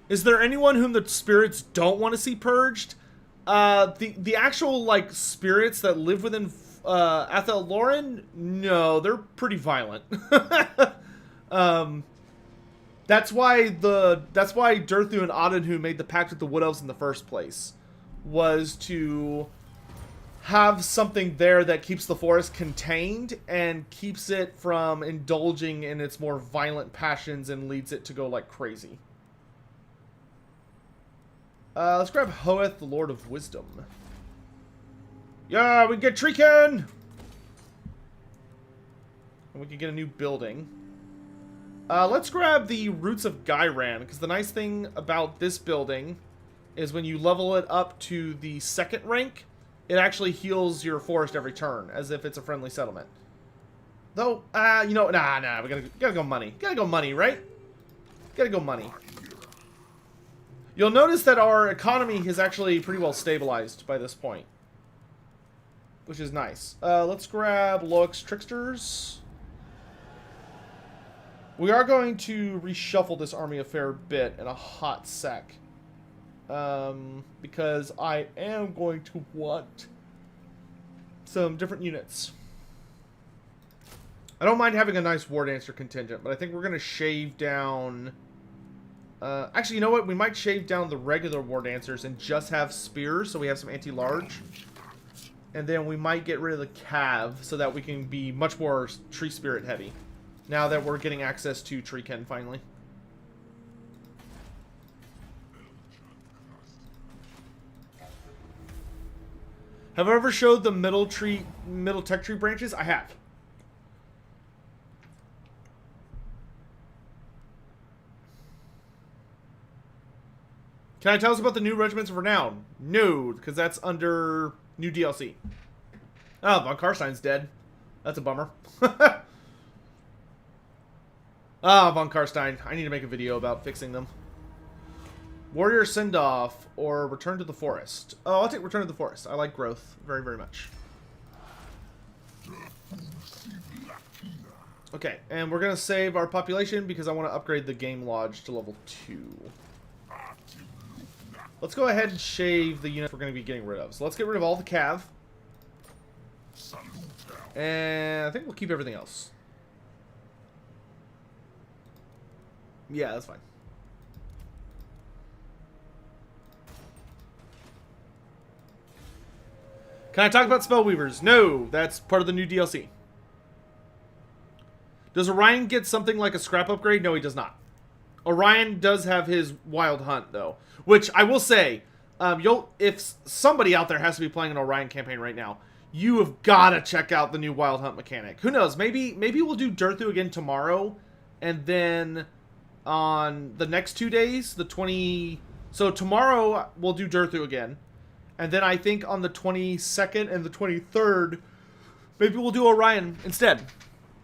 Is there anyone whom the spirits don't want to see purged? The actual, like, spirits that live within Athel Loren, no, they're pretty violent. That's why Durthu and Adenhu made the pact with the Wood Elves in the first place, was to have something there that keeps the forest contained and keeps it from indulging in its more violent passions and leads it to go like crazy. Let's grab Hoeth, the Lord of Wisdom. Yeah, we can get Treekin! And we can get a new building. Let's grab the Roots of Gyran, because the nice thing about this building is when you level it up to the 2nd rank, it actually heals your forest every turn, as if it's a friendly settlement. Though, you know, nah, we gotta go money. Gotta go money, right? Gotta go money. You'll notice that our economy is actually pretty well stabilized by this point, which is nice. Let's grab Loix Tricksters. We are going to reshuffle this army a fair bit in a hot sec. Because I am going to want some different units. I don't mind having a nice War Dancer contingent, but I think we're going to shave down... actually, you know what? We might shave down the regular War Dancers and just have Spears, so we have some anti-large. And then we might get rid of the Cav, so that we can be much more Tree Spirit heavy. Now that we're getting access to Treekin, finally. Have I ever showed the middle tech tree branches? I have. Can I tell us about the new Regiments of Renown? No, because that's under new DLC. Oh, Von Karstein's dead. That's a bummer. Ah, Von Karstein. I need to make a video about fixing them. Warrior Send-Off or Return to the Forest. Oh, I'll take Return to the Forest. I like growth very, very much. Okay, and we're going to save our population because I want to upgrade the Game Lodge to level 2. Let's go ahead and shave the units we're going to be getting rid of. So let's get rid of all the Cav. And I think we'll keep everything else. Yeah, that's fine. Can I talk about Spellweavers? No, that's part of the new DLC. Does Orion get something like a scrap upgrade? No, he does not. Orion does have his Wild Hunt, though. Which, I will say, if somebody out there has to be playing an Orion campaign right now, you have got to check out the new Wild Hunt mechanic. Who knows? Maybe we'll do Durthu again tomorrow, and then on the next 2 days, the 20... So tomorrow, we'll do Durthu again. And then I think on the 22nd and the 23rd, maybe we'll do Orion instead.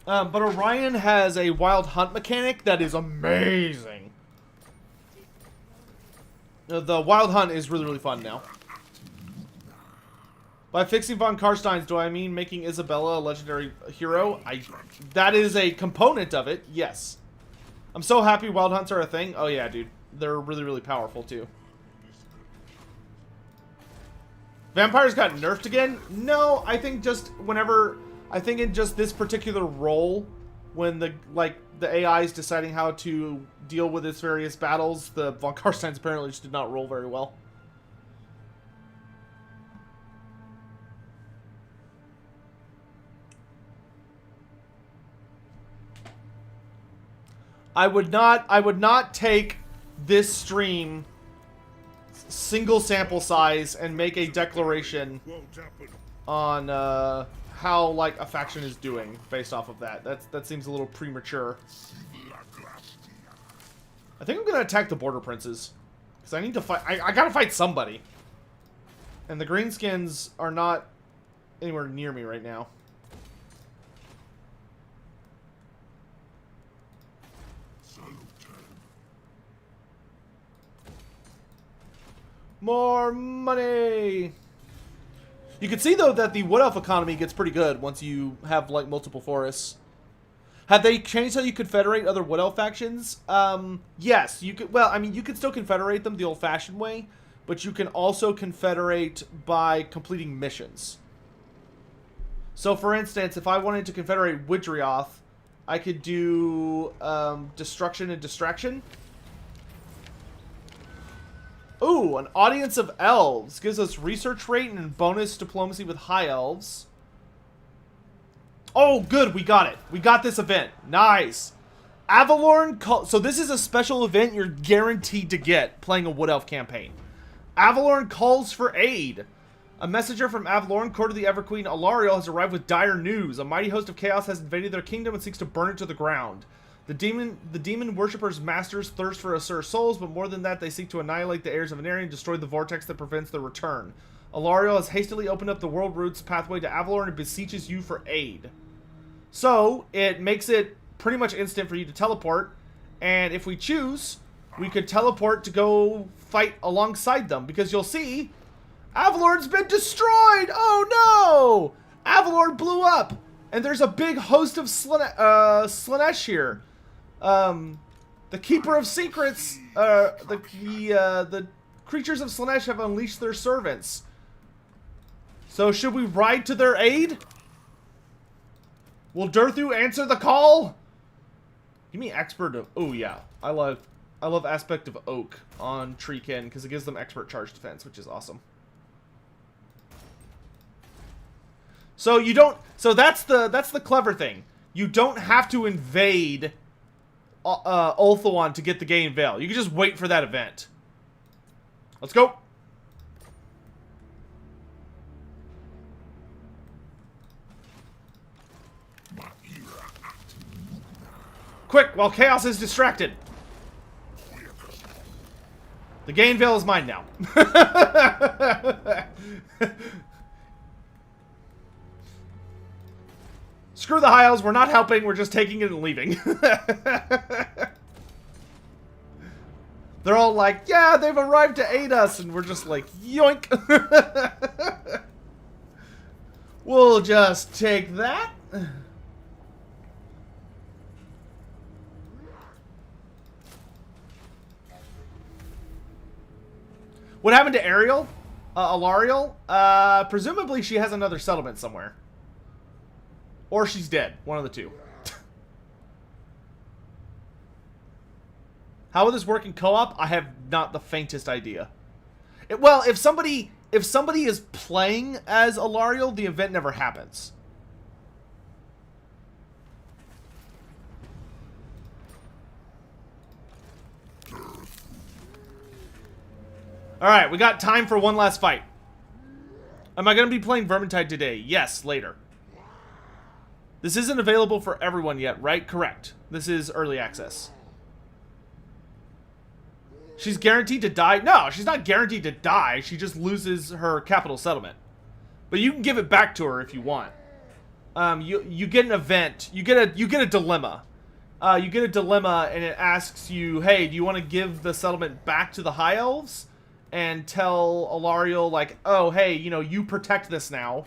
But Orion has a Wild Hunt mechanic that is amazing. The Wild Hunt is really, really fun now. By fixing Von Karstein's, do I mean making Isabella a legendary hero? That is a component of it, yes. I'm so happy Wild Hunts are a thing. Oh yeah, dude. They're really, really powerful, too. Vampires got nerfed again? No, I think just whenever... I think in just this particular role, when the AI is deciding how to deal with its various battles, the Von Karsteins apparently just did not roll very well. I would not take this stream single sample size and make a declaration on how like a faction is doing based off of that. That seems a little premature. I think I'm gonna attack the Border Princes because I need to fight. I gotta fight somebody, and the Greenskins are not anywhere near me right now. More money! You can see, though, that the Wood Elf economy gets pretty good once you have, like, multiple forests. Have they changed how you confederate other Wood Elf factions? Yes. You could, well, I mean, you could still confederate them the old-fashioned way, but you can also confederate by completing missions. So, for instance, if I wanted to confederate Widrioth, I could do Destruction and Distraction. Ooh, an audience of elves. Gives us research rate and bonus diplomacy with high elves. Oh, good. We got it. We got this event. Nice. Avalorn call. So this is a special event you're guaranteed to get playing a Wood Elf campaign. Avalorn calls for aid. A messenger from Avalorn, court of the Everqueen Alariel, has arrived with dire news. A mighty host of chaos has invaded their kingdom and seeks to burn it to the ground. The demon worshippers' masters thirst for Asur souls, but more than that, they seek to annihilate the heirs of Venarian and destroy the vortex that prevents their return. Alariel has hastily opened up the world routes pathway to Avalorn and beseeches you for aid. So, it makes it pretty much instant for you to teleport, and if we choose, we could teleport to go fight alongside them, because you'll see, Avalorn's been destroyed! Oh no! Avalorn blew up! And there's a big host of Slaanesh here. The Keeper of Secrets, the creatures of Slaanesh have unleashed their servants. So should we ride to their aid? Will Durthu answer the call? Give me expert of... Oh yeah, I love aspect of oak on Treekin because it gives them expert charge defense, which is awesome. So you don't. So that's the clever thing. You don't have to invade Ulthuan to get the Gain Veil. You can just wait for that event. Let's go. Quick, while Chaos is distracted. The Gain Veil is mine now. Screw the High Elves, we're not helping, we're just taking it and leaving. They're all like, yeah, they've arrived to aid us, and we're just like, yoink. We'll just take that. What happened to Ariel? Alariel? Presumably she has another settlement somewhere. Or she's dead. One of the two. How will this work in co-op? I have not the faintest idea. Well, if somebody is playing as Alariel, the event never happens. Alright, we got time for one last fight. Am I going to be playing Vermintide today? Yes, later. This isn't available for everyone yet, right? Correct. This is early access. She's guaranteed to die? No, she's not guaranteed to die. She just loses her capital settlement. But you can give it back to her if you want. You get an event. You get a dilemma. You get a dilemma, and it asks you, hey, do you want to give the settlement back to the High Elves? And tell Alariel, like, oh, hey, you know, you protect this now.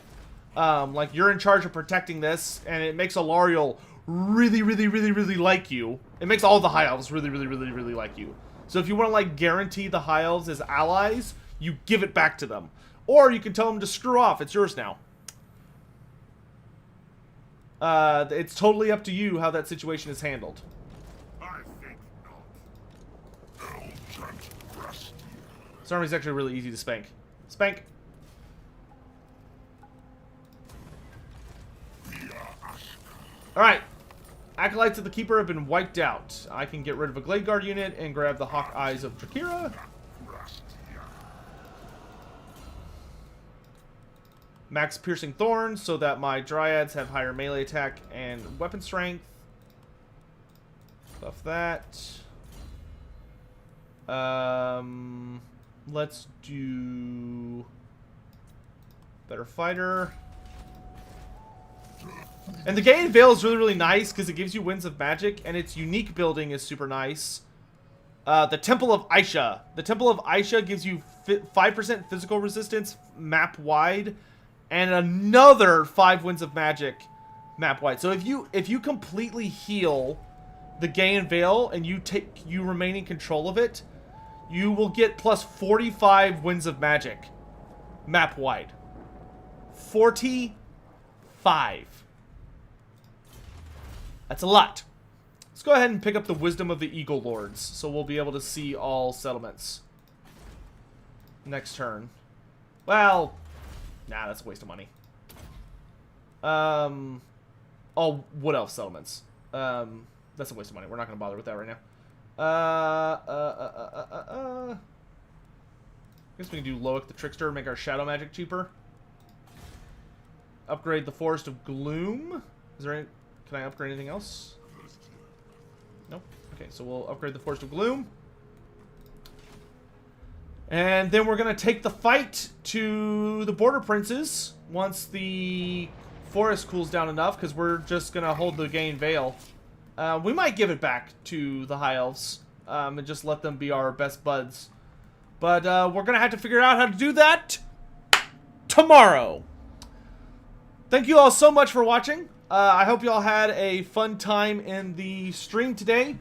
Like, you're in charge of protecting this, and it makes Alariel really, really, really, really like you. It makes all the High Elves really, really, really, really like you. So if you want to, like, guarantee the High Elves as allies, you give it back to them. Or you can tell them to screw off. It's yours now. It's totally up to you how that situation is handled. I think not. Hell can't rest. This army's actually really easy to spank. Spank. Alright. Acolytes of the Keeper have been wiped out. I can get rid of a Glade Guard unit and grab the Hawk Eyes of Drakira. Max Piercing Thorns so that my Dryads have higher melee attack and weapon strength. Buff that. Let's do Better Fighter. And the Gain Veil is really, really nice because it gives you Winds of Magic, and its unique building is super nice. The Temple of Aisha. The Temple of Aisha gives you 5% physical resistance map-wide, and another 5 Winds of Magic map-wide. So if you completely heal the Gain Veil and you remain in control of it, you will get plus 45 Winds of Magic map-wide. 45. That's a lot. Let's go ahead and pick up the Wisdom of the Eagle Lords, so we'll be able to see all settlements. next turn. Well, nah, that's a waste of money. Oh, wood elf settlements. That's a waste of money. We're not going to bother with that right now. I guess we can do Loic the Trickster, make our shadow magic cheaper. Upgrade the Forest of Gloom. Is there any... Can I upgrade anything else? Nope. Okay, so we'll upgrade the Forest of Gloom. And then we're going to take the fight to the Border Princes once the forest cools down enough, because we're just going to hold the Gain Vale. We might give it back to the High Elves and just let them be our best buds. But we're going to have to figure out how to do that tomorrow. Thank you all so much for watching. I hope you all had a fun time in the stream today.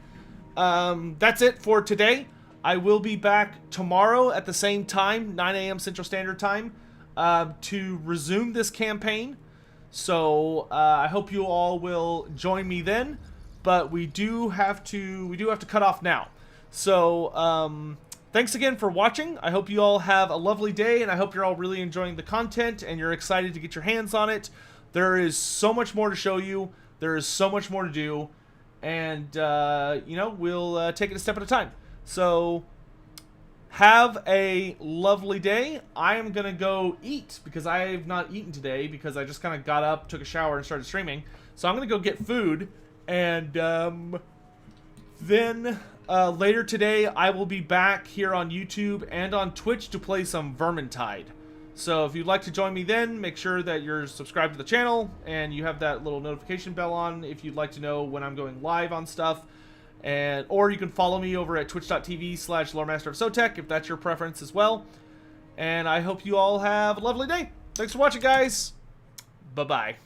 That's it for today. I will be back tomorrow at the same time, 9 a.m. Central Standard Time, to resume this campaign. So I hope you all will join me then. But we do have to cut off now. So thanks again for watching. I hope you all have a lovely day, and I hope you're all really enjoying the content and you're excited to get your hands on it. There is so much more to show you. There is so much more to do, and you know, we'll take it a step at a time. So have a lovely day. I am gonna go eat because I have not eaten today because I just kind of got up, took a shower, and started streaming. So I'm gonna go get food, and then later today I will be back here on YouTube and on Twitch to play some Vermintide. So if you'd like to join me then, make sure that you're subscribed to the channel and you have that little notification bell on if you'd like to know when I'm going live on stuff. Or you can follow me over at twitch.tv/LoreMasterOfSotech if that's your preference as well. And I hope you all have a lovely day. Thanks for watching, guys. Bye-bye.